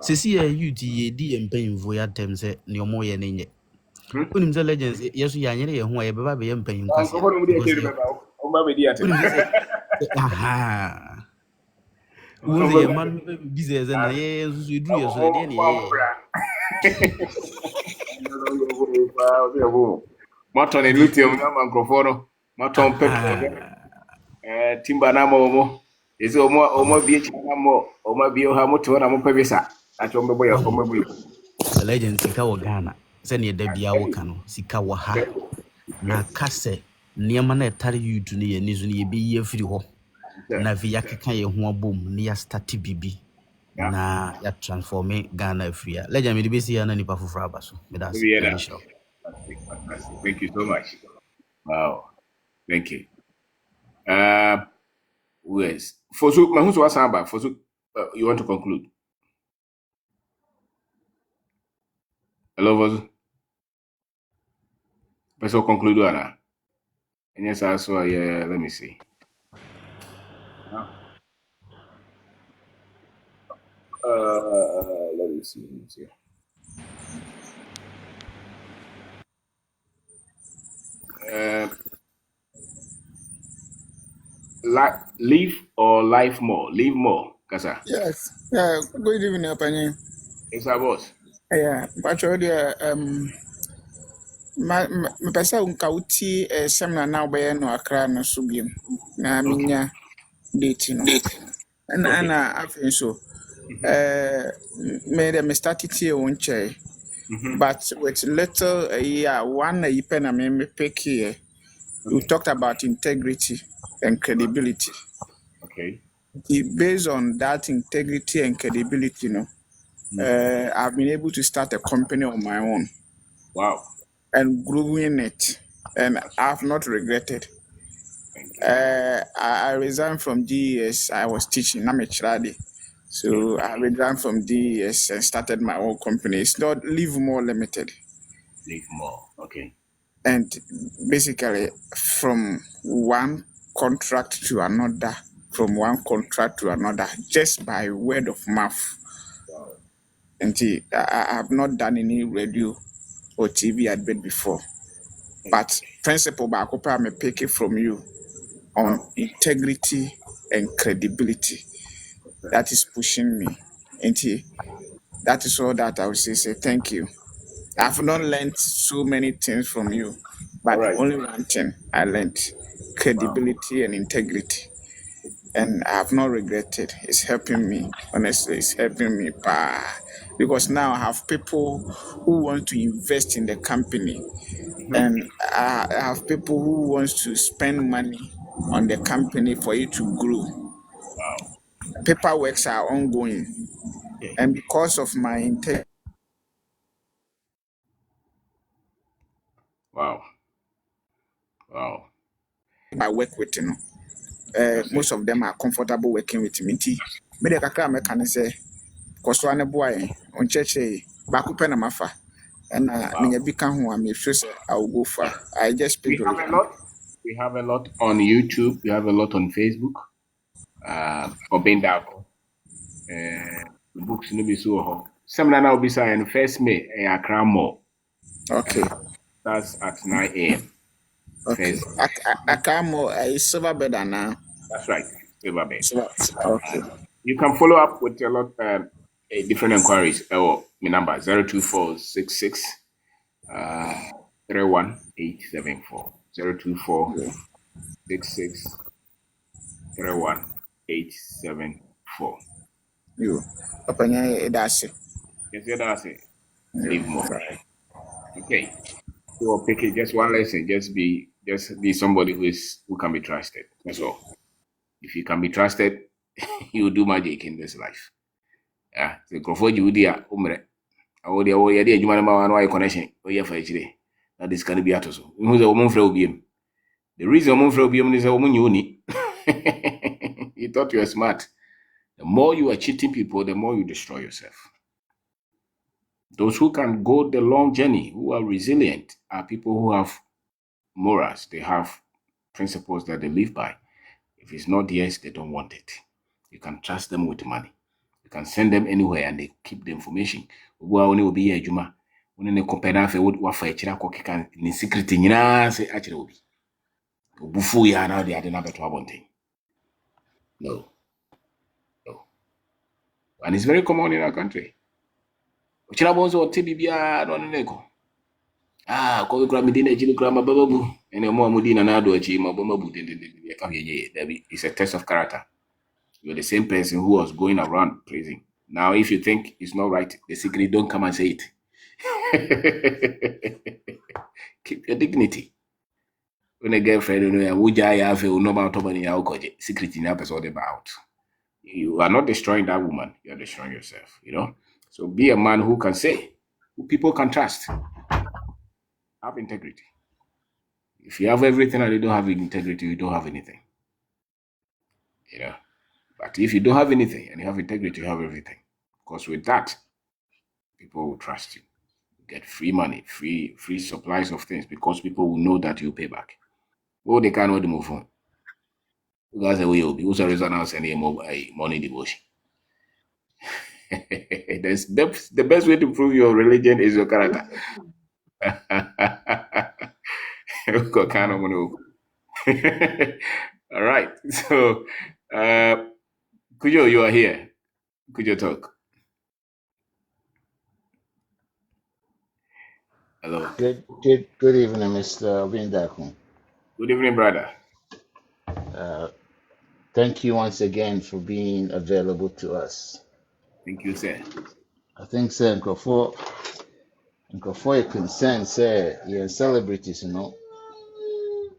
Sisi ya youth ye di empanyimfo ya tem se ne omo ye nenye. Unim se legends yeso ya nyere ye ho a yebeba be ye mpanyim kwase a. Because unim se aha. Wo se ye man business na ye susu duru ye so de ne ye. Maton and lithium na microphone. Maton petrol. Timba na mo. Is omo beach na mo. Omo bio ha moto na mo pebisa. Achombe boy omo boy. The legend sika wo Ghana. Se ne da bia wo ka no sika wo ha. Na kase niema na etare youth ne ye nizu ne ye be ye afiri ho. Na via keka ye ho abom ne ya start bibi. Na ya transforme Ghana afria. Legend me de be see ya na nipa foforo abaso. Me da se. Fantastic. Thank you so much. Wow. Thank you. Yes. For so, my who's was about for so you want to conclude? Hello, was let's conclude, Anna. And yes, I saw. Yeah, let me see. Let me see. Live or life more? Live more, Kasa. Yes. Good evening, Apani. It's our boss. Yeah, but already my person unkauti seminar now by no akra no subium. Na minya date no. And I think so. Made a started here on chair. But with little one you pen and me pick here. You talked about integrity and credibility. Okay. Based on that integrity and credibility, I've been able to start a company on my own. Wow. And growing it, and I've not regretted. I resigned from DES. I was teaching. I'm a charity. So I resigned from DES and started my own company. It's not Live More Limited. Live more. Okay. And basically, from one contract to another, just by word of mouth. Wow. And I have not done any radio or TV advert before. But principle baako pɛ a me pick it from you on integrity and credibility. That is pushing me. And that is all that I would say thank you. I've not learned so many things from you, All but right. only one thing I learned: credibility and integrity. And I have not regretted. It's helping me. Honestly, it's helping me. Because now I have people who want to invest in the company, and I have people who want to spend money on the company for it to grow. Wow. Paperworks are ongoing, Okay. and because of my integrity, Wow. Wow. I work with, That's it. most of them are comfortable working with me. Me de kakra me kan say, koso ane boy on cheche baako pɛ na mafa. And Wow. menya bi ka ho a me sure say I will go far. I just We picked the have a lot. We have a lot on YouTube. We have a lot on Facebook. Obeng Darko. The books no be so. Seminar now be saying first May. Accra Mall. Okay. That's at 9 a.m. Okay. First. I come more silver better now. That's right. Silver Bay. Silver. Okay. You can follow up with a lot different inquiries. My number 02466 31874. 02466 31874. You. Opanya that's it. Yes, that's it. You. Leave more. Right. Okay. So pick it just one lesson. Just be somebody who can be trusted. That's all. If you can be trusted, you will do magic in this life. Yeah. The Crawford Judia Umre. I would already a human man connection. Oh yeah, for each day. That is can be at us. Who's a woman for obium? The reason woman for obium is a woman you need. You thought you were smart. The more you are cheating people, the more you destroy yourself. Those who can go the long journey, who are resilient, are people who have morals. They have principles that they live by. If it's not theirs, they don't want it. You can trust them with money. You can send them anywhere and they keep the information. Well, only will be a juma. When they compare that with what for a chiraco can in secret in say actually will be. Bufu ya now they are the number 12 thing. No. No. And it's very common in our country. Chirabonzo tibia no neko. Ko kura midina jini kura mababu. Ene mo mudina na do achi mababu it's a test of character. You're the same person who was going around praising. Now, if you think it's not right, the secret, don't come and say it. Keep your dignity. When a girlfriend, secret in episode about. You are not destroying that woman, you're destroying yourself, So be a man who can say, who people can trust. Have integrity. If you have everything and you don't have integrity, you don't have anything. But if you don't have anything and you have integrity, you have everything. Because with that, people will trust you. You get free money, free supplies of things because people will know that you pay back. Well, they can't move on. You guys say, will be also reason now sending a money devotion. The best way to prove your religion is your character. All right. So, Kujo, you are here. Kujo talk. Hello. Good evening, Mr. Obeng Darko. Good evening, brother. Thank you once again for being available to us. Thank you, sir. I think, sir, for your concern, sir, you're celebrities,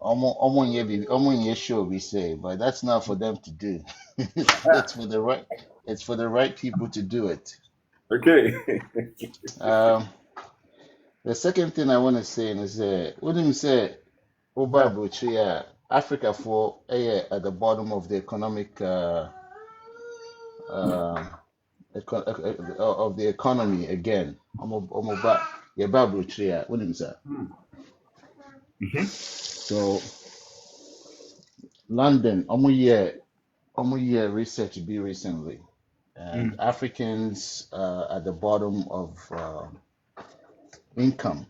almost sure we say, but that's not for them to do. it's for the right people to do it. Okay. The second thing I want to say is wouldn't you say Africa for at the bottom of the economic of the economy again. Wouldn't you say? So London, year research be recently, and Africans at the bottom of income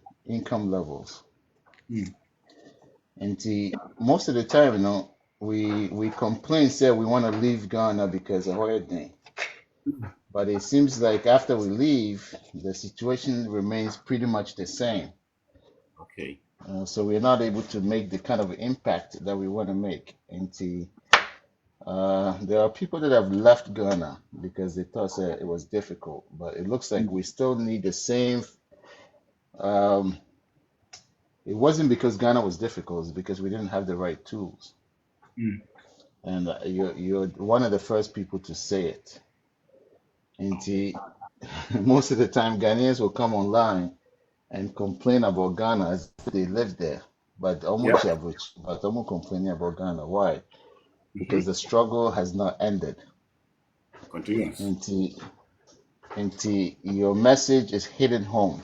levels. And most of the time, we complain, say we want to leave Ghana because of our thing. But it seems like after we leave, the situation remains pretty much the same. Okay. So we're not able to make the kind of impact that we want to make. And there are people that have left Ghana because they thought it was difficult, but it looks like we still need the same. Um, it wasn't because Ghana was difficult; it's because we didn't have the right tools. Mm. And you're one of the first people to say it. And most of the time, Ghanaians will come online and complain about Ghana as if they live there, but Yeah. almost complaining about Ghana. Why? Mm-hmm. Because the struggle has not ended. Continuous. And your message is hitting home.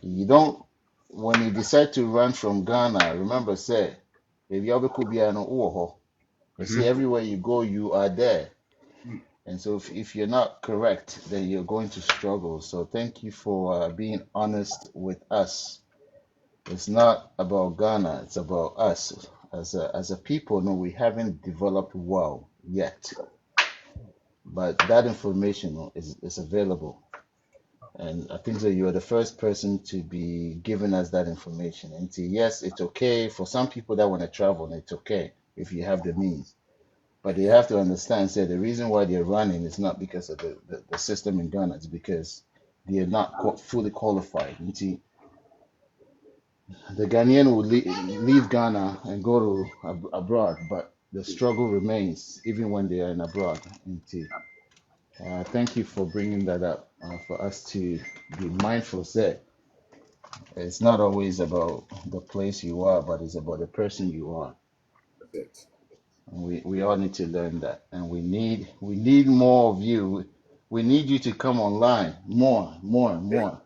You don't, when you decide to run from Ghana, remember, say, if you could be an oho, you see, everywhere you go, you are there. And so if you're not correct, then you're going to struggle. So thank you for being honest with us. It's not about Ghana, it's about us. As a people, no, we haven't developed well yet. But that information is available. And I think that you are the first person to be giving us that information. And yes, it's okay for some people that want to travel, it's okay if you have the means. But they have to understand, say, the reason why they're running is not because of the system in Ghana, it's because they are not fully qualified. And the Ghanaian will leave Ghana and go to abroad, but the struggle remains even when they are in abroad. And thank you for bringing that up for us to be mindful. Say, it's not always about the place you are, but it's about the person you are. That's it. And we all need to learn that, and we need more of you. We need you to come online more, and more.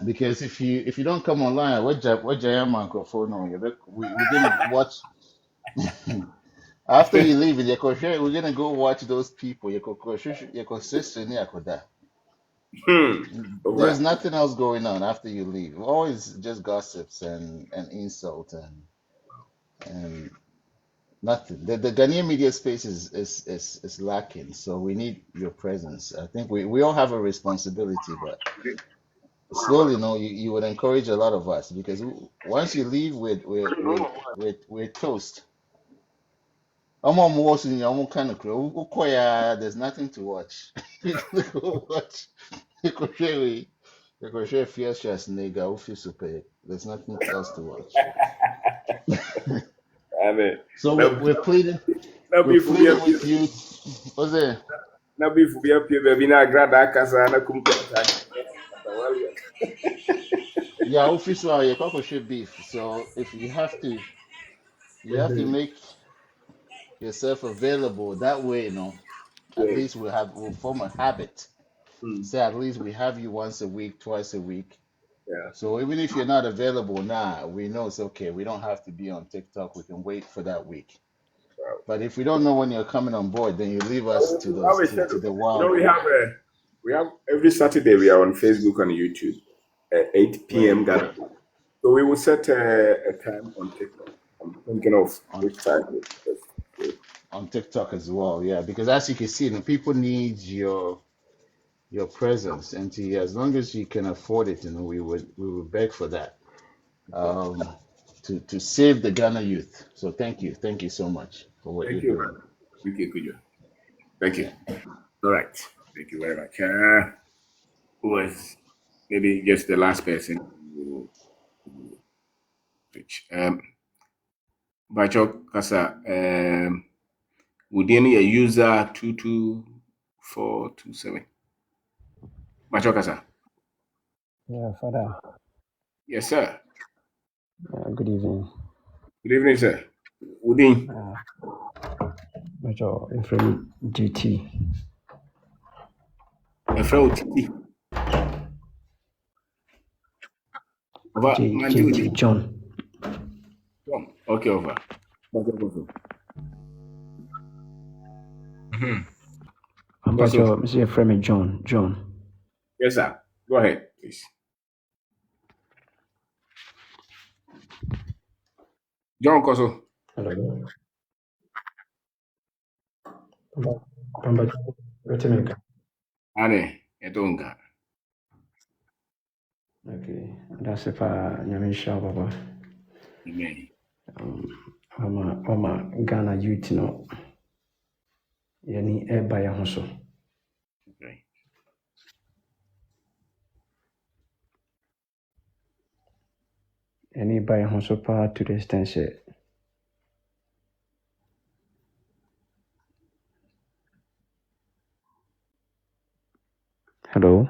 Because if you don't come online, what giant microphone on you? We're gonna watch after you leave. We're gonna go watch those people. There's Over. nothing else going on after you leave. Always just gossips and insult and nothing. The Ghanaian media space is lacking. So we need your presence. I think we all have a responsibility, but slowly, you would encourage a lot of us because once you leave with toast. I'm watching I'm kind of there's nothing to watch. Go watch. You could share Fiestas nigga who feel super. There's nothing else to watch. I mean, So now, now we're be for me pleading up here. with you. What's it? Now be for me up here, baby. Now grab that casa na kumpa. Yeah, official you can share beef. So if you have to make yourself available that way, at Yeah. least we'll form a habit. Mm. Say at least we have you once a week, twice a week. Yeah. So even if you're not available now, we know it's okay. We don't have to be on TikTok. We can wait for that week. Wow. But if we don't know when you're coming on board, then you leave I us to have those a to schedule. the You know, wild. we have every Saturday we are on Facebook and YouTube at 8 Right. p.m. Ghana. So we will set a time on TikTok. I'm thinking of on which time. Yes. on TikTok as well. Yeah, because as you can see, people need your presence, and as long as you can afford it, we would beg for that. Um, to save the Ghana youth. So thank you so much for what you're Thank you, doing. man. Thank you, Kujo. Thank you. Yeah. All right. Thank you very much. Who was maybe just the last person who pitch? Bachok Kasa, within a user 22427. Bachok Kasa. Yeah, Father. Yes, sir. Good evening. Good evening, sir. Within Major Ephraim GT. a fellow TT. Over JT Manjudi. John. Okay, over. Mm-hmm. Major Mr. Ephraim John. Yes, sir. Go ahead, please. John Koso. Hello. Pamba, Wetemeka. Ane, etonga. Okay. That's if Nyamisha Baba. Amen. Mama Ghana youth no. Yani eba ya hoso. Okay. Yani eba ya hoso pa to the extent say. Hello.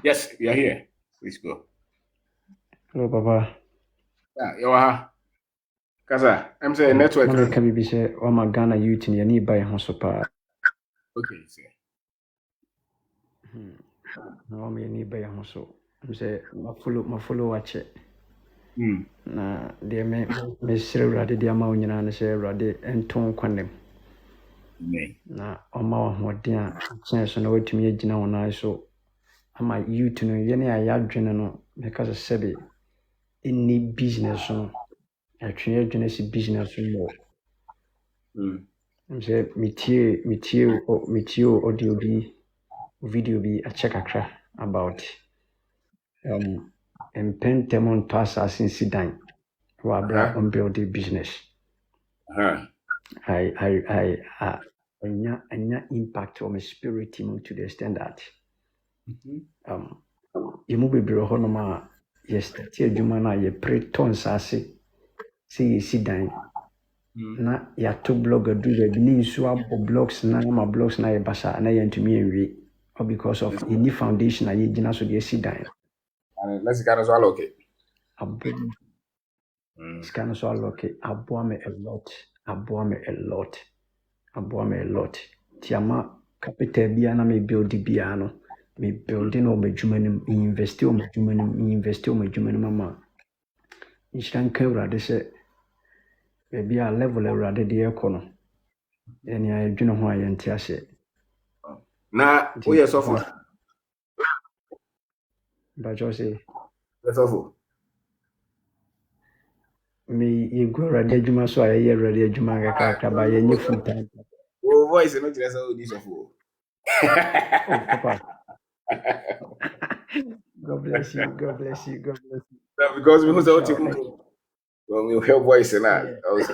Yes, we are here. Please go. Hello, Baba. Yeah, you are. Kasa, I'm saying network. Na me ka bibi say Mama Ghana youth ni yani eba ya hoso pa. Okay, sir. Na Mama yani eba ya hoso. I'm say ma follow watch. Na deɛ me srɛ Awurade de ama wo nyinaa ne sɛ Awurade nto nkwanem Amen. na ɔma wo ahoɔden a kyɛn so na watumi agyina wo nan so ama youth no yɛne a yɛadwene no meka sɛ sɛbe ɛnni business no atwe adwene si business no m sɛ metie audio bi video bi akyɛ kakra about mpɛntɛm ntɔ asase nsi dan wɔ abra ɔmbuild business. Anya impact on my spirit to the extent that yɛmu bebree hɔ nom a yɛstarte adwuma no a yɛpere tɔ nsase sɛ yɛsi dan na yɛato blog adu baabi ne nsuo abɔ blocks na ama blocks na yɛba saa na yɛntumi anwie or because of yɛni foundation a yɛgyina so de asi dan na sika no so alɔke sika no so alɔke aboa me a lot nti ama capital biara na mebuild biara no mebuild no wɔ m'adwuma no mu investi wɔ m'adwuma no mu ama nhyira nka Awurade sɛ baabi a level Awurade de yɛkɔ no ɛne adwene ho a yɛnte aseɛ na woyɛ sɔfo bakyɛw sɛ sɔfo yɛgu Awurade adwuma so a yɛyɛ Awurade adwuma kakrakra ba yɛnyɛ full time. Oh, voice no kyerɛ sɛ wodi sɔfo. Papa. God bless you. No, because we was out when we hear voice na I was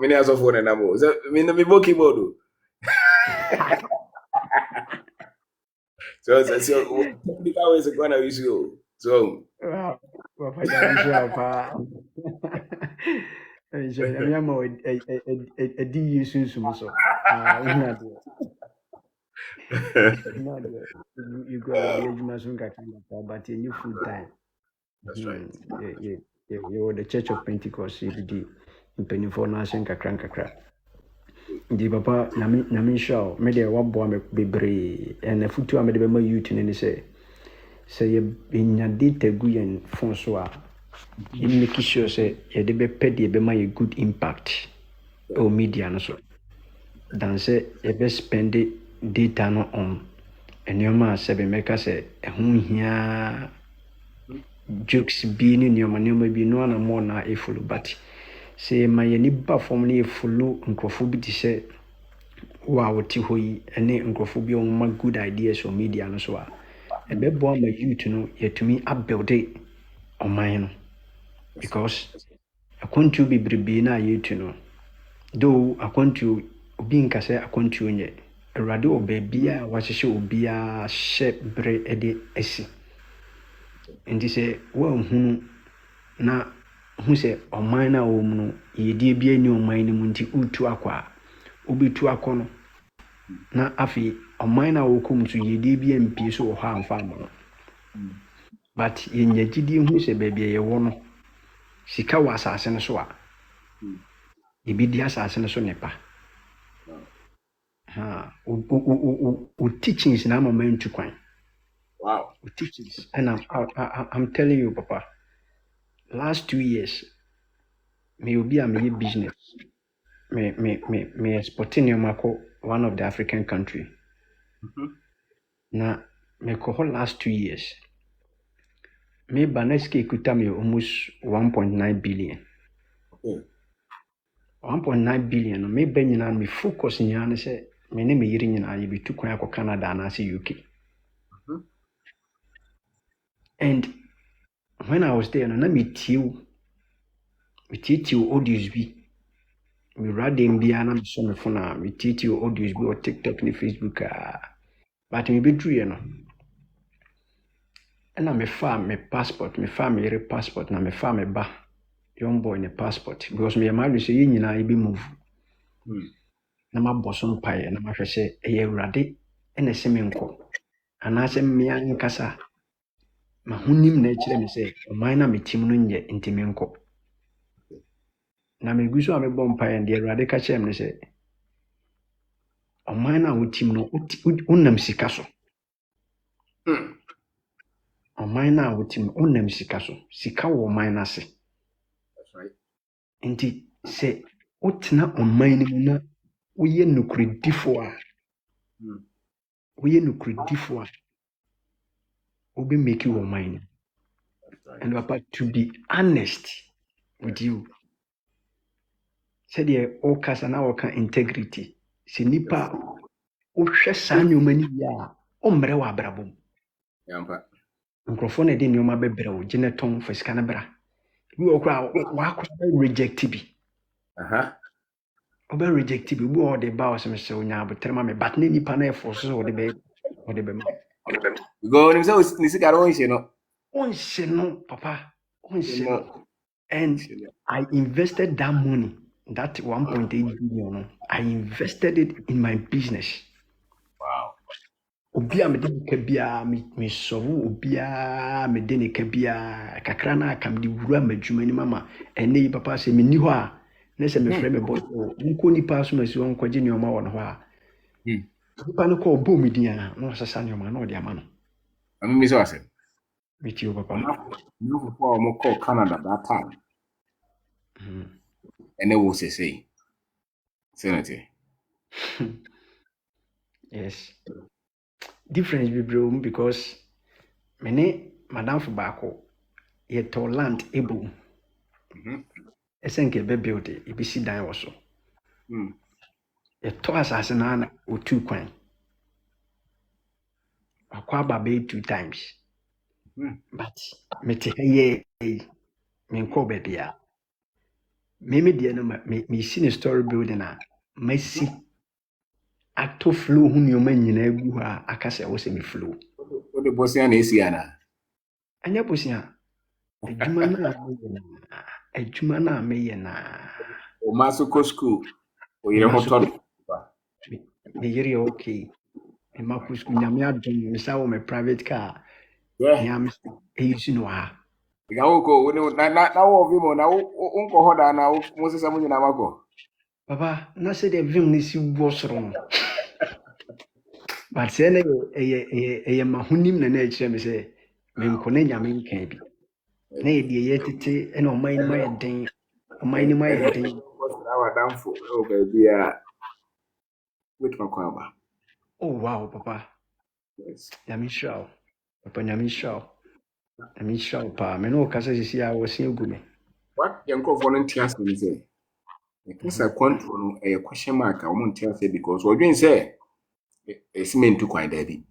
many as of one and amo. So me no me book keyboard. So technical ways going to use you. So Papa, Papa. I'm more a D soon so. You go you must but you full time. That's right. You're the Church of Pentecost CBD in Penifo Nation Kakra. The papa Nami show made a wabwa bebre and a futu amade bema youth and say you in your data guyan François. You make sure say you debe pedi bema a good impact or media no so. Dan say you be spend data no on and your ma sebe make us say here jokes being in your manoma be no one more na a full but say my any form ni follow nkrofo bi say wow ti hɔ yi ene nkrofo bi on ma good ideas on media no so a ebebo ma youth no yetumi abuild ɔman no because akwantu bebrebe na youth no though akwantu obi nka sɛ akwantu onye awurade obabi a wahyehyɛ obi a hyɛ bre ede asi nti sɛ wa hunu na hu sɛ ɔman na wo mu no yɛdie bia ni ɔman no mu nti utu akwa obitu akɔ no na afi ɔman na wo kom so yɛdie bia mpie so wɔ hɔ amfa mo no but yɛnya gidie hu sɛ baabi a yɛwɔ no sika wɔ asase no so a ebi di asase no so nepa o teachings na mama ntu kwan. Wow. O teachings and I'm telling you papa last 2 years me obi a me business me exporting your mako one of the African country. Na me ko last 2 years me baneske kuta me almost 1.9 billion. 1.9 billion no me ben nyina me focus nyina ne say me ne me yiri nyina ye bitu kwan akọ Canada na say UK. And when I was there no na me tiu audios bi me radem bi ana me so me phone a me tiu audios bi o TikTok ni Facebook but me bedru ye no na me fa me passport me fa me yere passport na me fa me ba young boy ne passport because me ma say ye nyina ye bi move na ma boso mpae na ma hwɛ sɛ ɛyɛ Awurade ɛna ɛsɛ me nkɔ anaasɛ mmea nkasa ma honim na ɛkyerɛ me sɛ ɔman na metim no nyɛ nti menkɔ na megu so a mebɔ mpae deɛ Awurade ka kyerɛ me sɛ ɔman na wotim no wonam sika so ɔman na wotim no wonam sika so sika wɔ ɔman no ase nti sɛ wotena ɔman no mu na woyɛ nokorɛdifoɔ a wobɛmaki wɔ ɔman no. And Papa, to be honest with you, said the all cast and our integrity. Si nipa o hwɛ saa nneɛma ni bia o mmerɛ wɔ abrabɔ mu. Yampa. Nkurɔfoɔ na de nneɛma bɛbrɛ wo gye ne tɔn fa sika no bra. Bi wɔ kora wakɔ reject bi. Ɔbɛ reject bi bi wɔ de ba ɔsɛ me sɛ onya abotere ma me but ne nipa na ɛfo so ɔde bɛ ma. Go nim sɛ ni sika ro nhye no. Onhye no papa. Onhye no. And I invested that money, that 1.8 billion. I invested it in my business. Wow. Obia me de kabia me sowu obia me de ne kabia kakra na akam de wura madwuma ni mama ene yi papa se me ni ho a na se me frɛ me boss nko nipa so ma si won kwaje ne oma wɔ no ho a nipa no ko bo me din a na sasa ne oma na ɔde ama no Ami mi so ase me ti o papa no for mo call Canada that time ene wo say senator. Yes. Difference be bro because mene madam for baako ye to land able esenke be build e bi si dan wo so ye to asase na o two kwan akwa be 2 times but me te ye me nko be bia me de no me si ne story building a masi ato flow hu nneoma nyina gu ha akase wo se me flow O de bosia na esi ana anya bosia adwuma na meyɛ na o masuko school o yere hoto me yere okay me maku school nyame adom me sa wo me private car yeah use no ha ga wo ko na wo vi mo na wo nko hoda na wo mo sesa mo nyina mako papa na se de vim ni si wo soro no but se na eye mahunim na kyerɛ me sɛ me nko na nyame nkan bi na ye de ye tete na o man ni ma ye den o man ni ma ye den our damfo o ba bia with makwaba. oh wow papa Yes. nyame hwao papa nyame hwao nyame hwao pa me no kasa sisi a wo se egu me What yanko volunteers me say the kasa control no a question mark a wo ntia say because we dwen say it's meant to quite that be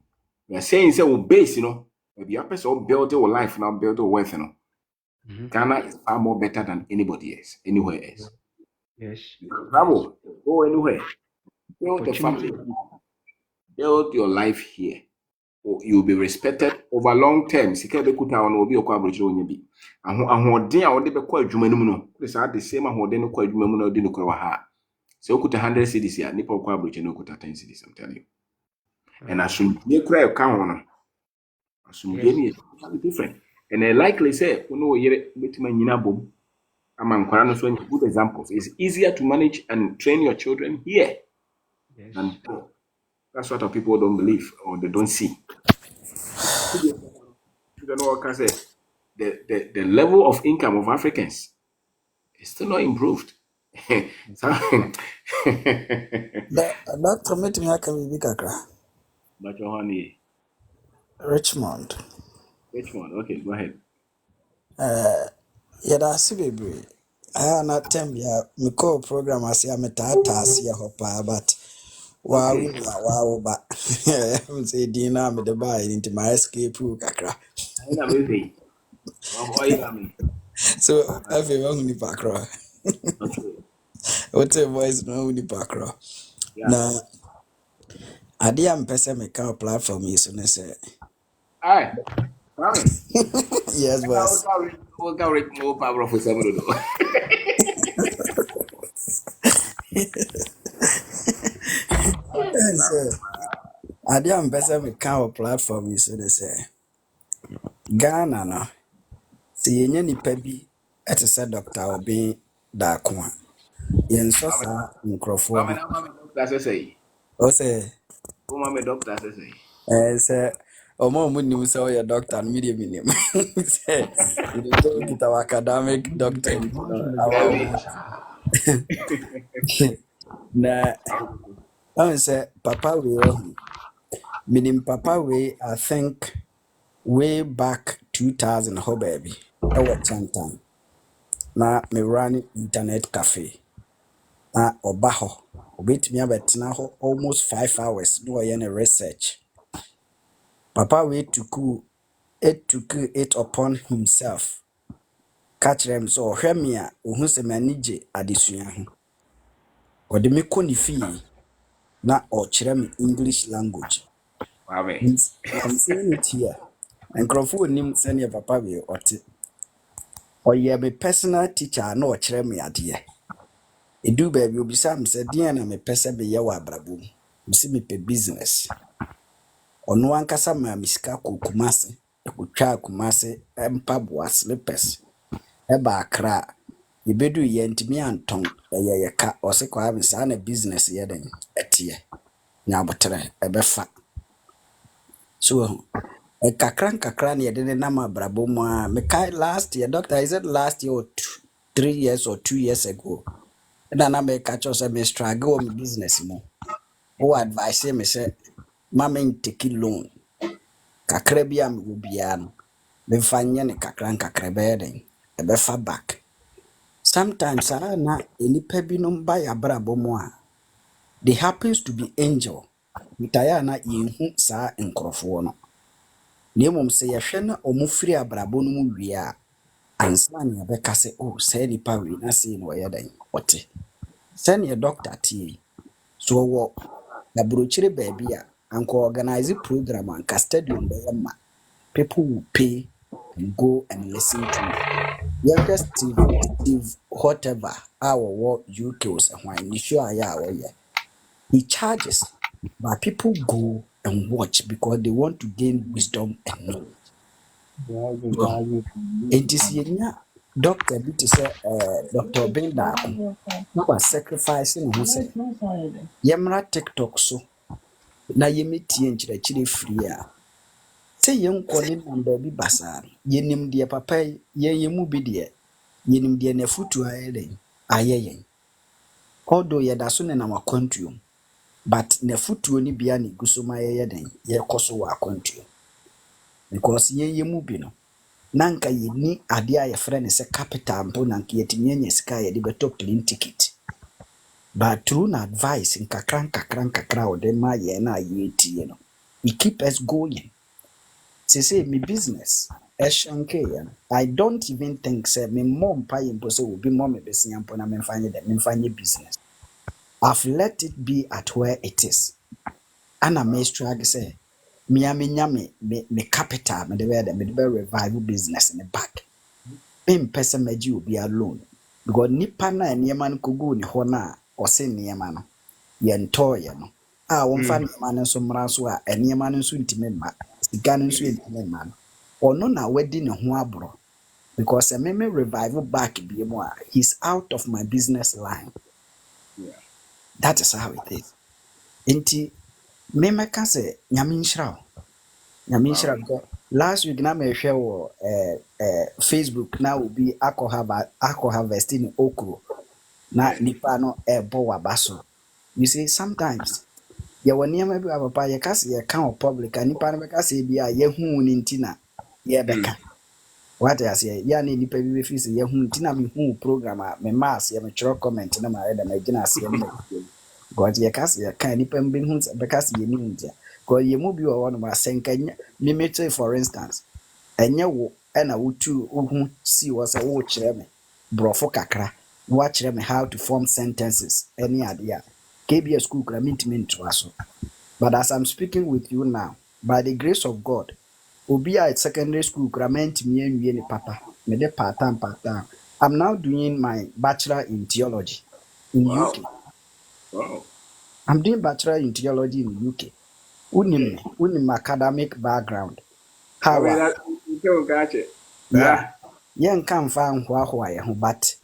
we are saying say we base if you person build your life now build your wealth Ghana is far more better than anybody else anywhere else. Yes. Travel, go anywhere, build the family, build your life here. You'll be respected over long term. Sika be kuta on obi okwa abrochire onye bi. Ahoden a wode be kwa adwuma no mu no. This are the same ahoden no kwa adwuma mu na odi no kwa ha. So okuta 100 cedis ya nipa okwa abrochire no okuta 10 cedis I'm telling you. And asumdie kura e ka ho no. Asumdie ni different. And I likely say no wo yere betima nyina bom. Ama nkwara no so good examples. It's easier to manage and train your children here. Yes. And that's what people don't believe or they don't see. You don't know what I can say. The level of income of Africans is still not improved. Doctor, meet me big kakra. But your honey, Richmond. which one? Okay, go ahead. Yada si bebre. Not tem ya me call program as ya metata ya hopa but wow Okay. wow but I'm say dinner me the buy into my escape kakra. I know maybe. What you got me? So I feel I'm ni pakra. Okay. What a voice no ni pakra. Yeah. Na ade am pese me ka platform yi so ne say Alright. Kwame. yes boss. We'll go read more power for some of the So ade am pese me ka platform yi so ne say Ghana no sɛ yɛnya nipa bi ɛte sɛ Dr. Obeng Darko a yɛnsɔ saa nkurɔfoɔ no Mama, doctor say. ɔ sɛ Oh, mama, doctor say. sɛ ɔma ɔmo nim sɛ ɔyɛ doctor no medeɛ menim sɛ menim sɛ wokita wɔ academic doctor nti no awawo na ɔhu sɛ papa wei ɔhu menim papa wei I think way back 2000 hɔ baabi ɛwɔ Chantan na mewura ne internet cafe na ɔba hɔ obetumi abɛtena hɔ almost 5 hours na ɔyɛ ne research papa wei took it upon himself ka kyerɛ me sɛ ɔhwɛ me a ohu sɛ m'ani gye adesua ho ɔde me kɔ ne fie na ɔkyerɛ me English language. Kwame. I'm saying it here nkurɔfoɔ nim sɛnea papa wei ɔte ɔyɛ me personal teacher a na ɔkyerɛ me adeɛ ɛdu baabi obisa me sɛ deɛn na mepɛ sɛ meyɛ wɔ abrabɔ mu mesi mepɛ business ɔno ankasa maa me sika kɔ Kumase ɛkɔtwaa Kumase mpaboa slippers ɛba Accra a yɛbɛdu yɛntumi antɔn ɛyɛ yɛka ɔse kwaa me saa na business yɛ den ɛteɛ nyabotrɛ ɛbɛfa so ɛkakra nkakra na yɛde ne nam abrabɔ mu a mekae last year doctor I said last year or 3 years or 2 years ago ɛna na meka kyerɛ sɛ me struggle wɔ me business mu wo advice me sɛ ma menteki loan kakra bi a mewɔ biara no memfa nyɛ ne kakra nkakra bɛyɛ den ɛbɛfa back sometimes saa na nnipa binom ba yɛabrabɔ mu a they happens to be angel ntaeɛ a na yɛnhu saa nkurɔfoɔ no na mmom sɛ yɛhwɛ na ɔmo firi abrabɔ no mu wie a ansa na yɛbɛka sɛ oh saa nnipa wei na sei na ɔyɛ den ɔte sɛneɛ doctor tie so ɔwɔ aburokyire baabi a anka organize program anka stadium bɛyɛ ma people will pay and go and listen to it. Youngest Steve whatever our UK was a wine, you sure he charges, but people go and watch because they want to gain wisdom and knowledge. So, it is yenya doctor bi to say Dr. Obeng Darko na was sacrificing who say yemra TikTok so na yemitie nkyerɛkyerɛ free a sɛ yɛnkɔ ne namba bi basaa no yɛnim deɛ papa yɛn mu bi deɛ yɛnim deɛ n'afutu ayɛ den ayɛ yɛn although yɛda so nenam akwantuom but n'afutuo no bia ne gu so ma yɛyɛ den yɛkɔ so wɔ akwantuom because yɛn mu bi no na nka yɛni adeɛ a yɛfrɛ ne sɛ capital mpo na nka yɛtumi anya sika a yɛde bɛtɔ plane ticket but through na advice nkakra a ɔde ma yɛn na yɛtie no it keep us going. Say me business eshanke I don't even think say me mom pa yimpo say will be mom besia mpo na memfanye business. I've let it be at where it is. Ana me struggle say me amenya me capital me de revive business in the back. Me person meji obi alone because nipa na enema no kogu ni ho na o se enema no ye ntoye no a wonfa enema no so mra so a enema no so ntime ma sika no so ntime ma no ono na wadi ne ho abro because me revive back bi mu a he's out of my business line. Yeah. That is how it is. Enti me meka say nyame nhyira because last week na me hwe wo Facebook na obi akọ harvest in okro na nipa no ebo wabaso. You see sometimes ya waniama bi papa ye ka se ye ka o public nipa no be ka se bi a ye hu ni ntina ye beka What I say, yani nipa bi be fi se ye hu ntina me hu program a me mass ye me chro comment na ma reda na gina se na God ye ka se ye kan nipa mbe hu be ka se ye ni ntia. God ye mu bi o wono ma senkanya me mete for instance. Enye wo na wotu ohu si wo se wo kire me brofo kakra. Na wa kire me how to form sentences any ade a. KBS school kra mintimi ntwa so. But as I'm speaking with you now, by the grace of God, Obi at secondary school, Grament me papa, me de part time. I'm now doing my bachelor in theology in Wow. UK. Wow. I'm doing bachelor in theology in UK. Unim academic background. I How mean, that you don't catch it. yeah, yen can find who but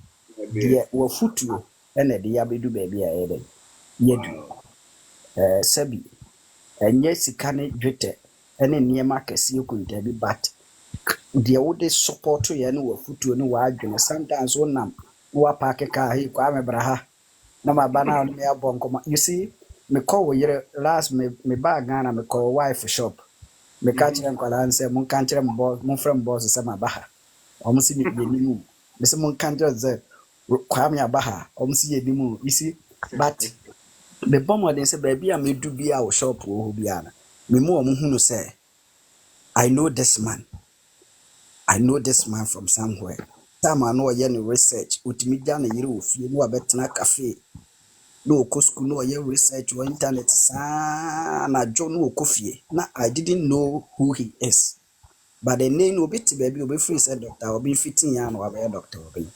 Dear. dear were footwo and the yabedu baby a yedu Wow. sabi and yes, sika ne dwetɛ ne nneɛma akɛseɛ kunta bi but deɛ wode support yɛ ne wafutuo ne w'adwene sometimes wonam na woapaake kaa hei kwaa mebra ha na maba no a ne meabɔ nkɔmmɔ you see mekɔ wo yere last mebaa Ghana mekɔ wo wife shop meka kyerɛ nkwadaa no sɛ monka nkyerɛ momfrɛ me bɔs sɛ maba ha ɔmo se yɛnim wo me sɛ monka nkyerɛ sɛ kwaa me aba ha ɔmo se yɛnim wo you see but mebɔ mmɔden sɛ baabi a medu bi a wo shop wɔ hɔ biara no memu ɔmo hunu sɛ I know this man. I know this man from somewhere. Time I know any research. Utimidia na yiri ofie no abetena cafe. No oko school no ye research or internet sa na John no okofie. Na I didn't know who he is. But the name obi ti baby obi free said doctor obi 15 year no abe doctor obi.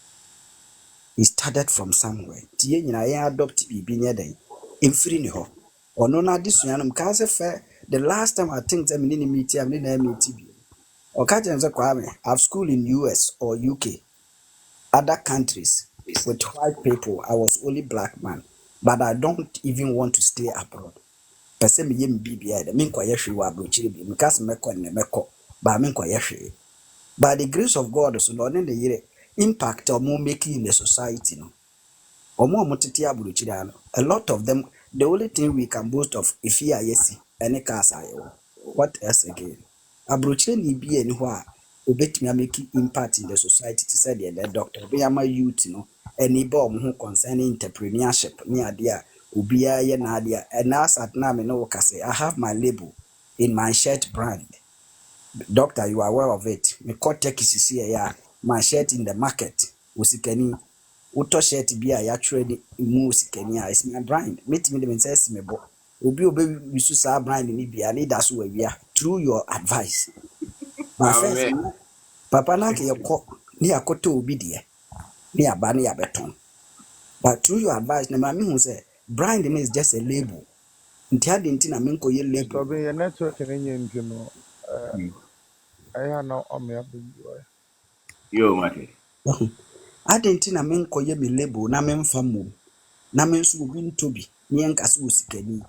He started from somewhere. Tie nyina ye adopt bibi nye den. Emfiri ni ho. Ono na adesua no mka se fe the last time I think that me ni meet am ni na meet bi. Okajem say Kwame, I've school in US or UK, other countries with white people. I was only black man, but I don't even want to stay abroad. Person me yem BBI, the minko yeshi wa brochiri bi, because meko ne meko, but minko yeshi. By the grace of God, so no the year impact or more making in the society, no. Or more motiti abrochiri, a lot of them, the only thing we can boast of if you are yesi, any cars are. What else again? Abrochire ni bi eni ho a obetumi make impact in the society to say the doctor be ama youth no eni ba om ho concerning entrepreneurship ni ade a obiya ye na ade a and as at now me no say I have my label in my shirt brand. Doctor, you are aware of it. Me call take sisi ya my shirt in the market usikani uto shirt bi a ya trade mu usikani a is my brand. Meet me dem say me bo obi bisu sa brand ni bia ni da so awia through your advice. My first, Amen. papa na ke yako ni akoto obi de ni aba ni abeton. But through your advice, na mami hu say brand is just a label. Nti ade nti na menko ye Mr. label. Obin, your network in India, you know, I have no army up in you. Yo, Mate. Ade nti na menko ye me label na memfa mom. Na menso obi ntobi. Ni enka so osikani.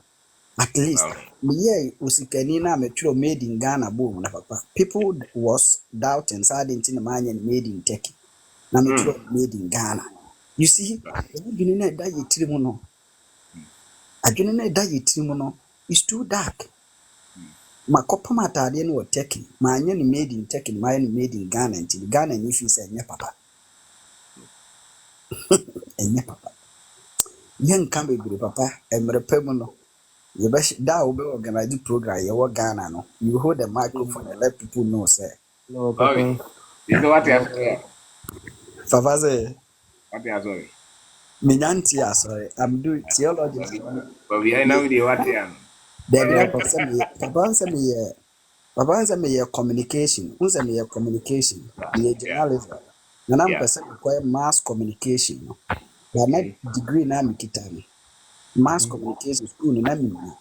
At least Wow. me ye osikani na metro made in Ghana boom na papa. People was doubting say ade nti na manye made in Turkey. Na metro made in Ghana. You see, adwene na da ye tiri mu no. Adwene na da ye tiri mu no is too dark. Makopam atade no wo Turkey. Ma anye ni made in Turkey, ma anye ni made in Ghana nti Ghana ni fi say nye papa. Enye papa. Nye nka bebre papa, emre pem no. You be da we organize program ye wo Ghana no. You hold the microphone and let people know say. Hello, Oh, Papa. you know what you Hello, are saying? Papa say What you are saying? me nyanti sorry. I'm doing theology na But we are now with the what you are. David hello, na Papa. papa say me papa say me Papa say me communication. Who say me communication? Me Yeah. journalism. Na na Yeah. mpɛ sɛ mekɔyɛ mass communication no. But na Okay. degree na mekita no. Mass Mhm. communication school no na menya.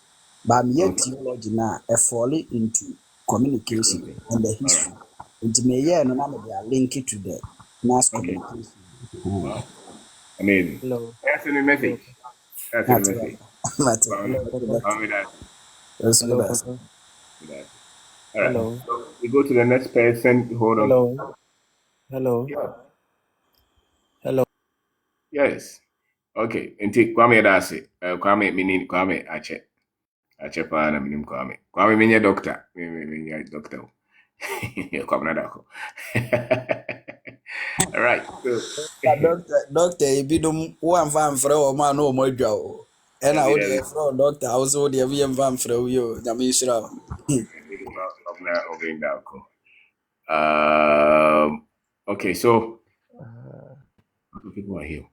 But meyɛ Okay. theology na fall into communication Okay. and the All right. history. Nti meyɛ no na mede link it to the mass Okay. communication. Hmm. Wow. Amazing. Hello, That's in the hello, message. That's in the Mate message. mate. Wow. hello, Papa. How many that? That's good. Hello, That's Papa. That. All right. Hello, So we go to the next person. Hold on. hello, hello, Yeah. hello. Yes. Okay. Nti Kwame Dasi. Kwame meaning Kwame Ache. Ache pa na minim Kwame. Kwame menye doctor. Menye doctor. Kwabena Darko. All right. So, Doctor, ebinom woamfa mfrɛ wɔ ma na ɔmo adwa o. Ɛna David, wode yɛfrɛ wo doctor a wo so wode ɛbi yɛmfa mfrɛ wo yi o. Nyame nhyira wo. Kwabena Obeng Darko. Okay, so people are here.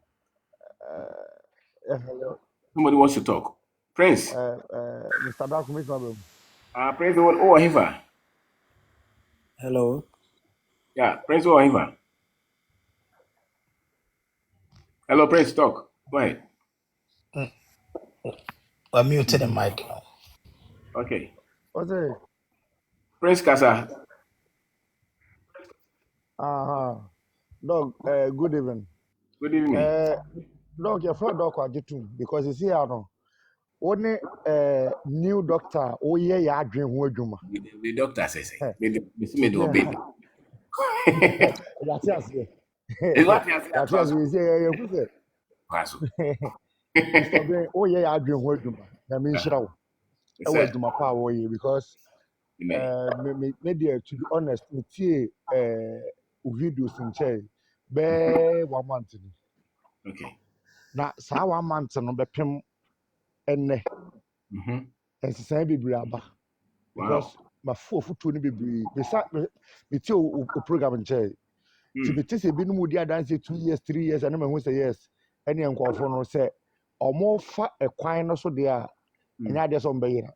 Hello. Somebody wants to talk. Prince. Mr. Darko, Miss Mabel. Prince, oh, Hiva. Hello. Yeah, Prince, oh, Hiva. Hello, Prince, talk. Go ahead. I muted the mic now. Okay. What's it? Prince Kasa. Dog, good evening. Good evening. Dog, your friend Doc Ajitum, because you see, I know. Only new doctor, oh yeah, ya dream who The doctor says, me do obey. That's it. It's what you say. That's what we say. Mr. Ben, oh yeah, I dream who I mean, sure. I was my power because me to be honest, me see videos in chair be 1 month. Okay. Na saa 1 month no be pem enne. And say be aba. Because my foot no be me see o program in chair. Ti me say be no mu dia dance 2 years, 3 years and me who say yes. Any enkwafo no say omo fa ekwan no so de a enya de so mbe yira.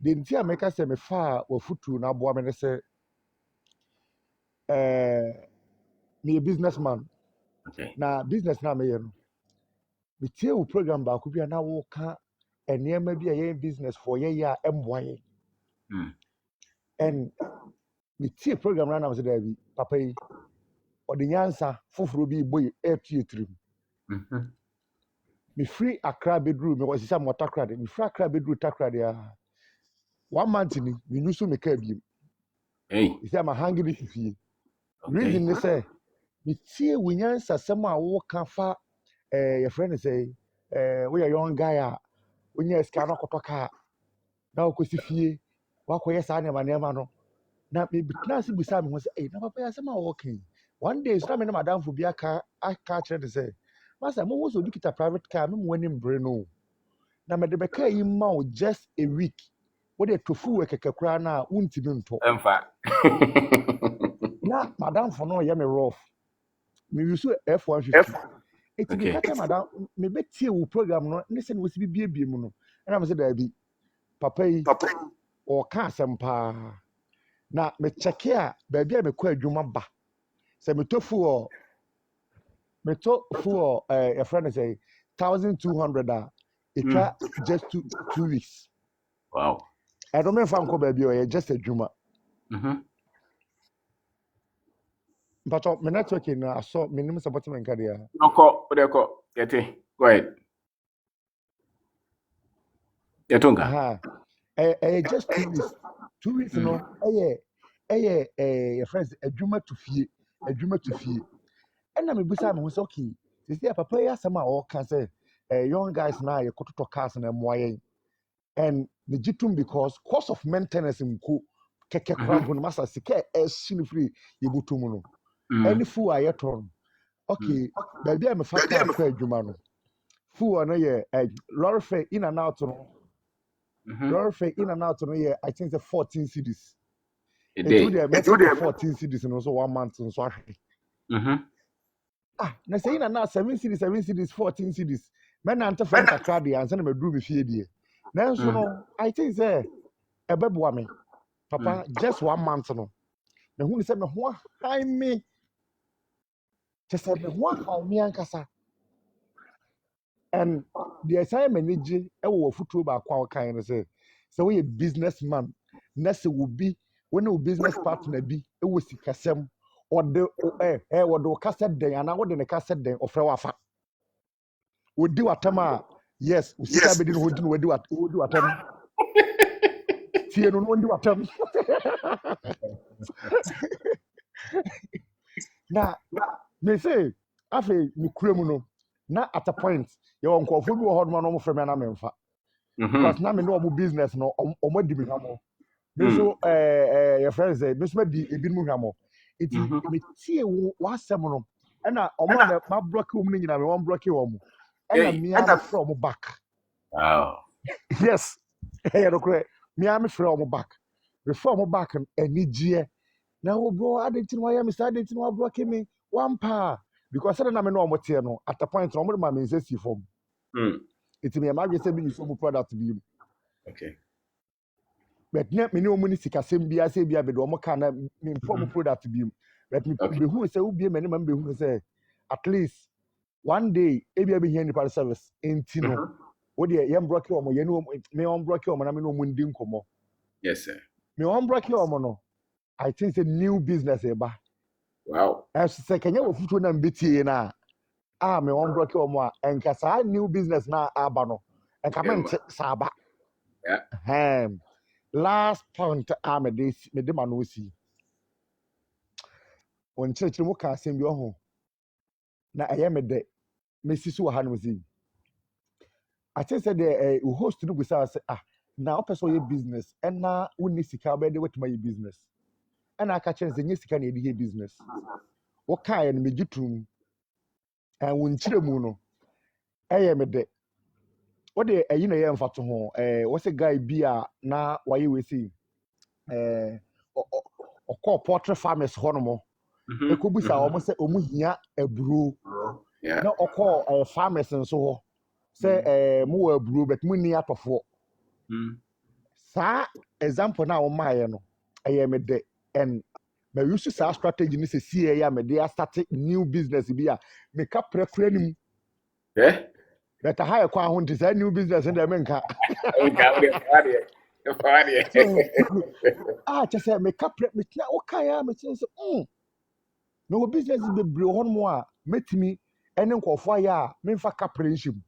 The ntia make say me fa wa futu na boa me say me a businessman. Okay. Na business na me ye no. Me tie wo program ba ko bia na wo ka enema bia ye business for ye ya emboye. And me tie program na say da bi papa yi odi nyansa foforo bi boy e me free Accra bedroom me was some Takra me free Accra bedroom Takra there 1 month ni me nusu me ka bi. Hey. You say I'm hanging it fie. Okay. Reason they say me tie wo nyansa sem a wo ka fa your friend say we a young guy a wonya ska no kotoka na okosi fie wakoye sa ne manema no na me bitna se busa me ho say na papa ya sem a wo kan one day so na me na madam fo bi aka kire say masa mo wo so dikita private car me mo anim bre no na me de be car yi ma wo just a week wo de tofu we kekekura na untimi nto Emfa. na madam fo no ye me rough me use F150. Eti bi Okay. kata madam me betie wo program no ne se no wosi bibie mu no na me se da bi papa yi o ka asem pa na me check a ba bia me kɔ adwuma ba se me tofu o a friend say 1200 a etwa just 2 weeks. Wow. I don't remember nko ba bia o just adwuma. But me networking na aso me nim support me nka dia. Go ahead. Aha. Just 2 weeks. 2 weeks no. Your friends adwuma to fie. And na me busa me say okay. Say papa ya sama o kan say young guys na ye kototo cars na moyen. And the jitum because cost of maintenance nko keke krampo no masa sika e free ye butum no. Any fool aye ton. Okay, baby am fa car kwa adwuma no. Fool na ye lorry fare in and out no. Lorry fare in and out no ye I think the 14 cities. A It's day. really a 14 cities and also 1 month and so na say na na 7 cities 14 cities men ante fan kakra de ansa na madru me fie die na so no I think say ebeboa me papa just 1 month no na hu ni say me ho high me just say me ho high me ankasa and the assignment manage e wo futuo ba kwa kan no say we a businessman na say will be when a business partner bi e wo sikasem ode wode kasa den ana wode ne kasa den ofre wafa wodi watam a yes usika be di no hodi no wodi watam tie no wodi watam na me say afi ni kuremu no na at a point you nkofo bi wo ho no mo frɛ me na me mfa because na me no mo business no omo di me hamo Me so your friends me so di ebi mu hwamo. Iti me tie wo asem no. Na omo na ma block wo mu nyina me won block wo mu. Na Hey. me am from mo back. Wow. Yes. Hey, no me am from mo back. Before mo back ani gie. Na wo bro adentin wa ya me say adentin wa block me one pa because say na me no omo tie no at the point no mo ma me say si form. Iti me ma gbe say bi so mo product bi. Okay. But ne me ne omo ni sikasem bia say bia be do omo ka na me form product bi. But me be hu say wo bia me ne ma be hu say at least one day e bia be here ni service enti no wo de yem block omo ye no me on block omo na me no omo ndi nkomo. Yes, sir. Me on block omo no I think it's a new business eba. Wow. As say kenya wo futu na mbetie na me on block omo a enka sa new business na aba no enka me nte sa aba. Yeah. Last point me de ma no si. On church mo ka asem bi ho. Na eye me de me sisi wo ha no si. I think say the host no go say na o person ye business and na woni sika be de wetima ye business. And aka chen say nye sika na ye business. Wo ka ye no me gitum. And won chire mu no eye me de. What the na ye mfa to ho what's a guy bi a na waye we see okọ poultry farmers ho no mo. Ekobusa o mo say o mu hia aburo. Yeah. Na okọ farmers nso ho. Say mo wa aburo but mu ni atofo. Sa example na o maaye no eye me de and me use sa strategy ni se see ya me de start new business bi a me ka prekura nim. Eh? But a higher quality is a new business in the America. Just say make up me okay, me say no business is be bro more met me and then for ya me fa caprehension.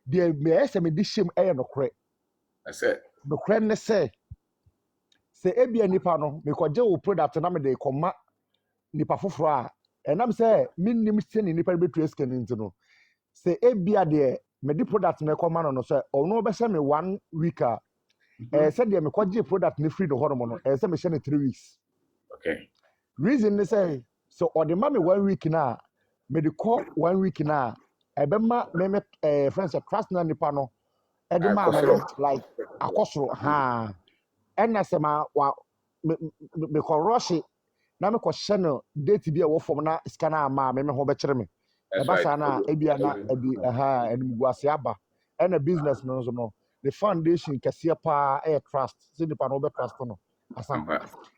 The me say me this shame no correct. That's it. No correct say ebi nipa no me ko je wo product na me de koma nipa foforo a and am say me nim say ni nipa be trace can into no. Say ebia de me di product na koma no so ono be say me 1 week a say de me kwaje product ni free no hono no say me share 3 weeks. Okay. Reason they say so or the me 1 week na me di call 1 week na e be ma me friends trust na nipa no e di ma me no like akosoro ha and na say ma wa me ko rush na me ko share no date bi e wo form na scan na ma me ho be kire me. That's Eba right. sana ebia na ebi enimguase aba and a business no so no the foundation kese pa trust say the no be trust no asa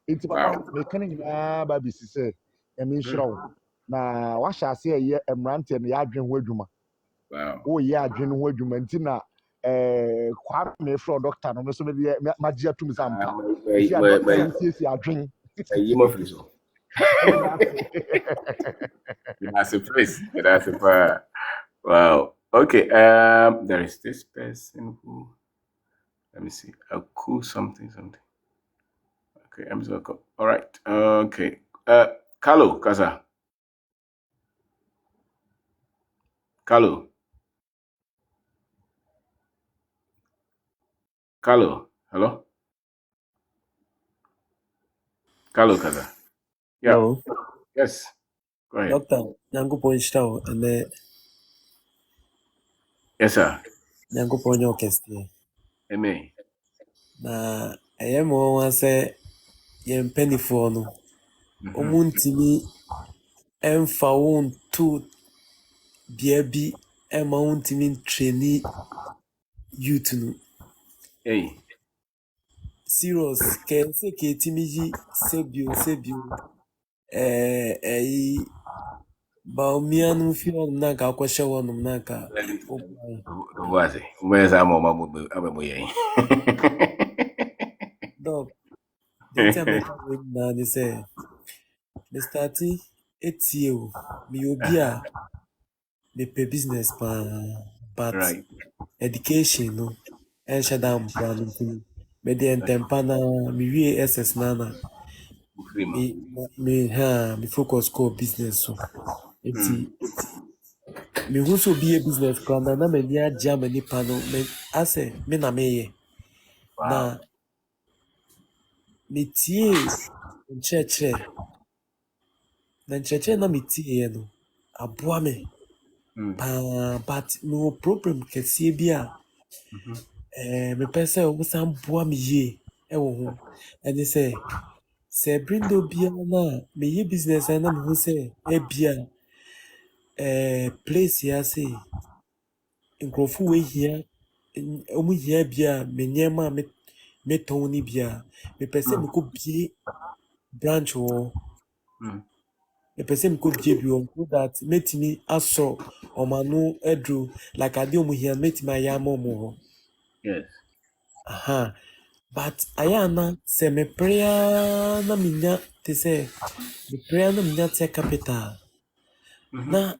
enti papa me kan nyina ba bi si say e me nhirawo na wa sha ase ye emrante no ya adwen ho adwuma. Wow. O ye adwen ho adwuma enti na kwa me fro doctor no so me magia tum sampa enti a doctor si adwen You mo free so. That's a place. That's a wow. Okay. There is this person who. Let me see. I'll cool something. Okay. I'm so cool. All right. Okay. Carlo, Kaza. Carlo. Hello. Carlo, Kaza. Yeah. Hello. Yes. Go ahead. Doctor, Nyankopɔn nhyira wo ɛnɛ Yes, sir. Nyankopɔn nyɛ wo kɛseɛ. Amen. Na ɛyɛ ma wɔn sɛ yɛn mpanimfoɔ no, wɔn ntumi ɛmfa wo nto bea bi ɛma wo ntumi ntrɛni youth no. Hey. Serious, kɛse kɛtumi yi sɛbio ɛyi baomia no fi hɔnom na nka akɔhyɛ hɔnom na nka Was it? Where's our mama? Dog, deɛ nti a mɛka wei nyinaa ne sɛ mestarte etie o meyɛ obi a mepɛ business paa but Right. education no ɛnhyɛ da mpra no nti mede ntɛmpa na mewie ss na na me focus kɔɔ business so nti mehu sɛ obi yɛ business koraa na m'ani agye ama nipa no asɛ me na meyɛ na metie nkyerɛkyerɛ na nkyerɛkyerɛ na metie no aboa me paa, but mewɔ problem kɛseɛ bi a mepɛ sɛ wosan boa me yie ɛwɔ ho. ɛne sɛ brindo biara no a meyɛ business a na mehu sɛ ebia place yi ase nkurɔfo wɔ hia ɔmo hia bi a me nneɛma a metɔn no bi a mepɛ sɛ mekɔbie branch wɔ mepɛ sɛ mekɔbie bi wɔ so that mɛtumi asɔ ɔmo ano aduro like adeɛ ɔmo hia no mɛtumi ayɛ ama ɔmo hɔ. Yes. But ayana sɛ mepere a na menya te sɛ mepere a na menya te capital na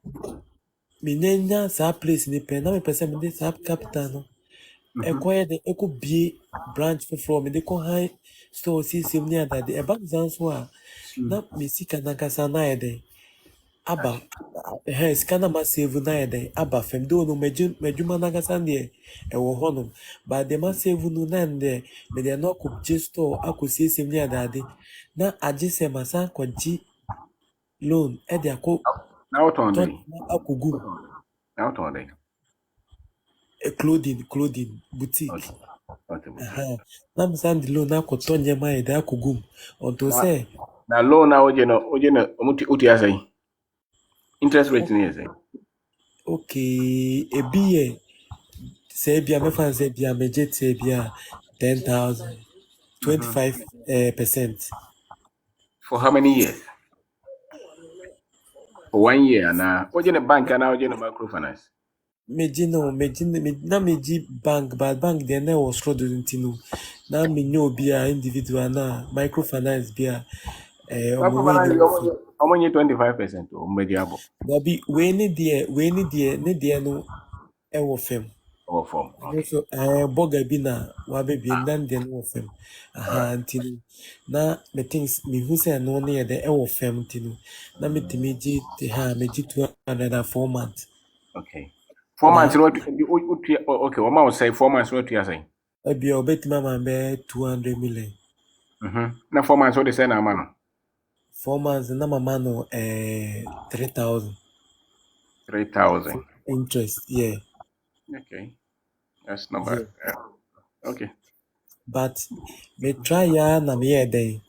menya saa place ne pɛ na mepɛ sɛ mede saa capital no ɛkɔyɛ de ɛkɔbie branch foforɔ mede kɔ han store siesie mu ne adade ɛba ne saa nso a na me sika nankasa na ayɛ dɛ aba sika na ma save na ayɛ dɛ aba fam de ono m'adwuma nankasa deɛ ɛwɔ hɔnom but deɛ ma save no na deɛ mede no akɔgye store akɔsiesie mu ne adade na agye sɛ masa akɔgye loan ɛde akɔ Now what on day? akɔgu Now what on day? clothing boutique. Na mesa de loan akɔtɔ nneɛma yɛ de akɔgu mu ɔnto sɛ na loan na oje no uti asai interest rate ni asai. Okay, ebi yɛ sɛ ebia mɛfa sɛ ebia megye te ebia 10,000 25%. For how many years? For 1 year na oje no bank na oje no microfinance. Megye bank but bank deɛ na ɛwɔ soro do nti no na menye obi a individual na microfinance bi a ɔmo nye 25% o mmedi abo. Dabi wei ne deɛ no ɛwɔ fam. Or form. So boga bi na wabɛbie ndan deɛ no wɔ fam. Nti no na mehu sɛ no ne yɛ dɛ ɛwɔ fam nti no na metumi gye te ha megye 204 months. Okay. 4 months no okay, what ma say 4 months no tua say. Ebia obetuma ma be 200 million. Na 4 months what they say na ma no. 4 months na mama no 3,000. 3,000. Interest, yeah. Okay. That's not bad. Yeah. Okay. But me try ya na me yɛ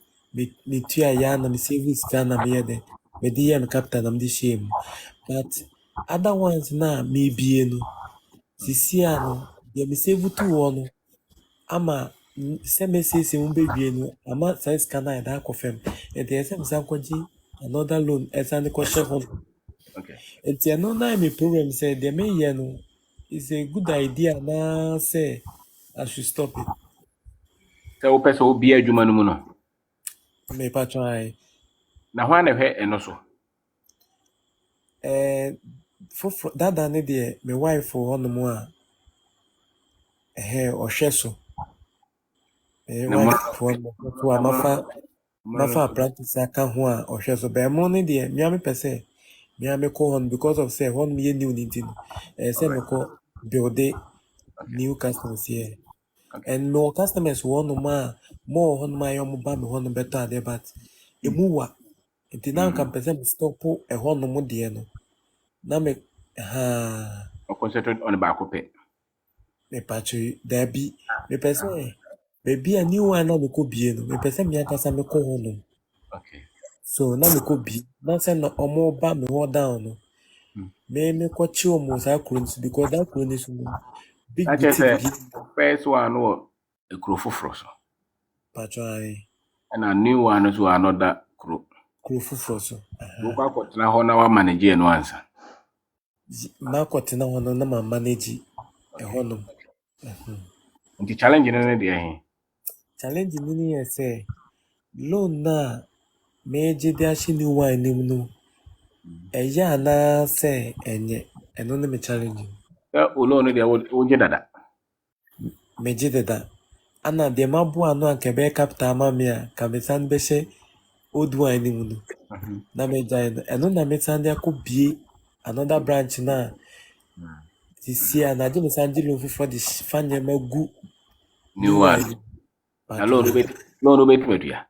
me tua ya na me save sika na me yɛ dɛn. Me di ya me capital na me di shame. But other ones na me bie no. Sisi a no, deɛ me save to wɔ no ama sɛ me siesie mu bɛwie no ama saa sika no ayɛ dɛ akɔ fam. Ɛnti ɛsɛ me san kɔgye another loan ɛsan de kɔhyɛ hɔ. Okay. Ɛnti ɛno na me problem sɛ deɛ meyɛ no is a good idea na say I should stop it. So wo pese wo bia adwuma no mu no. Me pa try. Na ho na hwɛ eno so. For that ne deɛ me wife for hɔ no a ɔhwɛ so. Wife for to amafa practice aka ho a ɔhwɛ so. But mo ne deɛ me am pɛ me am call on because of say hɔ no yɛ new nti no. Say me call build new customers here. Okay. And no customers one ma more hɔ no ma yɛ mo ba me hɔ no better ade but emu wa. Nti na nka pɛ sɛ me stop hɔ no mo deɛ no. Na me concentrate on the back of it. Me patch there be me person baby a new one na me ko bie no me person me akasa me ko ho no. Okay. So na me ko bi na say no omo ba me ho down no. Me ko chi omo sa kronis because that kronis no big boutique first one no a crow foforo so. Patch and a new one is another crow foforo so. Wo kwa na ho na wa manage no answer. Ma kɔtena hɔ no na ma manage ɛhɔ nom. Nti challenge no ne deɛ Challenge no ne yɛ sɛ loan na megye de ahye ne wine nim no ɛyɛ anaa sɛ ɛnyɛ ɛno ne me challenge. O loan no deɛ wo gye dada. Megye dada. Ana deɛ maboa no anka bɛyɛ capital ma me a ka me san bɛhyɛ old wine nim no. Na megyae no ɛno na me san de akɔbie another branch na this year na je me san loan for the fa nneɛma gu new one. Na Patro. loan bit media.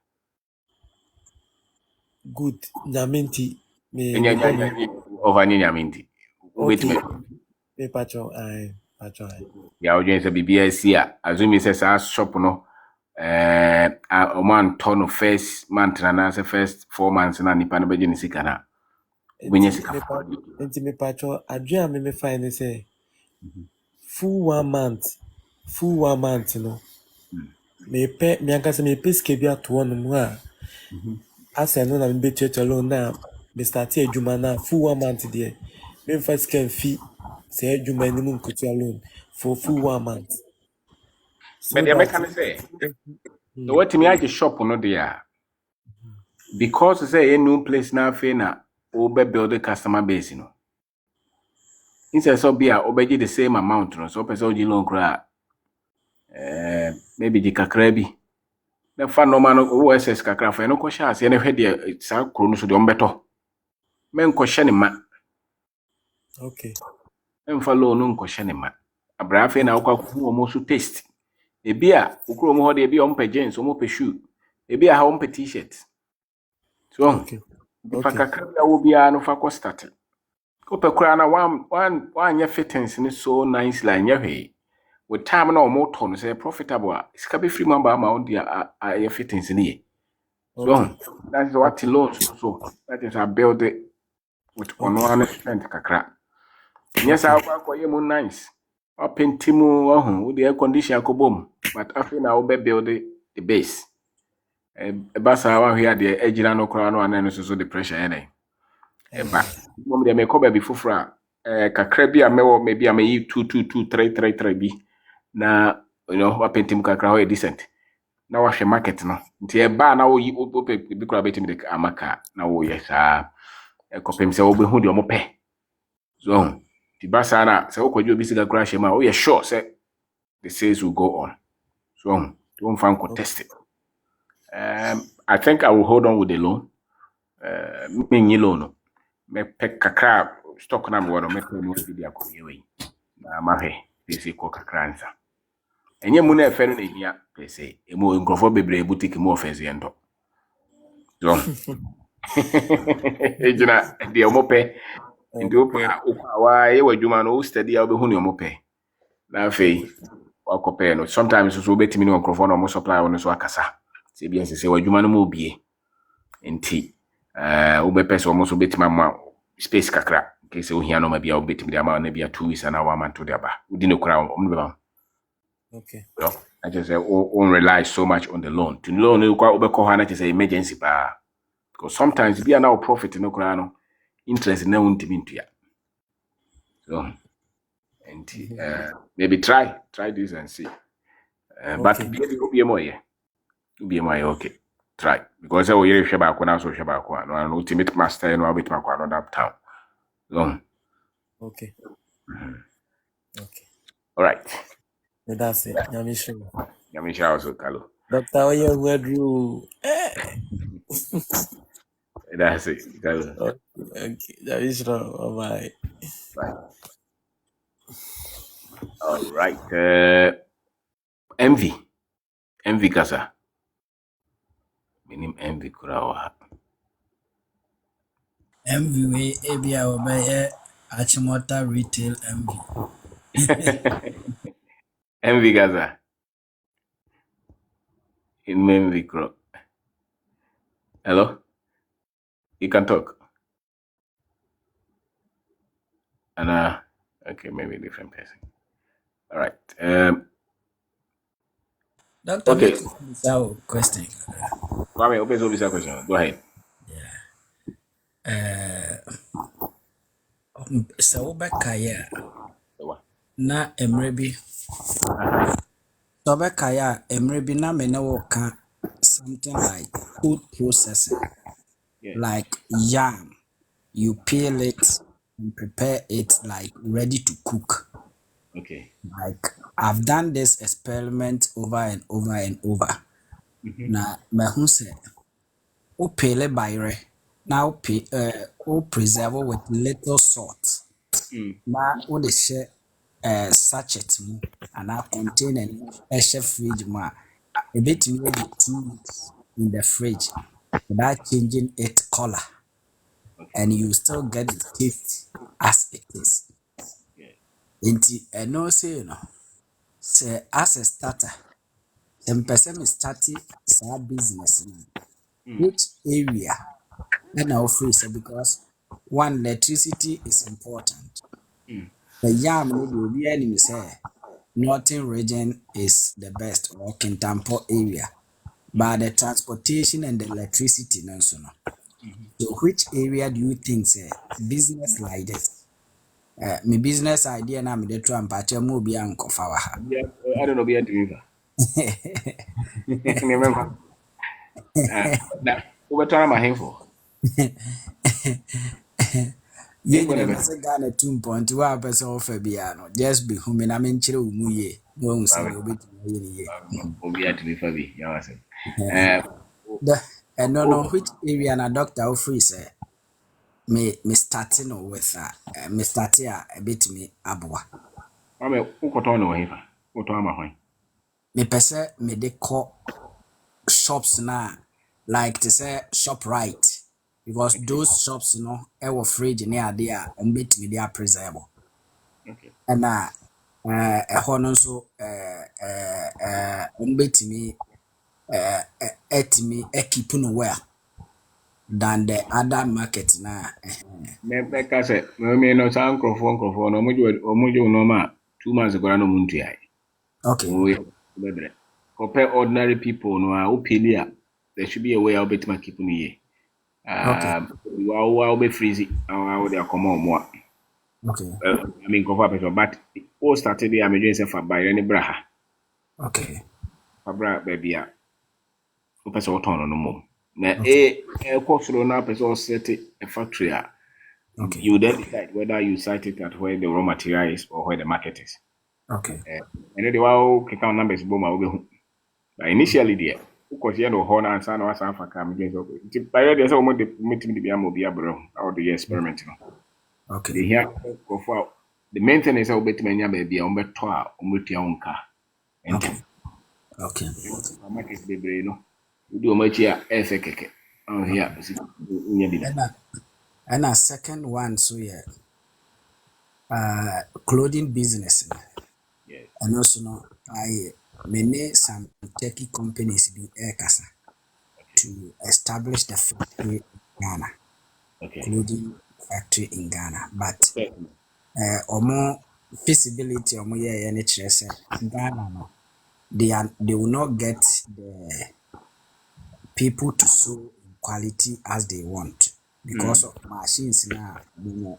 Good. Nyamenti. Me bono. Enya over nyinyaminti. Ubit Okay. media. Me patro. I patro. Ya ojen se bibia si a azumi se sa shop no a man ton first month na say first 4 months na nipa no beje ni sika na ubenye sika fa. Enti me patro. Adria me fine say full 1 month. Full 1 month no. Me anka se me ske bi ato no mu a. Asa no na me betu alone na me start adwuma na full 1 month there. Me first can fee say adwuma ni mu nkutu alone for full 1 month. So But the that American say so what me age shop no there because say a new place na fe na obe build a customer base no. Instead so be a obeji the same amount no so person oji loan kra maybe the kakra bi na fa no man OSS kakra fa no ko sha ase na hwede sa kro no so de ombeto men ko hye ne ma okay. en fa loan no ko hye ne ma abra fe na akwa ku omo so taste ebi a ukro mo ho de ebi ompe jeans omo pe shoe ebi a ha ompe t-shirt so Okay. the fa kakra bi a wo bia no fa ko start ko pe kra na one nya fittings ni so nice like nya hwe with time na omo to say profitable a sika be free mamba ma on dia a fittings ni ye so Okay. that is what loans so that is a build it with one strength kakra yes I ko ye mo nice opentimu ohun with the air condition akobom but after na we build the base basa wa hwe ade ejira no kra no anan so the pressure ene eba mo me me ko ba bi fufura kakra bi a mewo me bi a me yi 22233 bi na you know wapentim kakra ho decent na wahwe market no nti eba na wo yi ope bi kra betim de amaka na wo ye saa ekopem se wo be hu de omo pe so ti basa na se wo kwaji obi siga kra hwe ma wo ye sure say the sales will go on so don't fan contest it. I think I will hold on with the loan me nyi loan no me pe kakra stock na me wo no me pe mo bi dia ko yewe na ma hwe pese ko kakra nsa enye mu na efe no na hia pese emu nkrofo bebre boutique mu offense yento so ejina de omope ndi opa wa ye wadwuma no study a obehu ne omope na afei wakope no sometimes so betimi ne nkrofo no mo supply no so akasa se bia se wadwuma no mo obie enti obepe so mo so betima ma space kakra nke se ohia no ma bia obetimi de ama na bia 2 weeks na wa man to de aba udi ne kura ombe Okay. you know, I just say won't rely so much on the loan. To loan you quite over just say emergency pa. Because sometimes be now profit no krano interest na won't be into ya. So and maybe try this and see. But be more yeah. Be more okay. Try because I will hear sheba ko na so sheba ko no ultimate master no bit ma ko another town. So Okay. Okay. all right. That's it. Nyamisho. Yamisha also kalo. Dr. Oye Wedru. That's it. Kalo. Okay. Nyamisho. Bye. Right. All right. Envy kasa. Minim envy kurawa. MV ebi a wɔbɛyɛ Achimota retail MV. Envy kasa. In envy kuro. Hello? You can talk. And okay, maybe a different person. All right. Dr. Okay. Make a question. Kwame, open this question. Go ahead. Sɛ wobɛkaeɛ a The one. na mmerɛ bi sɛ wobɛkaeɛ a mmerɛ bi na me ne wo ka something like food processing, Yeah. like yam. You peel it and prepare it like ready to cook. Okay. Like I've done this experiment over and over and over. Na mahu sɛ wo peel it by now preserve with little salt. Na wo de hyɛ sachet mu anaa container mu ɛhyɛ fridge mu a A bit maybe 2 weeks in the fridge without changing its color, Okay. and you still get the taste as it is. Yeah. Inti no say no. Say as a starter, some person starting sa business no. Which area and now free say because one electricity is important. The yam no be obi anim say northern region is the best or Kintampo area. But the transportation and the electricity no so no. So which area do you think say business like this? My business idea na me de try mpache mo obi ankofa wa ha. Yeah, I don't know be a deliver. Remember? Now, over time I have for. Yen Ain't nyina gonna be. pese Ghana 2 wa pese ofa bia no just be humi na menkyere wo mu ye. No hu se ne obetumi ye ne ye. Obi a deliver be. Yeah, I say. The no no which area na doctor o free say me starting no with me start a bit me aboa. I mean, who got on the way? What time am I? Me pese me de ko shops na like to say shop right because Okay. those shops no e wo fridge ne ade a on bit me dey preserve. Okay. Na ɛhɔ no nso ɔmbɛtumi ɛtumi keep no well than the other market na Me say, me no sound crofon no mojo no ma 2 months ago no muntu ya. okay We bebre. Compare ordinary people no a opelia. There should be a way I'll bet my keep me. okay I'll be freezy. I'll they come on more. okay I mean, cover paper, but all started the emergency for by any braha. okay Fabra baby, a person turn no more. Now, okay a course now, person set a factory. okay You then decide whether you site it at where the raw material is or where the market is. okay And then the wow kick out numbers boom. But initially, there, because you know, Horn and San was Africa, by the way, so much the meeting to be a mobile bro, or the experiment. okay They hear go for the maintenance of bet many baby on better on car. okay okay Market baby, no. We do much here, keke. Oh, here, and a second one so yeah clothing business yes. and also no I many some techie companies be air kasa to establish the factory in Ghana, Okay. clothing factory in Ghana. But Okay. omo feasibility omo yeah any say Ghana no, they will not get the people to sew in quality as they want because of machines now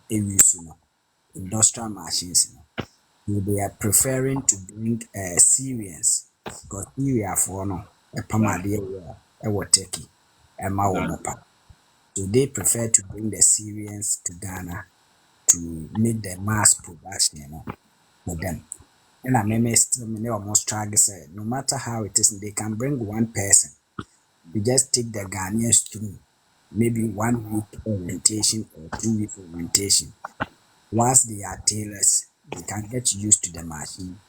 use industrial machines. They are preferring to bring Syrians because Syria for no a pamade Turkey and Mawomopa. So they prefer to bring the Syrians to Ghana to make the mass production, for them. And I may still almost struggle say no matter how it is, they can bring one person. You just take the Ghanaians through maybe 1 week orientation or 2 week orientation. Once they are tailors, they can get used to the machine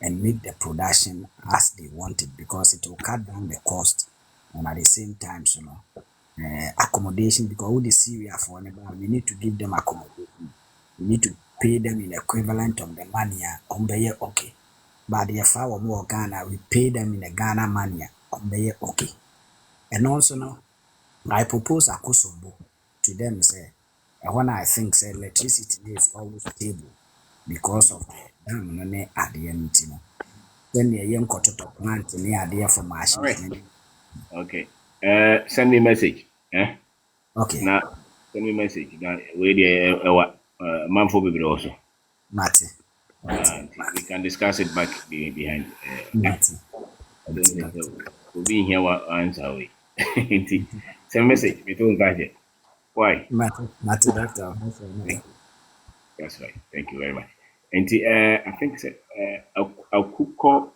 and make the production as they want it because it will cut down the cost and at the same time, accommodation because all the Syria for we need to give them accommodation. We need to pay them in equivalent of the money okay. But if our more Ghana, we pay them in the Ghana money okay. And also no, I propose a Kosovo to them say when I think say electricity is always stable because of the dam no ne adeɛ no nti no. Then the young kototo plant ne adeɛ for All machines. right. Okay. Send me message. Okay, Now, send me message. Now, where the what? Man for baby also. Mate. Mate. We can discuss it back behind. Mate. I don't Mate, think doctor. we'll be here what answer away. Send message. We don't got it. Why? Mate, doctor. That's all right. Thank you. That's right. Thank you very much. And I think a cook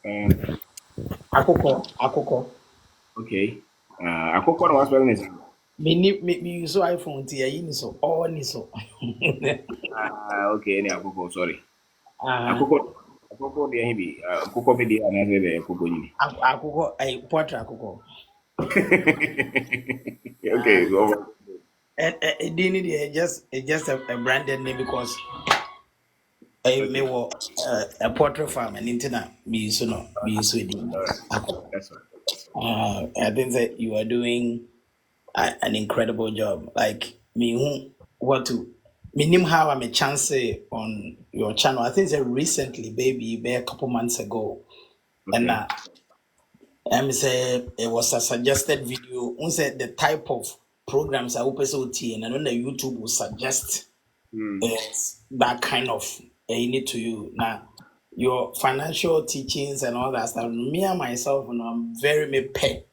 Akoko. okay. A cook was well is Me use iPhone to yin so all ni so. okay. Any a cook sorry. A Ah, cook Akoko de hibi. Akoko be de anase de akoko nyini. Akoko, portrait akoko. Okay, go. And just a branded name because me Okay. wo a portrait farm and internet me so All right. akoko. That's fine. That's fine. I think that you are doing an incredible job. Like me, what to minim how I'm a chance on your channel. I think that recently, baby, a couple months ago, and Okay. I'm say it was a suggested video. We said the type of programs I open so and then the YouTube will suggest Hmm. that kind of you need to you now. Your financial teachings and all that stuff. Me and myself, I'm very me pet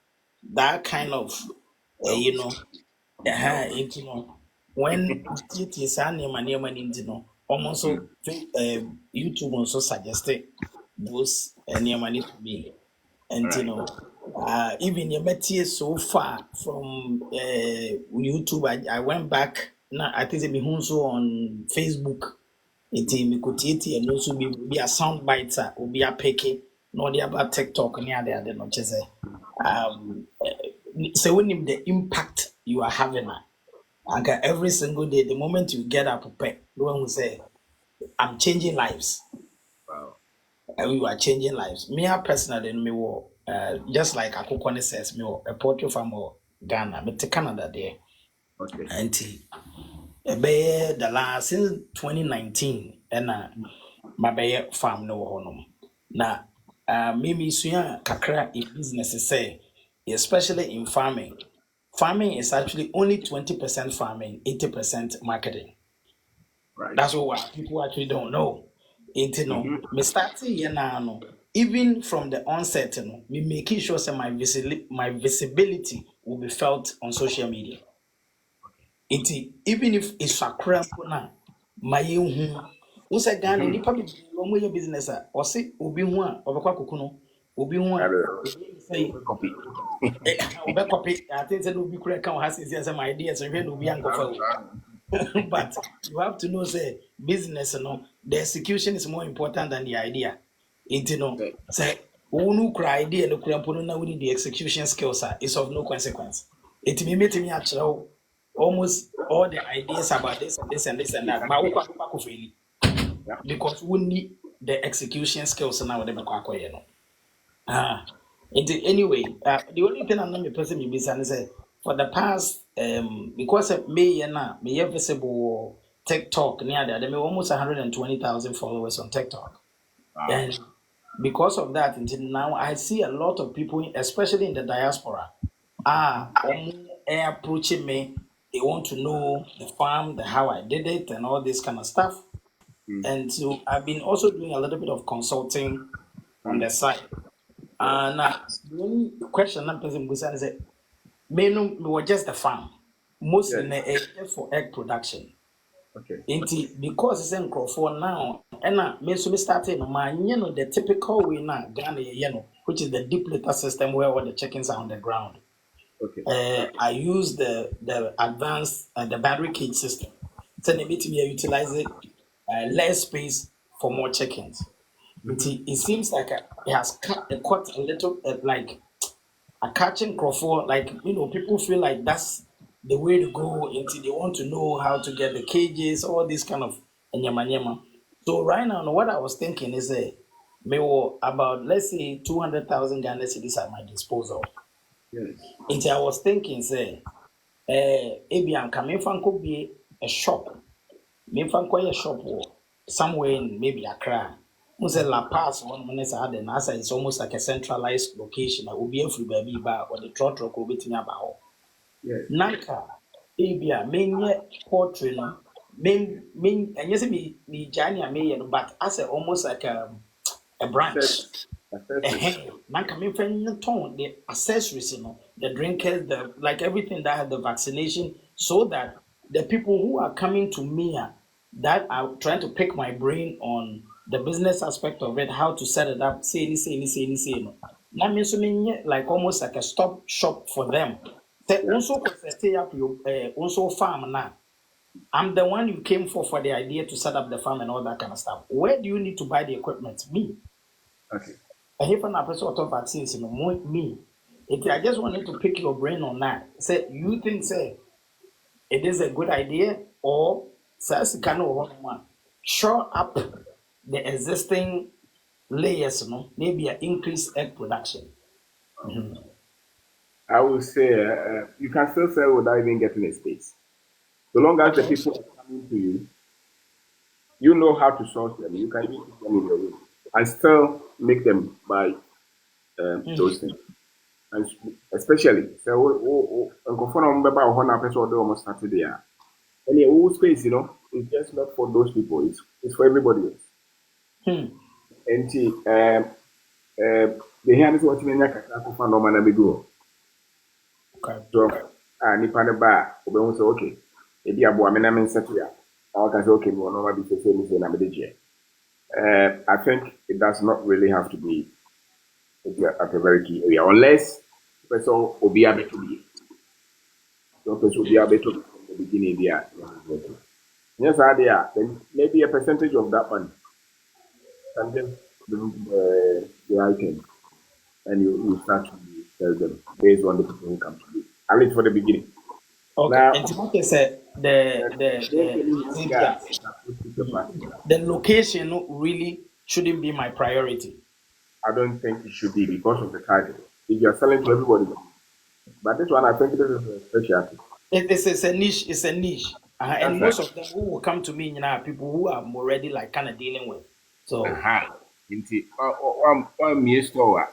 that kind of Oh. Oh. you know, when it is an nneɛma no nti no, ɔmo Hmm. nso YouTube also suggested those nneɛma no to me. All And right. even yɛbɛtie so far from YouTube, I went back. Now I think me nso on Facebook. Nti mekɔtiatia no nso bi a sound bites a obi apeke na ɔde aba TikTok ne ade no kyɛ sɛ sɛ wonim the impact you are having every single day the moment you get up no one will say I'm changing lives. Wow. And you are changing lives. Me personally me wo just like Akoko says me wo a poultry farm or Ghana me to Canada there. Okay. And the last since 2019 and my baby farm no honum. Na me suya kakra in business say especially in farming. Farming is actually only 20% farming, 80% marketing. Right. That's what people actually don't know. Ain't Mm-hmm. me starting here now, no. Even from the onset, no, me making sure that my visibility will be felt on social media. Even if it's a crap na my who said Ghana Mm-hmm. nipa bi wɔn yɛ business or say obi ho a ɔbɛkɔ akoko no obi ho I a will say copy. ɔbɛkɔpe ate sɛ na obi kura ka wɔ ha sisi asɛ my ideas nhwɛ na obi ankɔfa o. But you have to know, say, business, the execution is more important than the idea. Say, who cry idea, no crampono, now we need the execution skills, is of no consequence. It may make me actually almost all the ideas about this and this and this and that, but we can't back of really Yeah. because we need the execution skills now. They make anyway, the only thing I'm not person me saying is for the past because of me and now me visible TikTok near there, there may almost 120,000 followers on TikTok, Wow. and because of that, until now I see a lot of people, especially in the diaspora, approaching me. They want to know the farm, the how I did it, and all this kind of stuff. Mm. And so I've been also doing a little bit of consulting on Mm. the side. Yes. Now, the only question I'm person is that me no me were just a farm, mostly Yes. just for egg production. Okay. Because it's in Crawford now, and me so me started my the typical way now Ghana which is the deep litter system where all the chickens are on the ground. Okay. I use the advanced the battery cage system. So they need to utilize it less space for more chickens. It seems like it has cut a little like a catching Crawford, like people feel like that's the way to go until they want to know how to get the cages, all this kind of nyama. So right now, what I was thinking is me about let's say 200,000 Ghana cedis at my disposal. Yes. Until I was thinking, maybe I'm coming from could be a shop. Maybe from a shop or somewhere in maybe Accra. Say La Paz, one minute I had an answer, it's almost like a centralized location. I will be every baby bar or the trot rock will be to me about. Yes. Nanka, Abia, main yet portrait, no, main, and yes, me, Jania may, but as almost like a branch. Accessories. Man, coming from the tone, the accessories, the drinkers, the like everything that had the vaccination, so that the people who are coming to me that are trying to pick my brain on the business aspect of it, how to set it up, say. Now, means like almost like a stop shop for them. Say also set up your also farm now. I'm the one you came for the idea to set up the farm and all that kind of stuff. Where do you need to buy the equipment? Me. Okay. And if an person of vaccines, me. I just wanted to pick your brain on that. Say you think it is a good idea, or says kind of shore up the existing layers, maybe an increased egg production. I will say you can still sell without even getting a space. So long as the Okay. people are coming to you, you know how to source them. You can even put them in your room and still make them buy those things. And especially, so almost started there. And the whole space, it's just not for those people. It's for everybody else. And the hand is what you mean. Okay. So, nipa ne ba, obe say okay. Ebi abo amena men settle ya. I can say okay, we will not be the same na me I think it does not really have to be at a very key area unless person obi abeto bi. So person obi abeto from the beginning there. Yes, then maybe a percentage of that money can just the item and you start to sell them based on the people who come to you. At least for the beginning. Okay. Now, And Timothy said the location really shouldn't be my priority. I don't think it should be because of the title. If you're selling to everybody, but this one I think this is a specialty. It's a niche. It's a niche. And That's most of them who will come to me, are people who I'm already like kind of dealing with. So Indeed. One mere store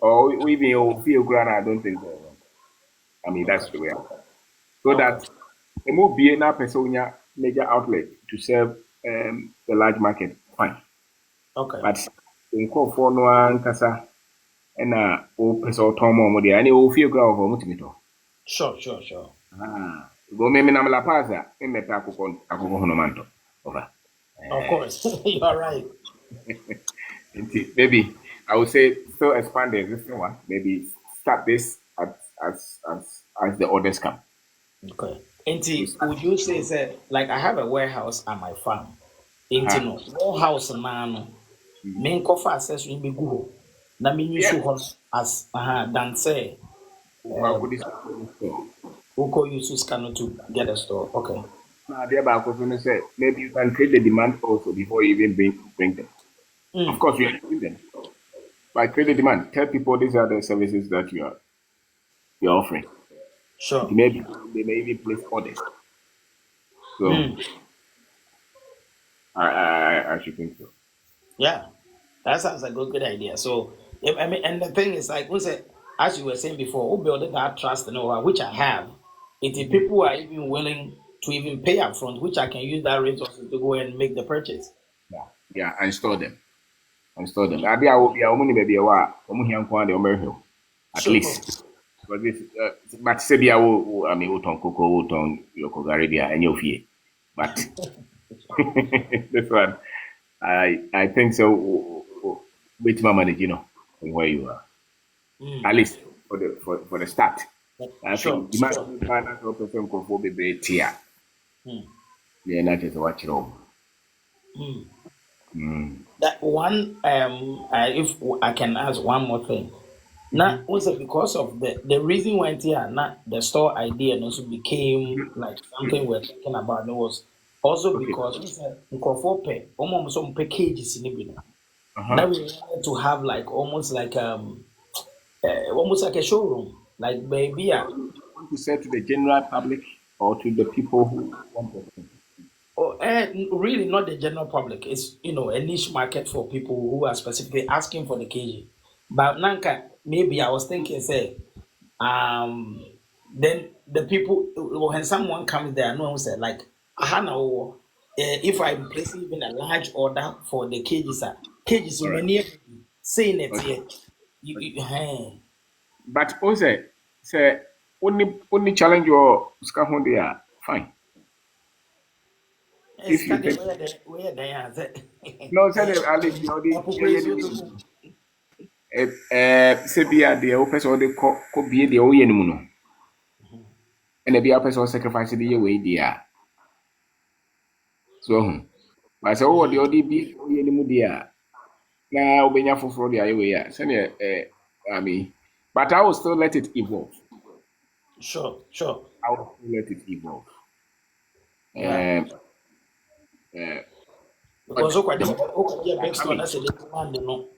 or even your feel grand, I don't think so. I mean, that's the way. So that a more be na personal major outlet to serve the large market, fine. okay. But in call for no one kasa and o person tomo mo dia, and you feel ground for mutimito. Sure. Go me na mala pasa, me meta akoko hono manto. Over. Of course. You're right. Maybe I would say still expand the existing one. Maybe start this as the orders come. Okay. Would you say like I have a warehouse at my farm? No warehouse no main cover accessory be go. Na me use ho as than say How could this who call use scanner to get a store. Okay. now the about question say maybe you can create the demand also before you even bring them. Of course you are doing them. But create the demand. Tell people these are the services that you're offering. Sure. Maybe they may even place orders. So I should think so. Yeah. That sounds like a good idea. So, and the thing is, like we said, as you were saying before, who building that trust and all, which I have, if people are even willing to even pay up front, which I can use that resources to go and make the purchase. Yeah, and store them. I be I will be a woman baby at least. But this but say be I mean uton cocoa uton yoko garibia and your fee. But this one I think so with my manage, from where you are. At least for the start. I think demand finance or person control be tier. Yeah, not just watch it all. That one, if I can ask one more thing. Now, also because of the reason why here, not the store idea, and also became like something we're thinking about. It was also because we said almost some packages in it. Now we wanted to have like almost like a showroom, like baby. Want to say to the general public or to the people who want it? Really not the general public. It's a niche market for people who are specifically asking for the KG. But Nanka, maybe I was thinking, say, then the people when someone comes there, no one said like, if I'm placing even a large order for the cages, cages many saying it here. But also, say only challenge your scaffold there, fine. If you think where they are, no, say at least say be at the person or the could be the old no. And the be a person sacrifice the way there. So, I say, oh, the ODB, any mudia. Now, when you're for the IWA, send I mean, but I will still let it evolve. Sure. I will still let it evolve. Yeah. But Because okay, the more yeah, are big store coming, that's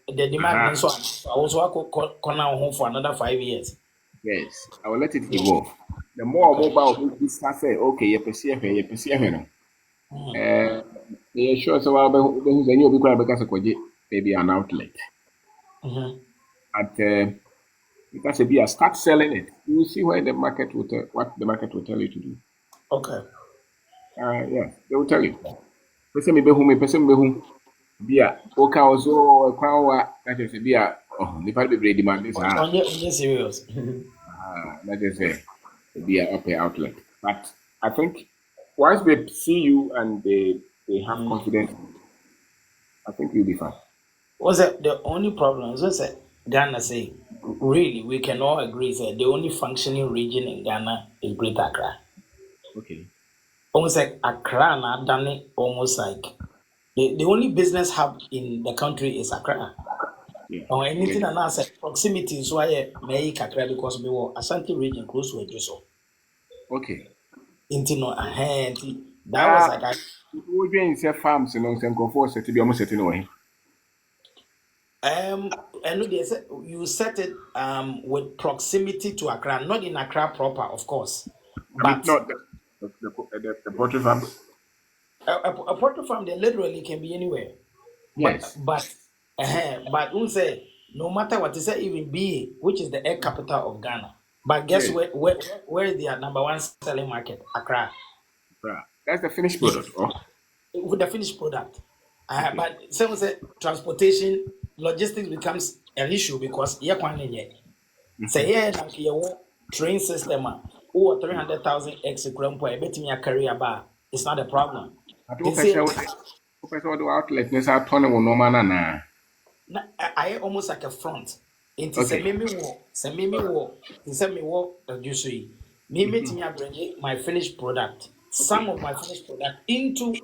the demand uh-huh, so I also corner home for another 5 years. yes, I will let it evolve. The more Okay. mobile business say, okay, you perceive no. Mm. Yeah, sure. So I'll be who's any obi kwa because maybe an outlet. Mm-hmm. At because if you start selling it, you will see where the market will tell what the market will tell you to do. Okay. Yeah, they will tell you. Person me be who be a okay also kwa wa that is be a oh the part be demand this On your serious. that is be a upper outlet. But I think once they see you and they have Mm. confidence, I think you'll be fine. Was that the only problem? Is that Ghana say really we can all agree that the only functioning region in Ghana is Greater Accra. Okay. Almost like Accra and done it almost like the only business hub in the country is Accra. Yeah. Or anything Yeah. and I said proximity is why I make Accra because we were Ashanti region close to Ejoso. Okay. Intino ahead. That was Ah, like we been say farms, some comfort set to be almost setting away. and they said you set it with proximity to Accra, not in Accra proper, of course, I mean, but not the poultry farms. a poultry farm they literally can be anywhere. But Yes. but but we say no matter what is even be which is the air capital of Ghana. But guess Yes. where is their number one selling market? Accra. Right. That's the finished product. Yes, Oh, with the finished product. okay. But someone said transportation, logistics becomes an issue because yeah, say yeah, like your train system, over 300,000 extra gram per bet me a career bar. It's not a problem. I They don't say person do outlet. Let's have turn on no man na. I almost like a front. Into Okay. say me wo, say me wo juice. Me Mm-hmm. me bring my finished product, some Okay. of my finished product into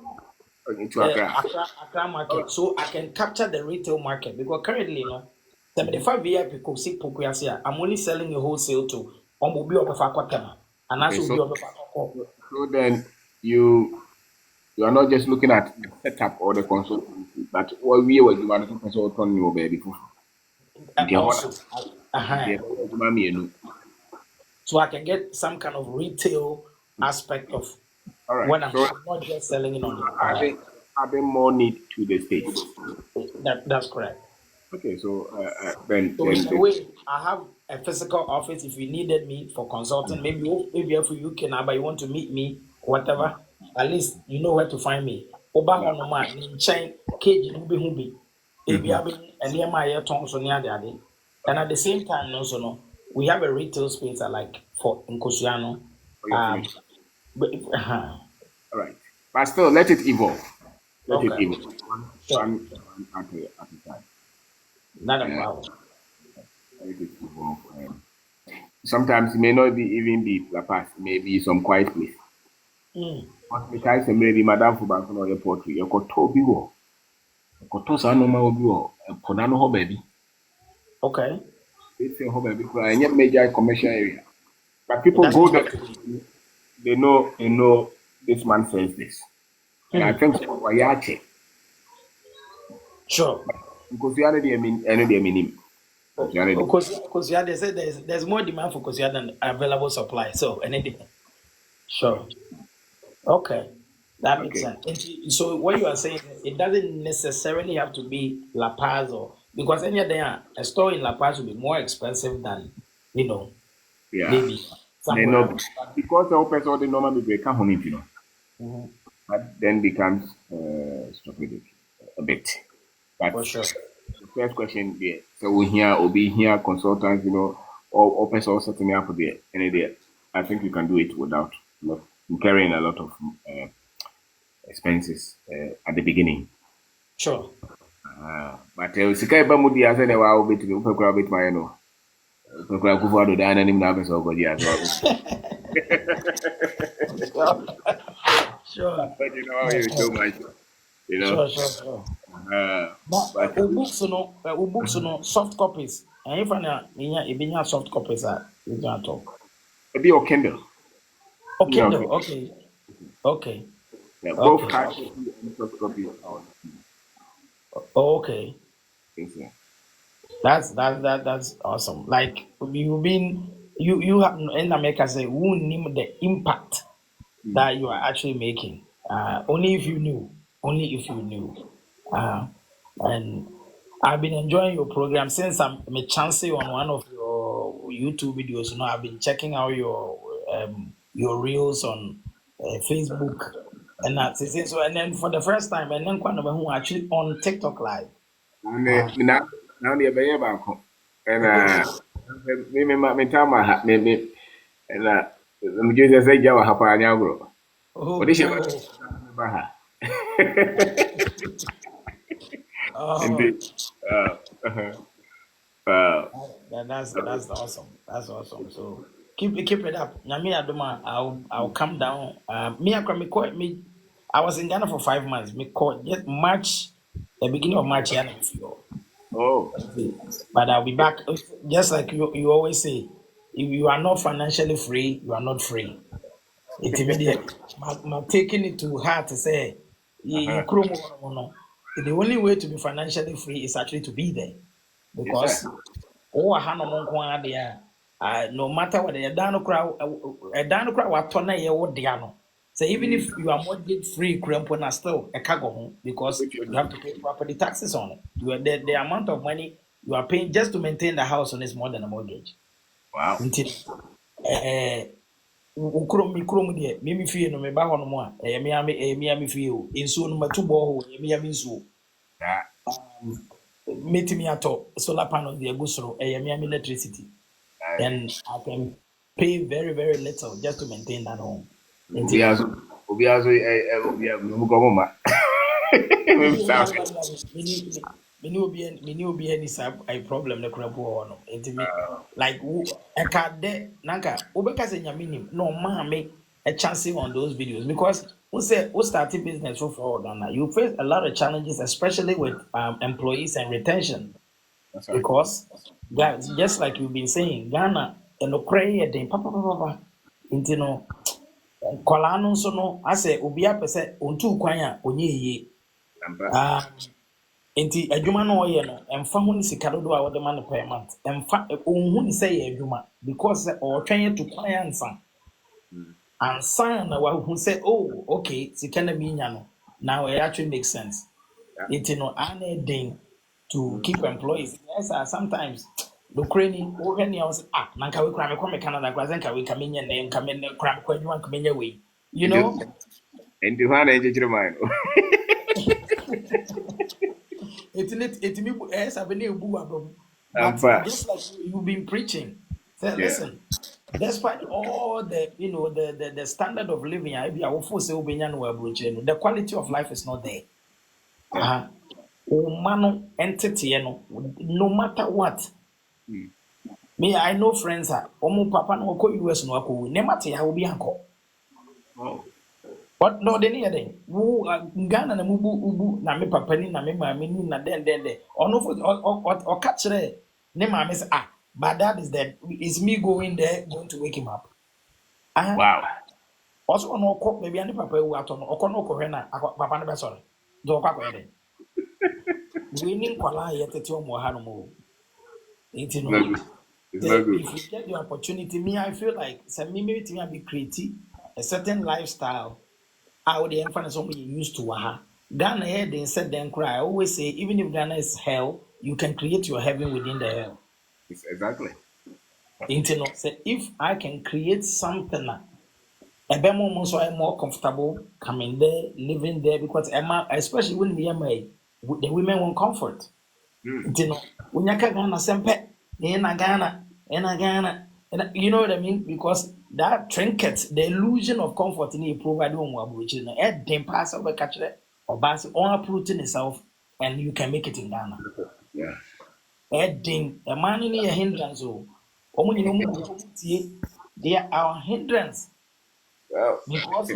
Into Accra. Accra market, so I can capture the retail market because currently, 75 VIP could see Pokuasia. I'm only selling a wholesale to Omobi of Aquatema, and Okay. also will be of So then you you are not just looking at the setup or the consultancy, but what we were doing to consult on your baby. Nti ɛhɔ also. nti Uh-huh. ɛbɛyɛ adwuma mmienu. So I can get some kind of retail aspect of All right. when I'm So not just selling it on the adding more need to the states. that's correct. Okay. So then So in a way, I have a physical office. If you needed me for consulting, maybe if you can, but you want to meet me, whatever, at least you know where to find me. Oba yeah. hono ma in chain cage no be hu bi. Ebi Mm-hmm. abi ene ma ye ton so ne ade ade. And at the same time also no, we have a retail space I like for Nkosiano. For your Um finished. but, All right. But still, let it evolve. Let it okay, evolve. sure. One at a time. Not a Uh, problem. let it evolve. Sometimes it may not be even be La Paz. It may be some quiet place. Mm, But because maybe Madam Fubanko or your poetry, you got Toby war. You got Tosa no more war. Ponano ho baby. okay. It's a ho baby. And yet major commercial area. But It people go doesn't have there. to be. They know this man says this. And I Hmm. think so Wayache. Sure. Because the other day I mean any meaning. Because yeah, they said there's more demand for Kosia than available supply. So anything. Sure. Okay. That makes Okay. sense. So what you are saying, it doesn't necessarily have to be La Paz or because any other a store in La Paz will be more expensive than Yeah. maybe They somewhere know else. because the open all the normal people can't hold it, Mhm. But then becomes strategic a bit. But For sure. the first question there. So we here will be here consultants, or open source setting up there. Any there. I think you can do it without carrying a lot of expenses at the beginning. Sure. But sika eba mu di ase na wa obetumi upekura obetumi aye no. Upekura kufu ado da na nim na abesa ogodi ase wa. Sure. You know you so much. You know. Sure. But But books no soft copies. And if I mean soft copies are you can talk. be your Kindle. Oh, Be your Kindle. Kindle. Okay. Yeah, both Okay. hard copy and soft copy. Okay. Things, yeah. That's awesome. Like you've been you have in America say who name the impact that you are actually making. Only if you knew. Only if you knew. And I've been enjoying your program since I'm a chance on one of your YouTube videos. You know, I've been checking out your reels on Facebook and that. So, and then for the first time, and then who actually on TikTok live. And Uh, now the baby back home. And oh, me tell my hat me and I'm just say Jawa hapa anyagro. What is your oh, baha? oh. Indeed. Uh, uh, That's awesome. That's awesome. So keep it up. Now me Adoma, I'll come down. Me akwa me call me. I was in Ghana for 5 months. Me call just March, the beginning of March. Yeah, oh, but I'll be back. Just like you always say, if you are not financially free, you are not free. It's immediate. Taking it to heart to say, uh-huh. the only way to be financially free is actually to be there Yes, sir. because ha no mo nko ade no matter what the dan no kra wato na ye wo de ano. So even if you are mortgage free krempo na still a cargo home because Which you have to pay property taxes on it. You are the amount of money you are paying just to maintain the house on is more than a mortgage. wow. Until ukrom de me fie no me ba ho no mo a me am fie o ensuo no matu bo ho me am nsuo That metimi ato solar panels de agusoro me am electricity and I can pay very, very little just to maintain that home. Obi aso obi mu ko mama. Me stop. Many will be any problem the crab no intimate like I can't de nanka ubeka say nyaminim no me a chance on those videos because who started business for Ghana you face a lot of challenges especially with employees and retention That's right. because guys just like you've been saying Ghana and the cray then papa into no kwala no nso no asɛ obi apɛ sɛ ontu kwan a onye yie Number. nti adwuma no ɔyɛ no ɛmfa ho ne sika dodoɔ a wɔde ma no per month ɛmfa ɔnhu ne sɛ yɛ adwuma because sɛ ɔtwɛn yɛ to kwan ansa na wahu sɛ oh okay sika na minya no now it actually makes sense nti no ana den to keep employees yes sometimes the crane wohwɛ ne a wɔsɛ na nka we kura me kɔ me Canada kura sɛ nka we ka menyɛ ne nka me kura me kɔ adwuma nka menyɛ wei you know. And the one I just remind. It me but But just like you've been preaching, say, yeah, listen, despite all the the standard of living, the quality of life is not there. yeah. Man, entity, no matter what. Me, I know friends are omu papa no ko US no ko ne mate ya obi anko. Oh, But no, they need them. Who Ghana na mubu ubu na me papa ni na me mama ni na den. Ono for or catch there. Ne mama say but that is that is me going there going to wake him up. wow. Also ono ko maybe ani papa wu ato no okọ no ko hwe na papa no be sorry. Do kwa kwa den. We ni kwala ye tete omo ha no mo. It's No. not good. It's not good. If you get the opportunity, me I feel like some maybe to be creative a certain lifestyle. I would find somebody used to Ghana here they said then cry. I always say even if Ghana is hell, you can create your heaven within the hell. It's exactly. Internet say if I can create something a bit more so I'm more comfortable coming there, living there because Emma, especially when we are the women want comfort. When you can Ghana sempe, in Ghana, you know what I mean? Because that trinket, the illusion of comfort in a provide one which is a then pass over catch it or pass on uprooting itself and you can make it in Ghana. Yeah. Edding a man in a hindrance they are our hindrance Well, because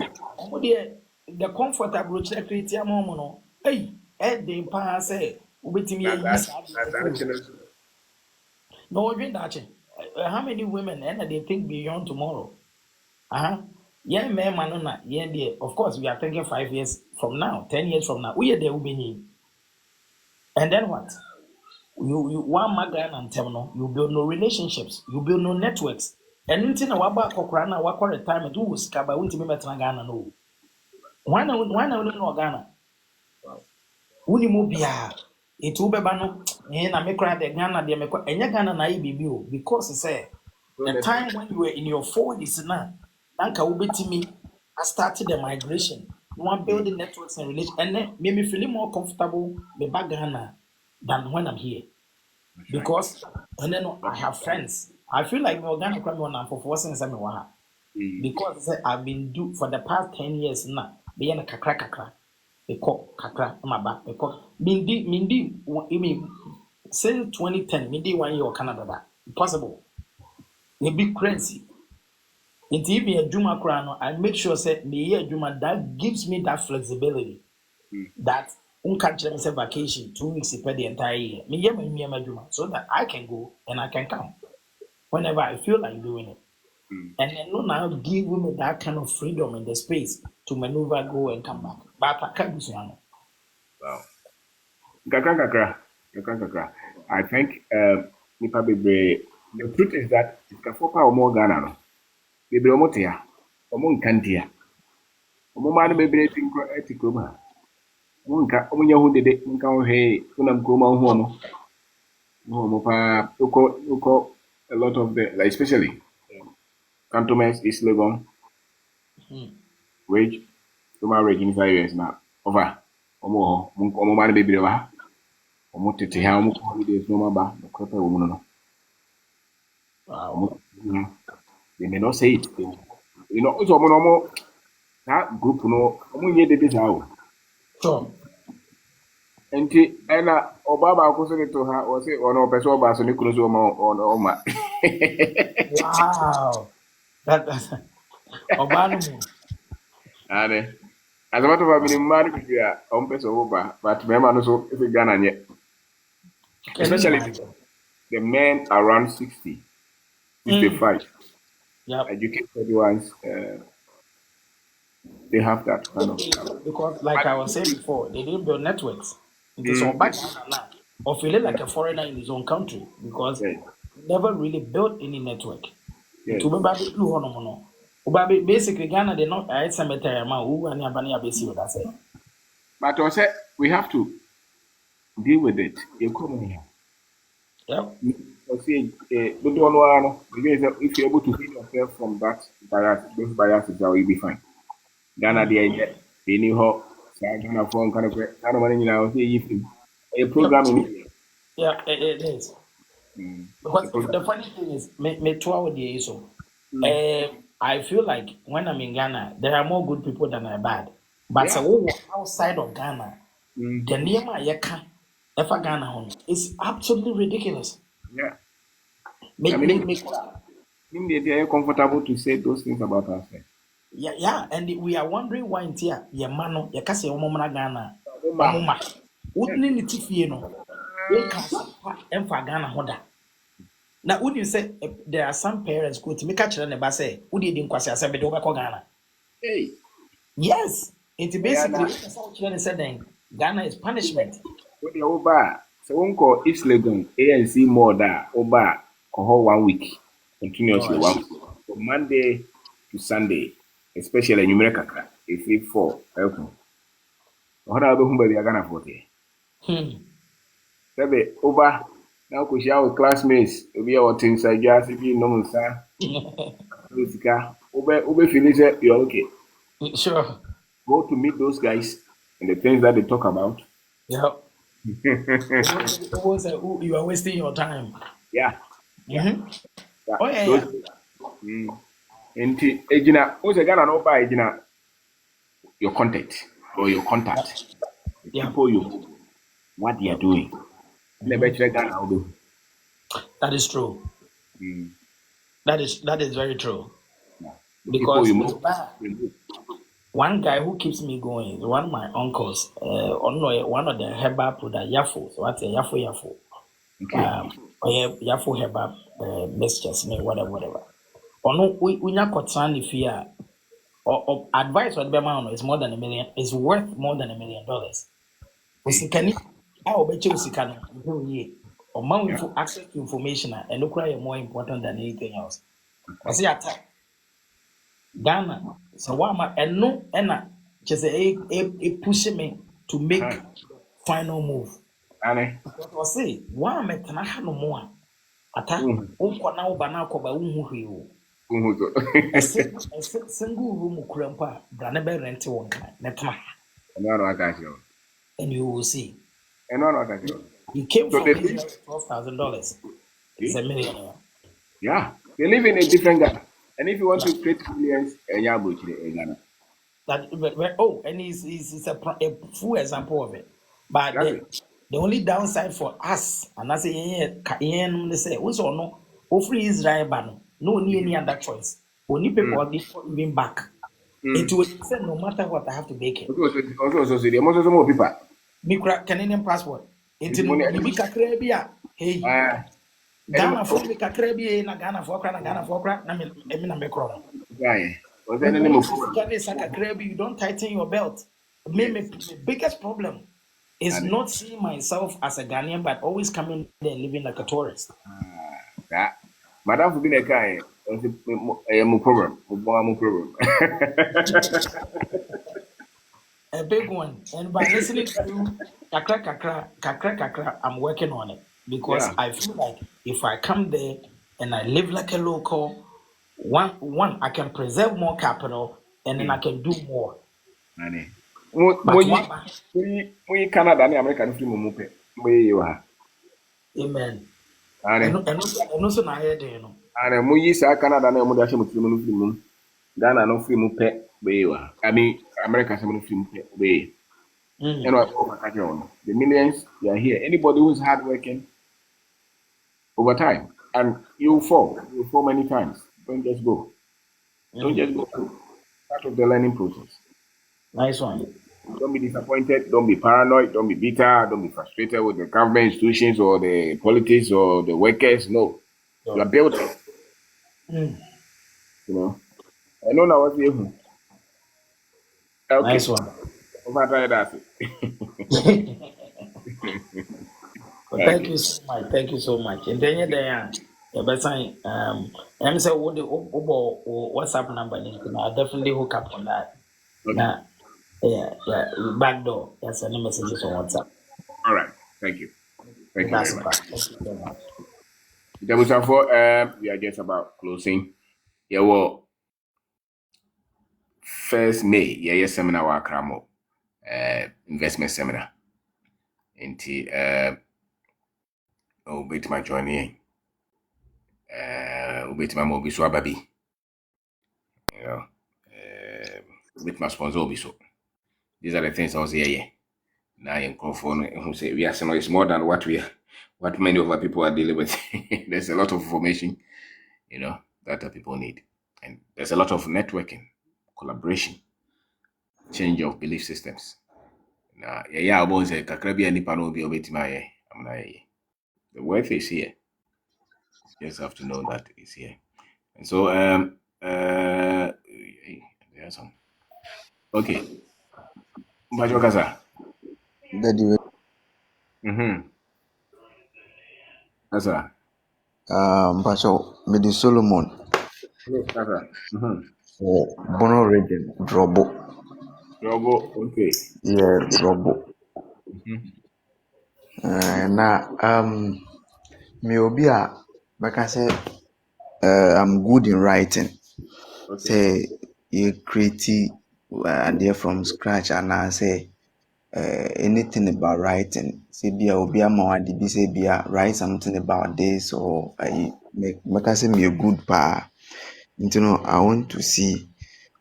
the comfortable check rate ya mo no. Hey, they pass say ubetimi That's yi that's sa that's de food. that's No drink that. How many women and they think beyond tomorrow? Uh-huh. Yeah, man, man, no, yeah, dear. Of course, we are thinking 5 years from now, 10 years from now. We are there, will be. And then what? You one magan and terminal, you build no relationships, you build no networks. And anything a waba kokrana, waka retirement, who was kaba, won't be better Ghana, no. Why not know Ghana? Wuni mubia. It will be bano, and I make cry the Ghana, the America, and ya Ghana na IBB, because it's the time when you were in your 40s now, Nanka Ubetimi, I started the migration. One building networks and relations, and then made me feel more comfortable me back Ghana than when I'm here. Because and then I have friends. I feel like me Ghana come on for forcing some because I've been do for the past 10 years now. Be in a kakra. Eko kakra maba eko mindi I mean since 2010 mindi 1 year Canada that possible a big crazy it even a juma crown I make sure say me year juma that gives me that flexibility that unka say vacation 2 weeks per the entire year me year me juma so that I can go and I can come whenever I feel like doing it and then no now give women that kind of freedom and the space to maneuver go and come back but I can't do so. wow. Kakra. I think nipa bebree. The truth is that if ka fopa omo Ghana no, bebree omo te ya, omo nkanti ya. Omo ma no bebree tinko etiko ma. Omo nka omo nya hu dede nka ho he, unam ko ma hu omo. No omo pa uko a lot of the like especially Cantonments, East Legon, wage, human wage in 5 years now. Over. Omo ma no bebree wa. Omo tete ha omo ko holidays no ma ba, no krepe omo no. Wow. They may not say it. You know, also that group no nye this how. Sure. And Obama ko say to her or say ono person Obama so ni kuno so ma. Wow. That's Obano. And as a matter of fact, we married with you on person over, but remember no so if Ghana yet. Especially the men around 60, 65. Yep. Educated ones, they have that kind of stuff. Because like I was saying before, they didn't build networks. It is all back now. Or feeling like a foreigner in his own country because Yes. never really built any network. Yes. Basically, Ghana, they're not a cemetery who and Yabania Basi, that's it. But I said we have to deal with it. Economy. Yep. If you're able to heal yourself from that bias, those biases, that will be fine. Ghana, the idea, they knew how Ghana phone kind of money, you know, a program. Yeah, it is. Because the funny thing is, me 12 years so. I feel like when I'm in Ghana, there are more good people than are bad. But outside of Ghana, the Niyama Yeka, Efa Ghana home is absolutely ridiculous. Yeah. They're comfortable to say those things about us. Yeah, and we are wondering why in here, your mano, your case, your mama Ghana, Mama, wouldn't it if you know, Efa Ghana Hoda. Now, would you say there are some parents who make a children about say, who didn't quasi as a bit over Ghana? Hey. Yes, it's basically saying Ghana is punishment. What the Oba? So uncle East Legon, ANC more that Oba for 1 week continuously from Monday to Sunday, especially in America. If it for help. What are the Ghana for? Sebe Oba now could share with classmates. We are what things I just if you know, sir. Obe finish it, you're okay. Sure. Go to meet those guys and the things that they talk about. Yeah. You are wasting your time. Yeah. Oh yeah. And Ejina, who's a Ghana no buy Ejina your contact or your contact. People you what they are doing. That is true. That is very true. Yeah. Because one guy who keeps me going is one of my uncles. One of the herbal product Yafo. So what's a Yafo? Okay. Yafo herbal mixtures, whatever. Or no, we not concerned if you are or advice or the amount is more than $1 million. Is worth more than $1 million. Usikani, I will bet you usikano. Or more access to information and look like more important than anything else. I say attack Ghana. So why am I and no just a pushing me to make final move. Annie. Because I say why am I no more? Ata unkwana ubana koba unhu a single room crampa branebe rent one kind netma. And you will see. He came So from Israel $12,000. It's $1 million. Yeah, they live in a different Ghana. And if you want to create millions, Ghana. And he's a full example of it. But the only downside for us, and I say, they say, also no, free Israel ban, no need any other choice. Only people even back. It will say no matter what I have to make it. Also, the most of some people. Mikra Canadian passport. It's no Mika Krebia. Hey, Ghana for Mika Krebia, na Ghana for Kra, Namina Mekron. You don't tighten your belt. Maybe the biggest problem is not seeing myself as a Ghanaian, but always coming there and living like a tourist. Madam for being a guy, a problem. A big one. And by listening to Kakra, I'm working on it because I feel like if I come there and I live like a local, one I can preserve more capital and then I can do more. We Canada and American film Amen. And also na here there, and we use Canada and American film Ghana no film pet bewa. I mean American film pet way. And the millions they are here. Anybody who's hardworking over time and you fall many times. Don't just go. Don't just go through. Part of the learning process. Nice one. Don't be disappointed. Don't be paranoid. Don't be bitter. Don't be frustrated with the government institutions or the politics or the workers. No, you are building. You know. I know now what's you. Okay. Nice one. Over that. Well, thank you so much. Thank you so much. And then best time I'm say what the WhatsApp number I'll definitely hook up on that. Okay. Now, back door. That's any messages on WhatsApp. All right. Thank you. Thank you very much. Thank you so much. We are just about closing. Yeah, well, first May, seminar wa kramo investment seminar. Inti bit my joining. Bit my mobi so ababi. You know, bit my sponsor obi so. These are the things I was here. Now in conform who say we are saying it's more than what many of our people are dealing with. There's a lot of information, you know, that people need. And there's a lot of networking, collaboration, change of belief systems. Now, I won't say Kakrabi and Nipano be obey my the wealth is here. You just have to know that it's here. And so there's some. Okay. Mbajokasa. Daddy, That's right. Pastor Medi Solomon, Bono region, Drobo. Okay. Yeah, Drobo. Me obia, like I say, I'm good in writing. Okay. Say you create idea from scratch, and I say anything about writing. Say be obia mawadi be say be write something about this or I make I say me a good pa. You know, I want to see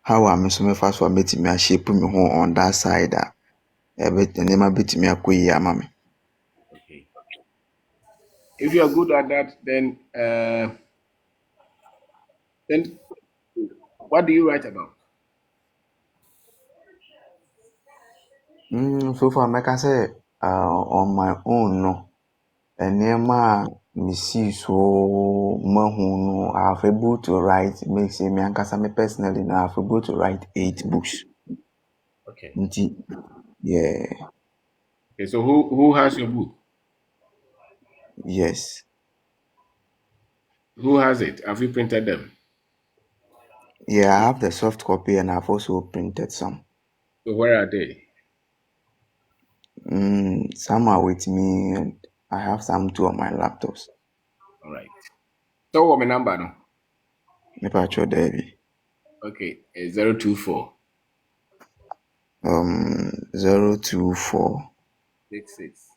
how I'm so fast for making me shape me home on that side. But never bit me a quay, mammy. Okay. If you are good at that, then what do you write about? So far, like I say, on my own, no. Nneɛma a mesii so mahu no, I have able to write, make say me ankasa me personally na I have able to write 8 books. Okay. Nti, yeah, Okay. So who has your book? yes. Who has it? Have you printed them? Yeah, I have the soft copy and I've also printed some. So where are they? Some are with me and I have some too on my laptops. All right. So what my number no? Mepacho Devi. Okay. 024 024 66.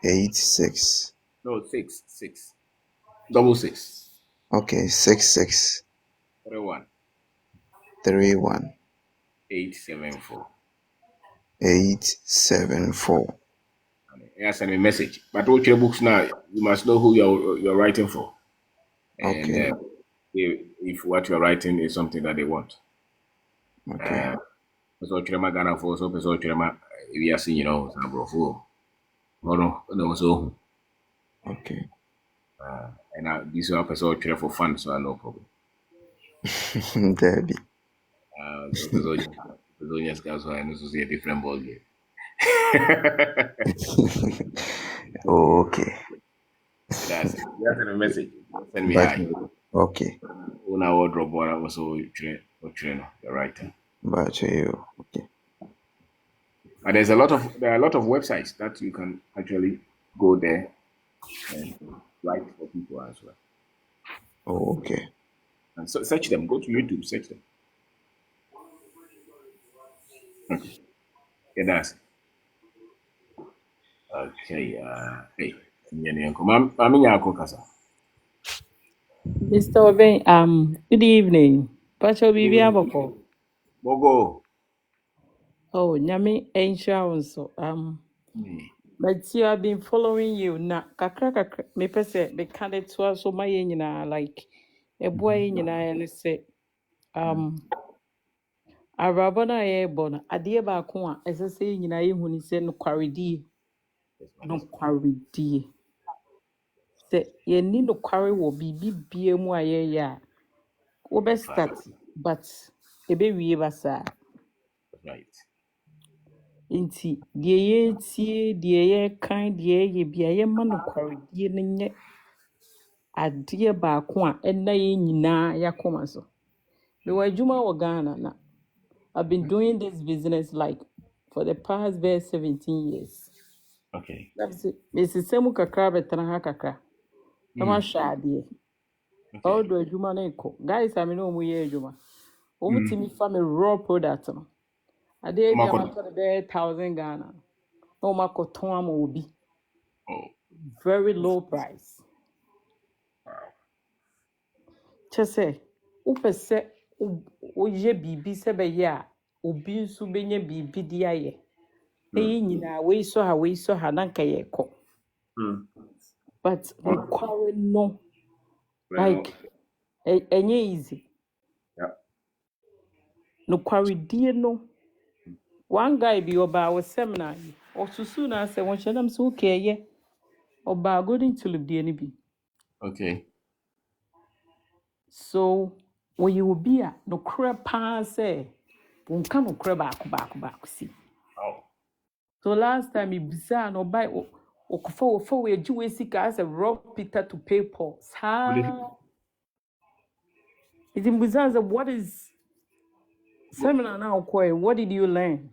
86. No, 66. 66. Okay, 66 31 31 874. 874. Yeah, send me a message. But all your books now, you must know who you're writing for, and Okay, if what you're writing is something that they want. okay, So Chirema Ghana for so Chirema, we are seeing bro. No, so okay. and this episode Chirema for fun, so no problem. Debbie. So episode yes, guys, so I know to see a different ball game. Oh, okay. That's a message. Send me But hi. okay. Una wardrobe what I was so you're right. But you okay. And there are a lot of websites that you can actually go there and write for people as well. Oh, okay. And so search them. Go to YouTube, search them. Okay. Yeah, that's it. Okay. Hey. Mami nyako kasa. Mr. Obeng, good evening. Pacho Bibi Aboko. Bogo. Oh, Nyami Ancient. But you have been following you na kakra me pese me kande to so my nyina like a boy nyina and say arabona ye bon ade ba ko a ese se nyina ye hu ni se no kwaredi se ye ni no kware wo bibi bie mu aye ya wo be Fine. start but ebe wie basa Right. nti deɛ yɛtie deɛ yɛkan deɛ yɛyɛ bia yɛma no kwaredie no nyɛ adeɛ baako a ɛna yɛn nyinaa yɛakoma so mewɔ adwuma wɔ Ghana na I've been doing this business like for the past bare 17 years. Okay. mesesɛ mu kakra bɛtena ha kakra na mahwɛ adeɛ Okay. ɔwɔdɔ adwuma no nkɔ guys a me ne ɔmo yɛ adwuma ɔmo tumi fa me raw product no adeɛ bi a matɔ no bɛyɛ 1,000 Ghana na ɔmo akɔtɔn ama obi Oh. very low price. Kyɛ wopɛ sɛ woyɛ biribi sɛ bɛyɛ a obi nso bɛnya biribi de ayɛ ɛyɛ nyinaa wei sɔ ha na nka yɛkɔ but nokware no like ɛnyɛ easy Yeah. nokwaredie no one guy bi ɔbaa wɔ seminar yi ɔsusu na asɛ wɔhyɛ nam sɛ okay ɛyɛ ɔbaa golden tulip deɛ no bi Okay. so wɔyɛ obi a nokorɛ paa sɛ wɔnka nokorɛ baako si Oh. so last time he bizarre no buy wofa we agye we sika as a raw Peter to pay Paul. It in bizarre what is seminar now what did you learn?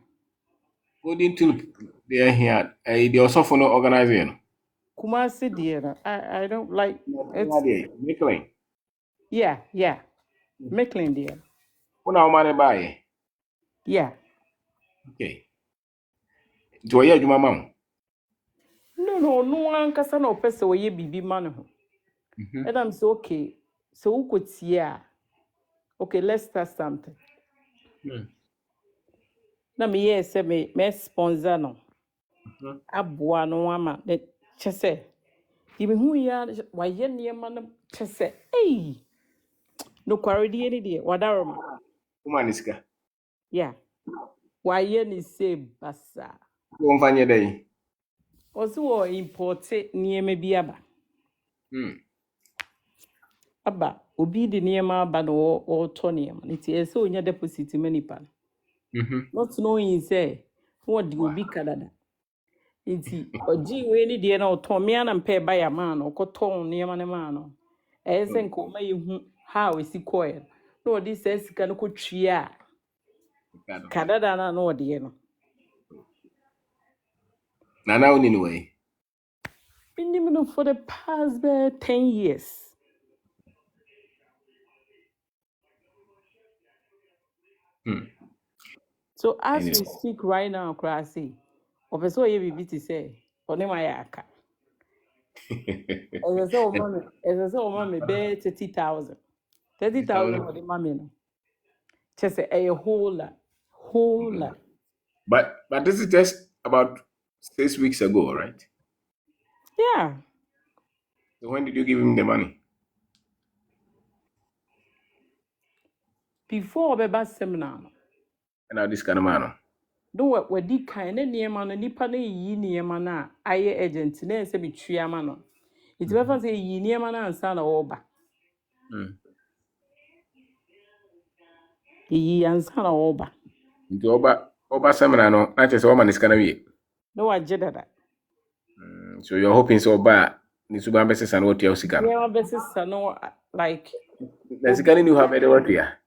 Golden tulip. They are here. They also for no organizing. Kumasi dear, I don't like it's Mickling. yeah. Mecklin dear. Who now money buy? Yeah. Okay. Do I hear you, mama? No one kasa no person we bibi man ho. And I'm so okay. So who could see okay, let's start something. Na me yes me sponsor no. Aboa no ama ne kyɛ di me hu ya wayɛ nneɛma no kyɛ sɛ no kwaredie ne deɛ wadaroma Woman is ka. yeah wayɛ ne sɛ basa. Won't find your day. Ɔse wɔ import nneɛma bi aba obi de nneɛma aba na ɔtɔ nneɛma nti ɛsɛ onya deposit ma nipa not knowing sɛ wɔde obi kadada nti ɔgye wei ne deɛ na ɔtɔn mmea na mpɛ ba ya maa no ɔkɔtɔn nneɛma ne maa no ɛyɛ sɛ nka ɔma yɛhu ha a ɔsi kɔɛ na ɔde saa sika no kɔtwia a kadada na ɔdeɛ no Nana anyway. Minimum for the past 10 years. So as we speak right now, Krasi, Professor Yebi to say, Onemayaka. As I saw, mommy, bear 30,000. 30,000 for the mommy. Just a whole lot. But this is just about 6 weeks ago, right? Yeah. So when did you give him the money? Before the seminar. And now this kind of man. No, what did kind of near man and nippon ye near mana, I agent, then say be tree man. It's better say ye near man and son over. Ye and son over. Into over seminar, no, not just woman is gonna be. No, I did that. So you're hoping so bad. Needs to be ambassadors and what else you can. Yeah, ambassadors are no like. There's a new have better what here.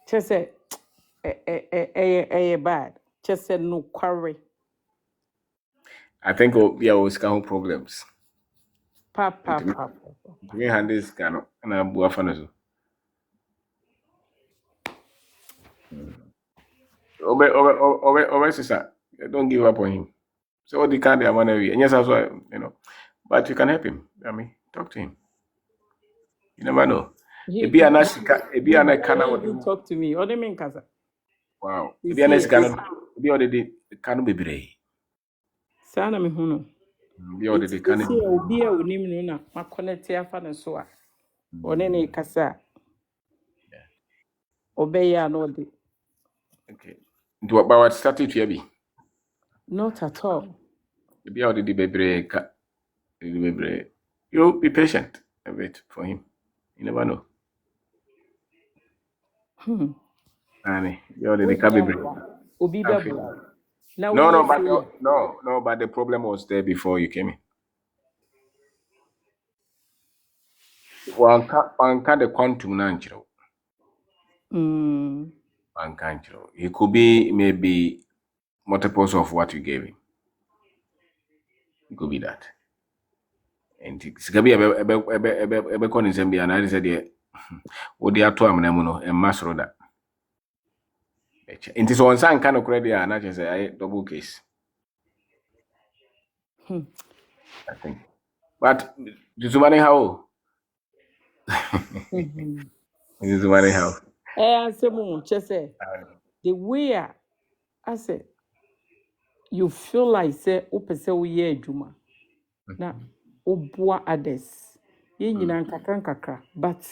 Just say, bad. Just said no quarry. I think we always have problems. Papa. We hand this kind of and I'm buafanazo. Obe, sister, don't give up on him. So what the kind of money, and yes, that's why, but you can help him. I mean, talk to him. You never know. Talk to me. What do you mean, Kaza? Wow. Be honest, be already can be brave. Sana me huno. Be already can be a unim no ma connect ya fa na so a. One kasa. Obey ya no de. Okay. Do what started to be? Not at all. Be already be brave. You be patient a bit for him. You never know. Annie, you already can be brave. Obi No, but the problem was there before you came in. One can the quantum natural. One can't. It could be maybe multiples of what you gave him. It could be that. And it's gonna be a condition. And I said, what they are to Amnamuno and Masroda. It is one sign kind of credit, and I just say, double case. I think. But this money how? This money how? I say, just say the way I say you feel like say opese wo ye adwuma na obua others ye nyina nkakra but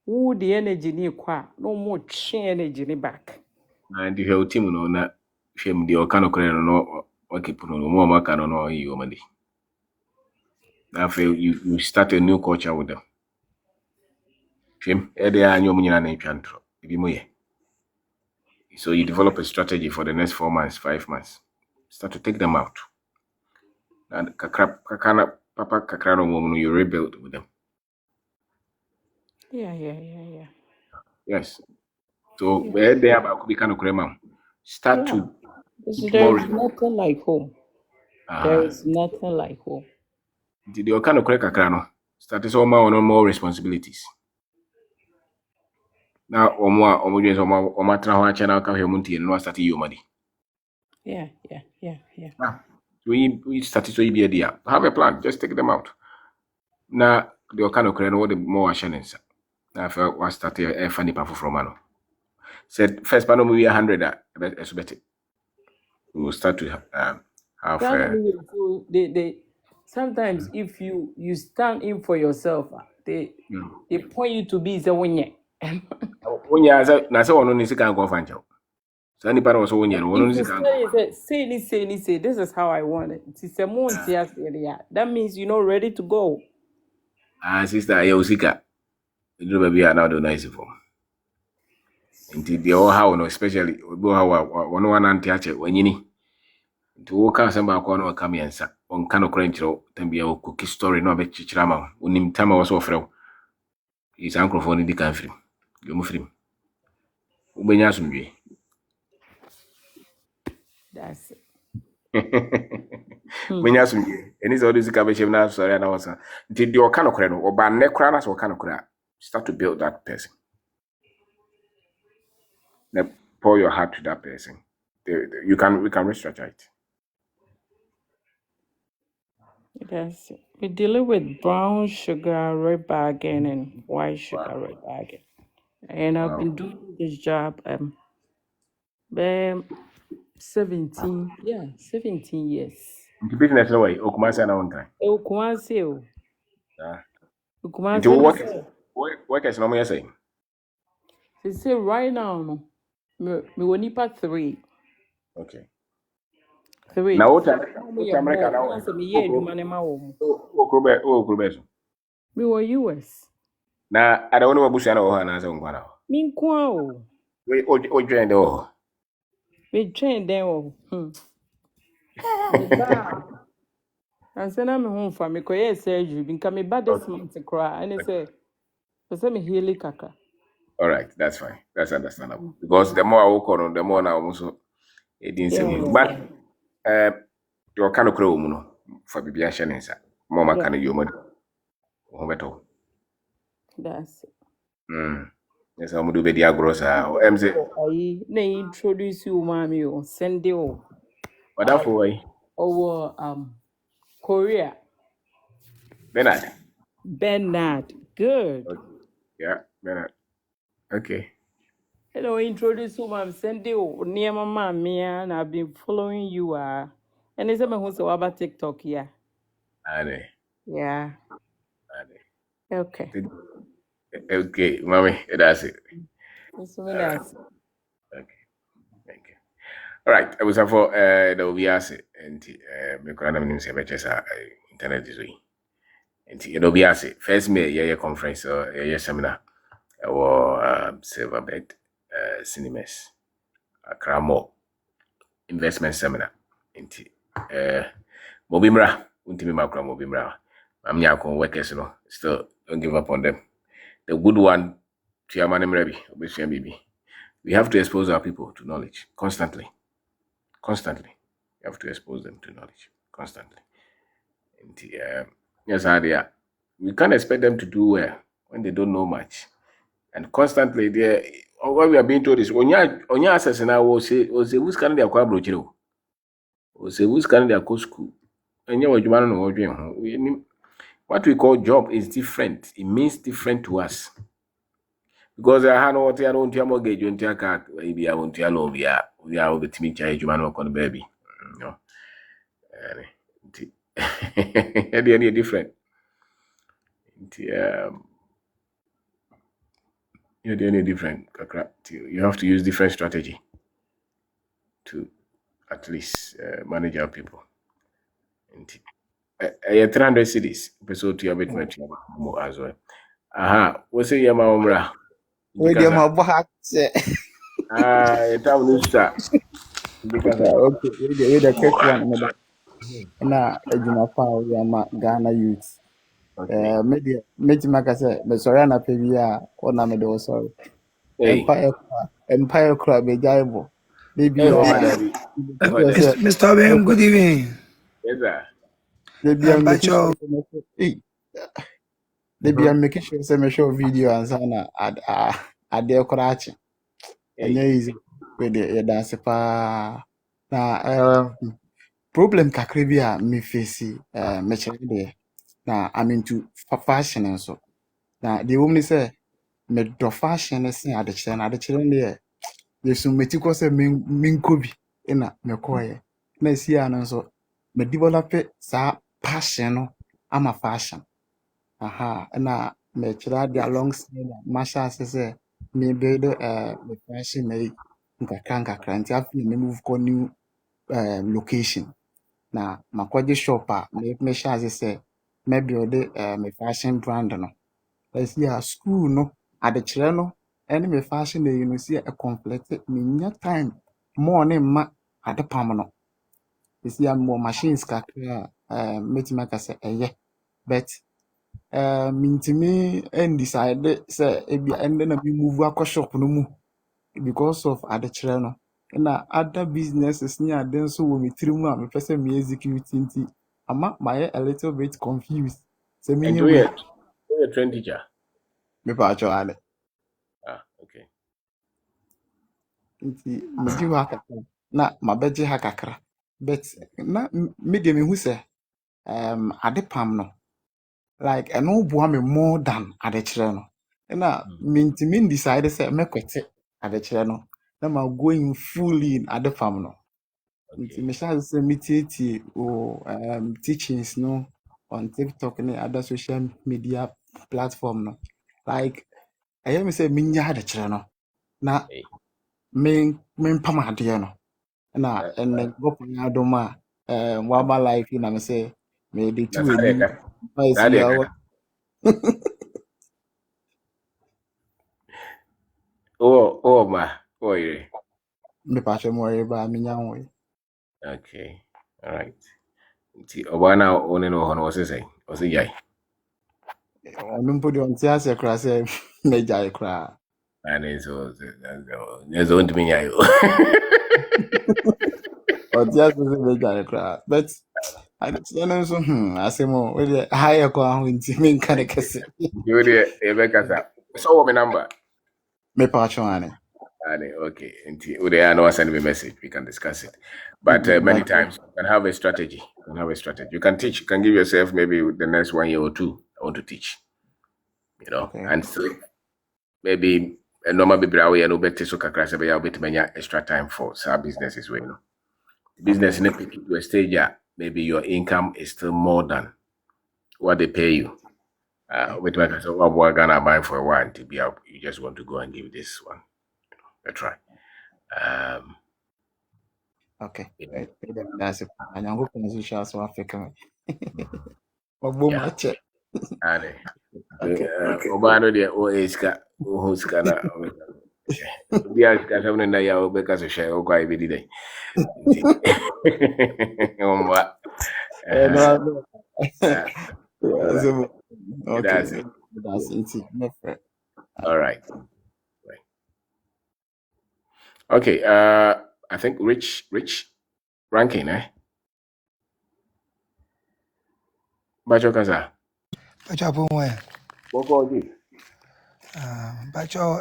wo the energy ni kwa no mo twe energy ni back And the whole team no na shame the okano credit no okay no more maka no you money. Now you start a new culture with them. Shame they are new money na intro. So you develop a strategy for the next 4 months, 5 months. Start to take them out. And kakana papa kakrano woman you rebuild with them. Yeah. Yes. So where they are about to be kind of crema. Start to there's nothing like home. There is nothing like home. The kind of kakrano start to more responsibilities. Now or channel no start your money. Yeah. We started to be a dear. Have a plan, just take them out. Now the kind of what the more assurance. Now if I was started a funny powerful from Mano. Said first panel movie 100 better. We will start to have they sometimes if you stand in for yourself, they point you to be the one. When you as na say one no can go find you. So any part was one year, one If on you sika. say, this is how I want it. It's a month, yes, yeah. That means you're not ready to go. Ah, sister, you sika. You do baby now do nice for. Indeed, the all how no, especially go how one anti ache when you need to walk out some back on come answer on cano crunch or then be a cookie story no bet chichirama. When him time was offer his uncle for the country. You move him. Ubenya sumbi. That's it. Hmm. Menya sumbi. Any is all this cabin now, sorry, and I was did your cano crano or ban necranas or cano cra. Start to build that person. Now pour your heart to that person. We can restructure it. That's it. We deal with brown sugar, red bagging, and white sugar, red bagging. And I've Wow. been doing this job 17 years. Into business no way, Okumasi and one time. Kumasi o. Into Kumasi me say. work as no more saying. They say right now no. Me woni pa 3. Okay. 3. Now what Me America more. now? Once me ye adwuma ne ma wo mo. Okurube. Me wo US. Na I don't know bush na ho na say ngwana. Me nko a o. We o join the Me train den wo. Me ba. Ansa na me ho fa me koye surgery bi nka me ba this month kra and say me heal kaka. All right, that's fine. That's understandable. Because the more I work on, the more now also it didn't say Yeah. but your kind of crow muno for bibia shenensa. Mama can you money. Beto. That's it. Yes, I'm do be dia grossa. MC. Na introduce you mami o send o. What that for why? Korea. Bernard. Good. Okay. Yeah, Bernard. Okay. Hello, introduce you mami send o near mama mia and I've been following you and it's me who so about TikTok yeah. Ane. Yeah. Okay. Okay, mommy, that's it. That's Okay, thank you. All right, I was for the OBS and me grandma name say better internet is we. And the OBS first me yeah conference or yeah seminar or silver bed cinemas Accra Mall investment seminar. And Mobimra, untimi makra Mobimra. I'm nyako workers no still don't give up on them. The good one to your man baby, we have to expose our people to knowledge constantly. Constantly. You have to expose them to knowledge constantly. And yes, idea. We can't expect them to do well when they don't know much. And constantly what we are being told is on your access now will say who's can their quabro or say who's can their school. And you know what we call job is different. It means different to us. Because I had what I don't mortgage and car, maybe I won't tell loan we are with me charge man on baby. No. Any different. Any different. You have to use different strategy to at least manage our people. 300 cities. Episode to your bit more as well. Aha, what's it, Yama? We dey my boy say. It's a minister. Okay, we the quick one me da. Na adwuma pa we ama Ghana youth. Okay. Media ka say me sorry na pe bi a ona me do sorry. Hey. Empire club be jaibo. They be Hey, Mama Daddy. Mama Daddy. Mr. Ben, good evening. Yes, sir. they be am making Pacho, sure hey, they be am making sure say me show video and sana ade korachi. Enye Hey. easy we dey dance pa na problem kakra bi a me face me chere de na I'm into fashion and so. Na the woman say me do fashion sen ade chere ne yesu meti ko sɛ menkɔ bi na mekɔɛ na esi a no nso me develop saa passion no ama fashion na mekyerɛ ade alongside a mahyɛ ase sɛ me build me fashion na yi nkakra nti afei na move kɔ new location na makɔgye shop a mehyɛ ase sɛ mɛbuild me fashion brand no. Ɛsi a school no adekyerɛ no ɛne me fashion ayi no si a complete menya time more ne mma adepam no. Ɛsi a mewɔ machines kakra a mɛtumi aka sɛ ɛyɛ but mintimi decide sɛ ebi ɛndɛ na me move akɔ shop no mu because of adekyerɛ no. Na other businesses ne ade nso wɔ me tirim a mepɛ sɛ me execute nti ama mayɛ a little bit confused sɛ And menyɛ do wei. you a train teacher? Mepatwɔ ade Okay. nti megye hɔ akakra na mabɛgye ha kakra but na me deɛ mehu sɛ adepam no like ɛno boa me more than adekyerɛ no. Na mintimi decide sɛ mɛkwɛte adekyerɛ no na ma go in fully in adepam no. Nti Okay. mehyɛ ase sɛ metietie teachings no on TikTok ne other social media platform no like ɛyɛ me sɛ menya adekyerɛ no na Hey. mempam adeɛ no na ɛnnɛ Nyankopɔn adom a waba life yi na me sɛ mede tu That's how they anim can. fa That's how asi they a can. Oh, ma. Oh, yeah. mepakyɛ mu ɔyɛ baa menya ho yi. Okay. All right. Nti obana one no hono wose say. Wose yai. Ɔno mpo deɛ ɔnte aseɛ koraa sɛ mɛgyae koraa. And so there's on to me yai. Ɔnte aseɛ sɛ mɛgyae koraa but adekyerɛ no nso asɛm o wode ha yɛ kɔ aho nti menka ne kɛse. You the Ebekasa. So my number. Mepakyɛ ane. Okay. Nti I know send me a message. We can discuss it. But many times you can have a strategy. You can have a strategy. You can teach. You can give yourself maybe the next 1 year or two. I want to teach. You know, Okay. and so maybe a normal baby away and obey so kakra say be bit many extra time for some businesses way, you know. Business in a pick to a stage maybe your income is still more than what they pay you. With my so what we're gonna buy for a while to be out, you just want to go and give this one a try. Okay. Yeah. That's it. Nyankopɔn nso hyɛ aso afɛka me. Ɔbɔ mu Yeah. akyɛ. And Okay. Obano de o eska o skana. Be as something that ya because of share o kwa ibi day. No, Alright. okay. That's it. That's it. All right. Okay. I think rich ranking, eh? Bacho kaza. Pacho hapo mwe. Boko di. Pacho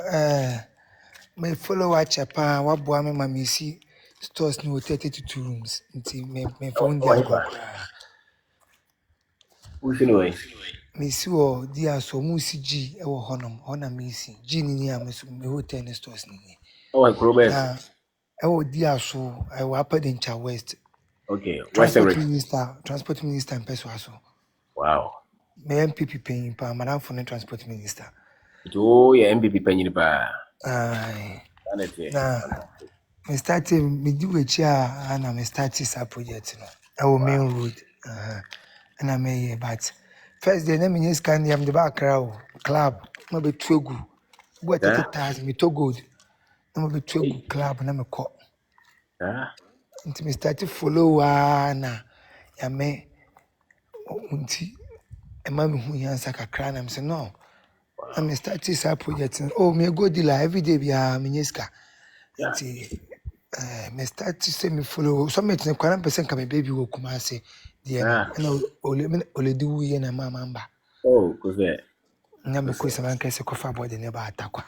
me follow wa chapa wa boa me mamisi stores ni 32 rooms. Nti me phone Oh, dia hipa. kwa. Who's in way? Me si wo dia so mu si G e wo honom. Hona me si. G ni a me hotel ni stores ni. Oh, Krobes. Na e wo dia so e wo upper Dencha West. Okay. Western Transport rich. minister in peso aso. Wow. Me MPP paying pa madam for the transport minister. Oh, yeah, MPP penny pa. Aye. Fancy. Na me started me do a chair and I started sa project no. Our Wow. main road. And I may but first day na me use can am the back crowd club. No be twegu. Go Huh? 30,000 me to good. No be Hey. twegu club na me call. Huh? Nti me started follow na ya me unti e ma me hu yansa kakra na me say no. Na me started sa project. Oh me go dealer every day bia me nyeska. Yeah. Nti me start to say me follow so me tin kwara person ka me baby wo kuma se de no Ah. na ole di wu ye na mama mba Oh, cause that. na me ko se man ka se ko fa body ne ba atakwa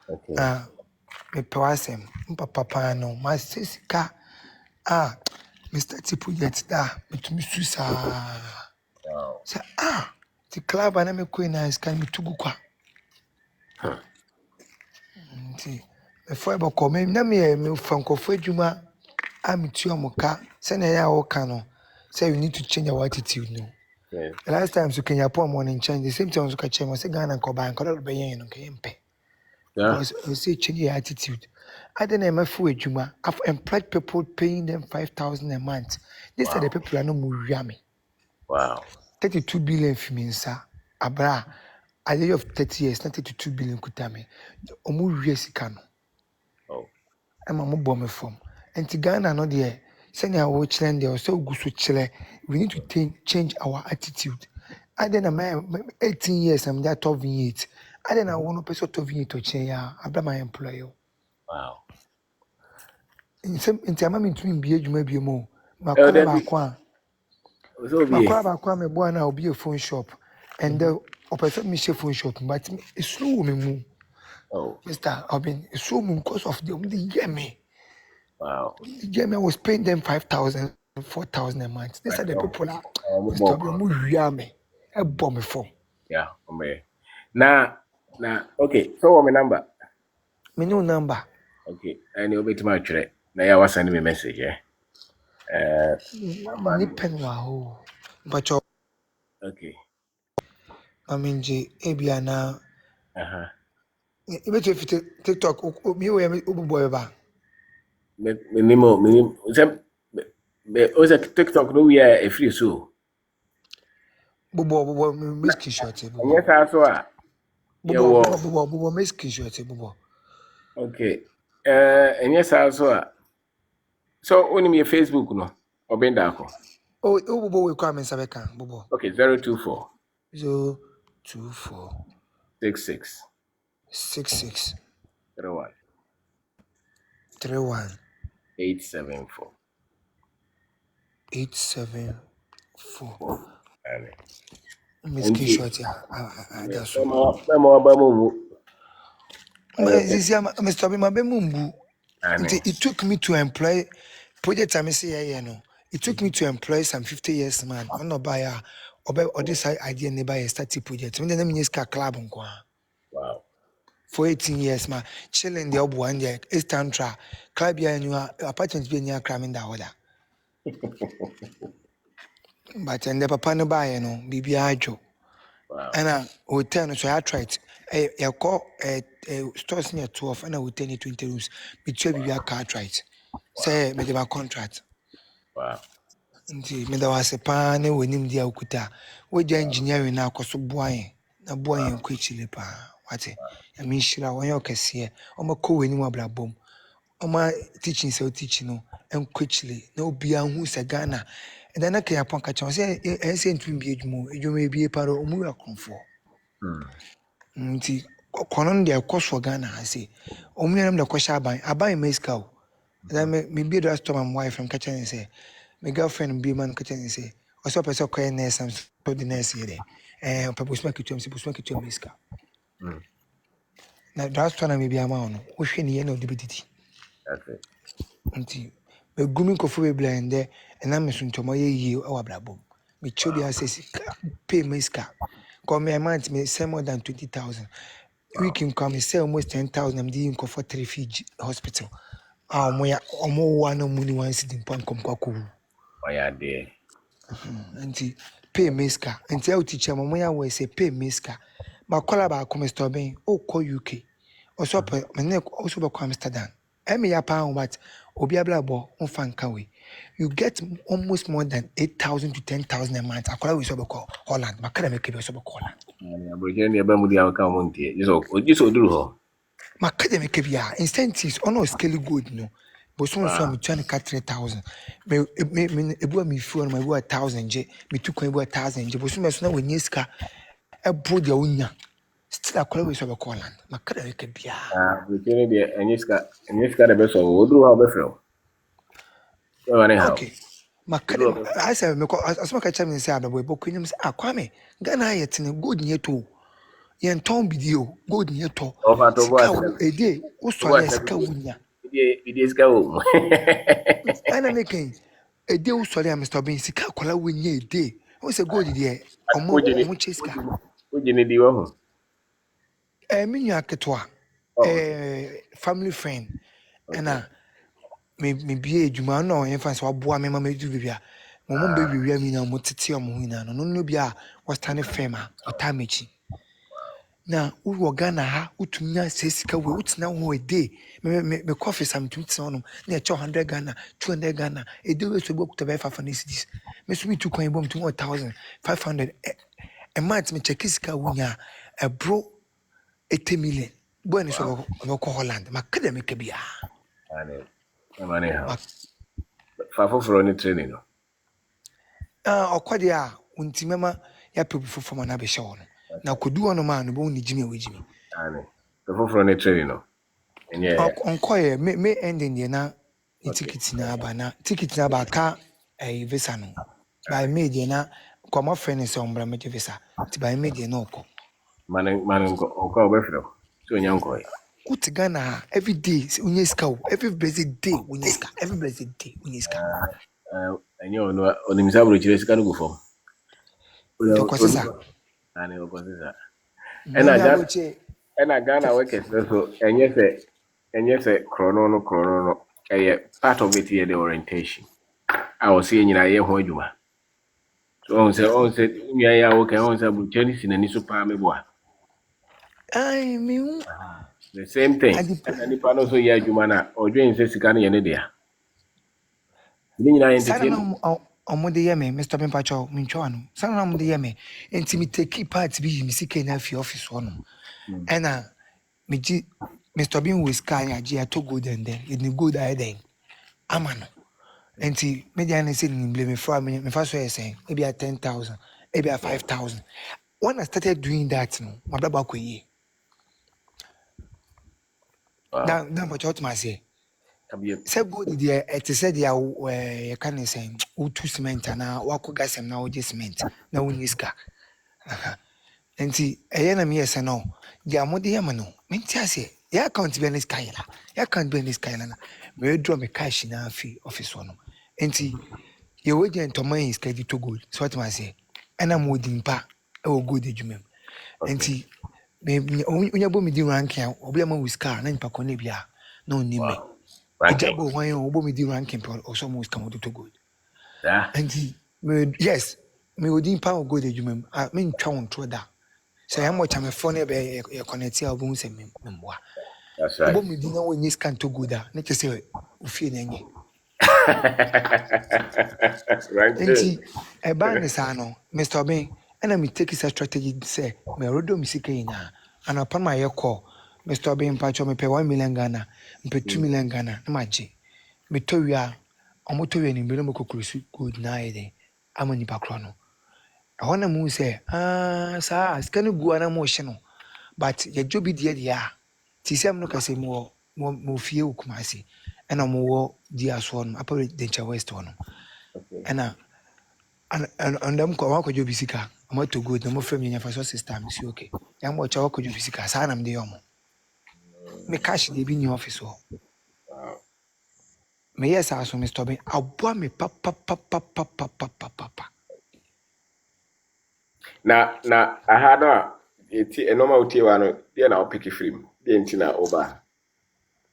Okay. ah me pe wasem papa pa no ma se sika me start to project da me to me susa Wow. say the club na me ko na sika me tugu kwa Huh. nti me fo e bako me na me fankofo adwuma me tuo mo ka se na ya wo ka no say you need to change your attitude no. Yes. The last time so Kenya po morning change the same time so ka change say Ghana ko ban ko do be yen no ke mpe Yeah. because I say change your attitude. I don't know if I Juma. I've employed people paying them 5,000 a month. These are the Wow. people who are no muriami. Wow. 32 billion for me, sir. Abra, at the age of 30 years, not 32 billion kutame. Omu yesikano. Oh. I'm a bomb from. And Tigana, no dear. Send our watch land there, so good to chile. We need to change our attitude. I then am 18 years, I'm there 12 years. I then I want to person 12 years to change. I'm my employer. Wow. In some in time, I'm into be maybe more. Oh, Makola that be Bakwa. so be. Makola Bakwa, my boy, now be a phone shop. And the opposite me phone shop, but it's slow me. Oh. Mr. Obin, it's so because of the year me. Wow. I was paying them 5,000, 4,000 a month. These are the Oh. people that Mr. Bulk. Obi me. A bomb for. Yeah. Okay. Now. Okay. So what my number? Me no number. Okay. And you'll be to my chat. Now you was sending me a message. Yeah. Ni pen wow. But your Okay. I mean J Abiana. Uh-huh. You bet if TikTok me we boy ba. Minimum. O se TikTok no we are free so. Bobo miss kishort And yes, bobo. I saw. Yeah. Well. Bobo miss kishort bobo. Okay. And yes, I saw. So only me Facebook no. Obeng Darko. Oh bobo we come sabeka bobo. Okay. 024 024 66 66 31 31 874. 874. Miss Nti Kishort, that's all. mema abamu Mr. Bimabemumbu, ane it took me to employ project I say, it took me to employ some 50 years man on no buyer or this idea nearby a starting project. When the name is club wow for 18 years, man, chilling the old one year, it's tantra, club here and you are apartments being near cramming that order. But and the papa no buy, BB Ajo. wow And I will tell so I tried. I call stores near 12 and I will tell you 20 rooms. Between your car right. Say, me my contract. wow Nti me da was a pan when him dia ukuta. We the engineering na koso boy. Na boy en kwechile pa. Wate. I mean shira won yo kese. Omo ko weni mu ablabom. Omo teaching say teaching no en kwechile. Na obi anhu se Ghana. And then I can upon catch on say say ntumi bi edwuma bi paro omu yakonfo. Nti kono no de koso Ghana ase. Omu yanam de kwasha aban meska o. Then me be the store my wife from catching and say my girlfriend be man catching and say also person call nurse and so the nurse here people smoke it to him smoke it to meska. Na that's one me be ama no. Wo hwe ne ye na odibididi. that's it Nti me gumi ko fu be blende na me so ntomo ye yi e wa blabom. Me chobi ase pay meska. Come me month me say more than 20,000. We can come say almost 10,000 I'm doing for 3 Fiji hospital. Omo wa no muni one sitting pan kom kwaku. oh yeah there Nti pay meska. Nti I teacher mo ya we say pay meska. Ma kola ba ko Mr. Ben o ko UK. Also pe me also be ko Amsterdam. Emi ya pa but obi ablabo on fan we. You get almost more than 8,000 to 10,000 a month. Akola we so be ko Holland. Ma kada me ke be so be ko Holland. abroje ne ba mu dia ka mo ntie jiso oduru ho Ma kada me ke bia incentives ono scale good no. But so wow I'm trying to cut 3,000. Me ebu me few no me 1,000 je. Me tu ko 1,000 je. But so me so na we nyeska e bro dia unya. Still akola we so be call land. Ma kada we ke bia. abroje ne de enyiska de be so oduru ho be frɛ o wane ha Okay. Ma kada oduru ho be frɛ I say me ko asma ka cha me say abebo bo kunyum say akwame. Gana yetene good nyeto. Yen ton bidio good nyeto. o fa to bo Sika asem ede wo sole sika wunya. bi ska o Ana making a day sorry, Mr. Bean, Sika Kola win ye day. What's a good idea? Omo cheska. ojini di wo ho Minya Ketwa, oh okay family friend, and okay me be a Juma no infants or boy, mamma may do bibia. Mom baby, we mean a motiti or muina, no no bia was tiny fema or tamichi. na wo Ghana ha utumnya sesika we utina ho a day me coffee some tumtse on na 100 Ghana 200 Ghana a day we so book to buy 500 cedis me so be 2 coin bomb to 1500 a month me check sika wunya a bro 80 million boy ni so go Holland academic bia And money ma house. For any training. No. okwade a untimema ya pebu fofo na be hye wo no na kodu ono ma no bo ni jimi we jimi And for any training. No. And yeah. onkoye me ending ye na ticket na aba na ticket na aba ka visa no by me de na kwama friend se ombra me visa ti by me de na oko Man go befro. So nyanko. uti Ghana every day unye ska every blessed day unye ska every blessed day unye ska And you know onimzabro chile can go for. to kwasesa And you consider. And me I me got aboche and I Ghana workers so and yes chrono part of it here the orientation. I was seeing in a year hojuma. So on said yeah okay on said Chinese in any super me boy. ai me The same thing. adi And any panel so yeah jumana or doing say sikani yene dia. Ni sana entertain. na omode ye me Mr. Pimpacho mincho anu sana na omode ye me enti me take part bi mi sika na fi office ono ena meji Mr. Bean was kind of to good and then it good I then amano enti media na say ni blame me first way saying maybe at 10,000 maybe at 5,000 when I started doing that no my brother ko ye Wow. now but what my say Kabi say good there it said ya you can say utu cement na wako gasem na oje cement na uniska enti na me yes no dia mode yama no menti ase ya account be nis kaila ya account be nis kaila na me draw me cash na fi office ono enti ye we gen to man is kedi to gold so what I say ana mo di mpa e wo gold adwumam okay. enti me unya bo me di ranking obi ama wiska na npa ko na bia na oni me Wow. Ranking. ejabo hwan obo me di ranking pe o so mo wiska mo to gold Yeah. enti me yes me odi mpa o gold adwumam me ntwa won to da say how much am phone e be e connect ya obo se me mboa That's obo right. me di na won yes kan to gold a na say ofie na nye Ranking. enti e ba ne sa no Mr. Ben and me take his strategy say me rodo mi sika ina and upon my call Mr. Ben patcho me pay 1 million Ghana me pay 2 million Ghana na maji me to wia omoto wia ni mbele mo kokrusu good na ide amani pakro no ho na mu say sa sika no gu ana mo hye no but ye jobi de dia ti sem no kase mo fie okumase ɛna mo wo di aso no apa de cha west no Okay. ɛna and them ko wa ko jobi sika mo to good na mo fam nya fa so system si okay ya mo cha wa ko jobi sika sa na me de yomo me cash de bi ni office ho Wow. me yes aso me stop aboa me pa pa pa pa pa pa pa pa pa pa Na aha no eti enoma utie wa no dia na opiki film. Dia ntina oba.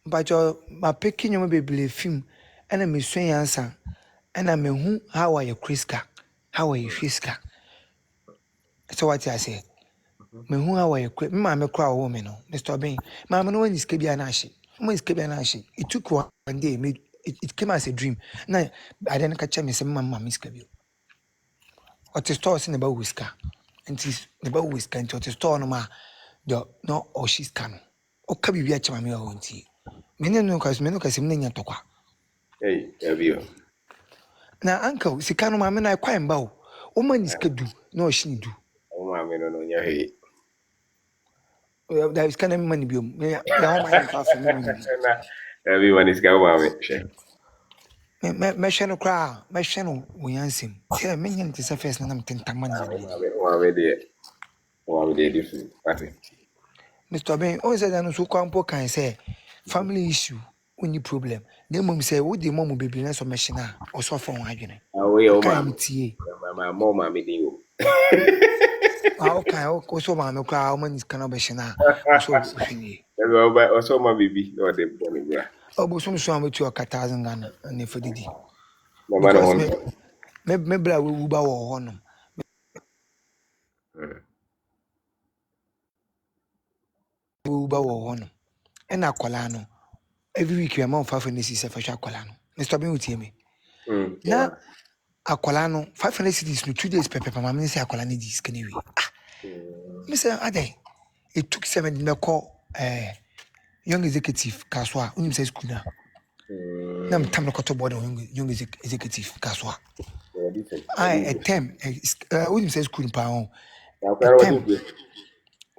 but jo ma peki nyomo beble film ɛna me sua yansa ɛna me hu how are you Kriska how are you Fiska so what I say me hu how are you me ma me kra wo me no Mr. Ben ma me no wani ska bia na ahye mo ska bia na ahye it took one day it came as a dream na I didn't catch me say mama me ska bio or to store in about whisker and is about whisker and to store no ma the no or she's can o ka bibia chama me o nti me no kasi me nya tokwa Hey, Abio. na uncle sika no ma me na kwa mba o man is du na o shi du O ma me no nya he. there is kind of money biom ya o man fa fa me money Na everyone is go ma me. She. me hwe no kra me hwe no wo yansem say me nya nti first na me tentama na me O ma me de. O ma me de different. Party. Mr. Ben o say that no so kwampo kan say family issue only problem na mom say wo de mom bebre na so machine o so fa won adwene Awe o ma kan me. mtie Ma mo ma me de o. o kan o so ma me kwa o man is kana be shina o so hwini Ego ba o so ma bibi no de boni bra. o bo so so am tu o 1,000 Ghana na for didi No ma no because hon. me bra we ba wo ho no ba wo ho no and akwala no every week we amount 500 cedis for akwala no Mr. Ben utie me na akwala no 500 cedis no 2 days pepe mama say akwala no dis can we me say ade it took 7 na call young executive kaswa unim say school na me tam no koto board young executive kaswa a term unim say school pa on a term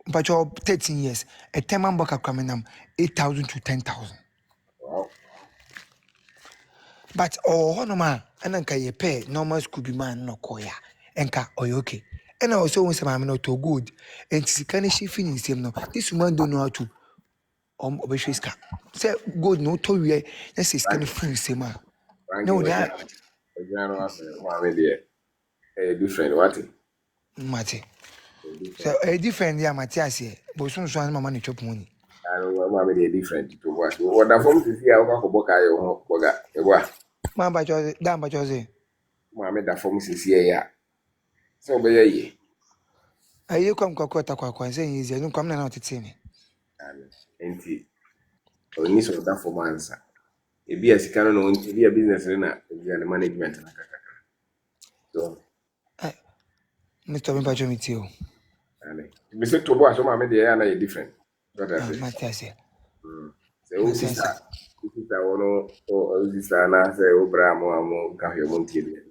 but your 13 years a term am baka kwamenam 8,000 to 10,000 but no ma ananka ye pay normal school be man no koya enka okay and also when some no to good and sika ne she finish same no this woman don't know how to obeshwiska say good no to we na say sika ne finish same no that different what? mate so a different yeah Matthias but soon so mama ne chop money I don't know different to what the form to see how boka yo boga eba man ba chose dan ba chose mama da form sisi ya so be ye ayi kwam kwakota kwakwa say easy no kwam na otete ni enti oni so da form answer ebi asika no ebi a business na ebi a management na kaka so Mr. Ben Pacho mitio ane me say to boa so mama dey ya na different what I say Matthias say o sister wono o sister na say o bra mo amo ka hwe mo ntie dey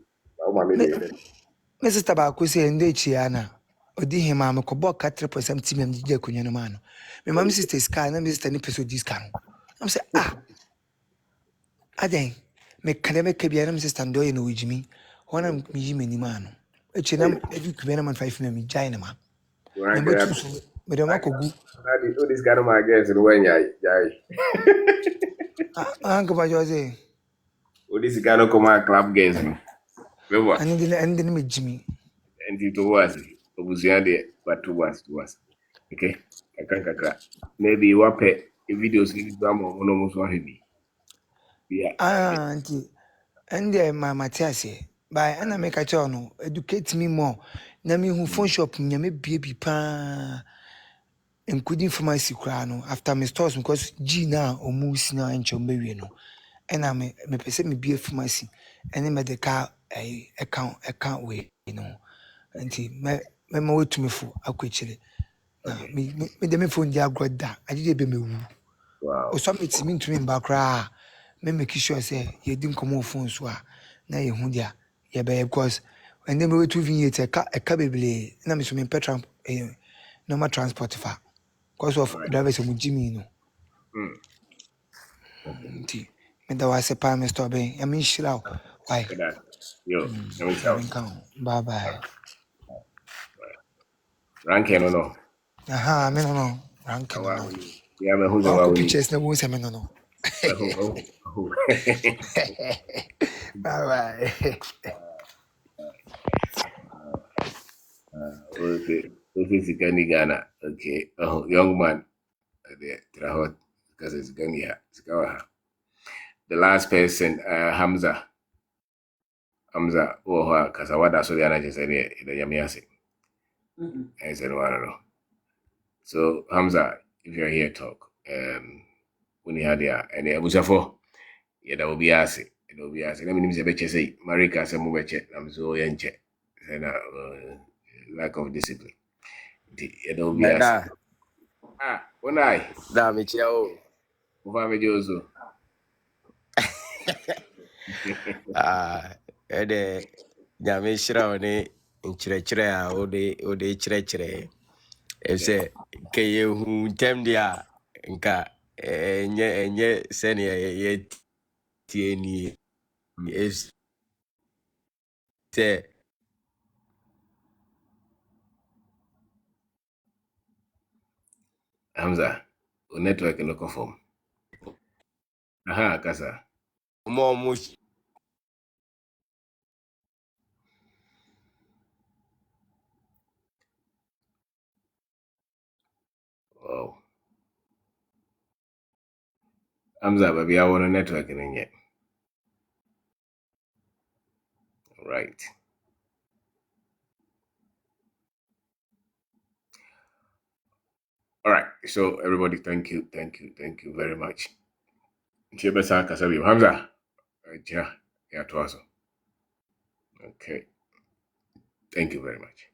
o mama dey me sister ba ko say ndo chia na odi hima me ko bok 3% team am gije kunye no ma no me mam sister sky na me sister ni peso dis kan am say aden me kale me kabia na me sister ndo ye no wujimi hona me yi mani ma no echi na evi Kwabena man 5 na me jai na ma na me tu so me do makogu this guy no my guess no when jai anga ba jose this guy no come club games no bebo and me jimi and it was obuzia de but to was okay kakra maybe wape videos ni do am ono mo so heavy yeah auntie and my Matthias by ana make a no educate me more na me hu phone shop nyame bie pa including pharmacy kra no after me stores because G na omusi na encho mewie no and me pese me bie pharmacy any medical account we no anti me ma wetumi fo akwechire na me de me phone dia groda agije be mewu wow o so me timi ntumi mba kra me make sure say ye di nkomo phone so a na ye hu dia ye be because and then me wetu vinyete eka beble na me so me petrol normal transport fa because of all right drivers mu Jimmy no okay nti me da wase pa me stop ben ya me shira why that yo let me ya tell me kan bye bye rank no aha me no rank no awa yeah me who the wa wa ko we pictures na wo se me no who bye bye okay sikani Ghana okay young man there trahot because it's Gania sikawa the last person Hamza because what I saw the energy said the Yamiase. I said, well, I don't know. So Hamza, if you're here, talk. When you had there, and it was a four. Yeah, that will be asked. It will be asked. Let me say, Marika, some more check. I'm so young check. Lack of discipline. It will be asked. Beda, When I, da me chia o. Mufame Jozo. Ede nyame hyira wo ne nkyerɛkyerɛ a wode kyerɛkyerɛ. Ɛsɛ ke yehu ntɛm de a nka enye sɛnea yɛtie ni es sɛ Hamza, network no conform. Aha, kasa. ɔmo Oh. Hamza, baby, I want a network in yet. Right. All right. So everybody, thank you very much. Chebesa Kasabi Hamza. Yeah, to us. Okay. Thank you very much.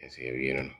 Yes, here you know.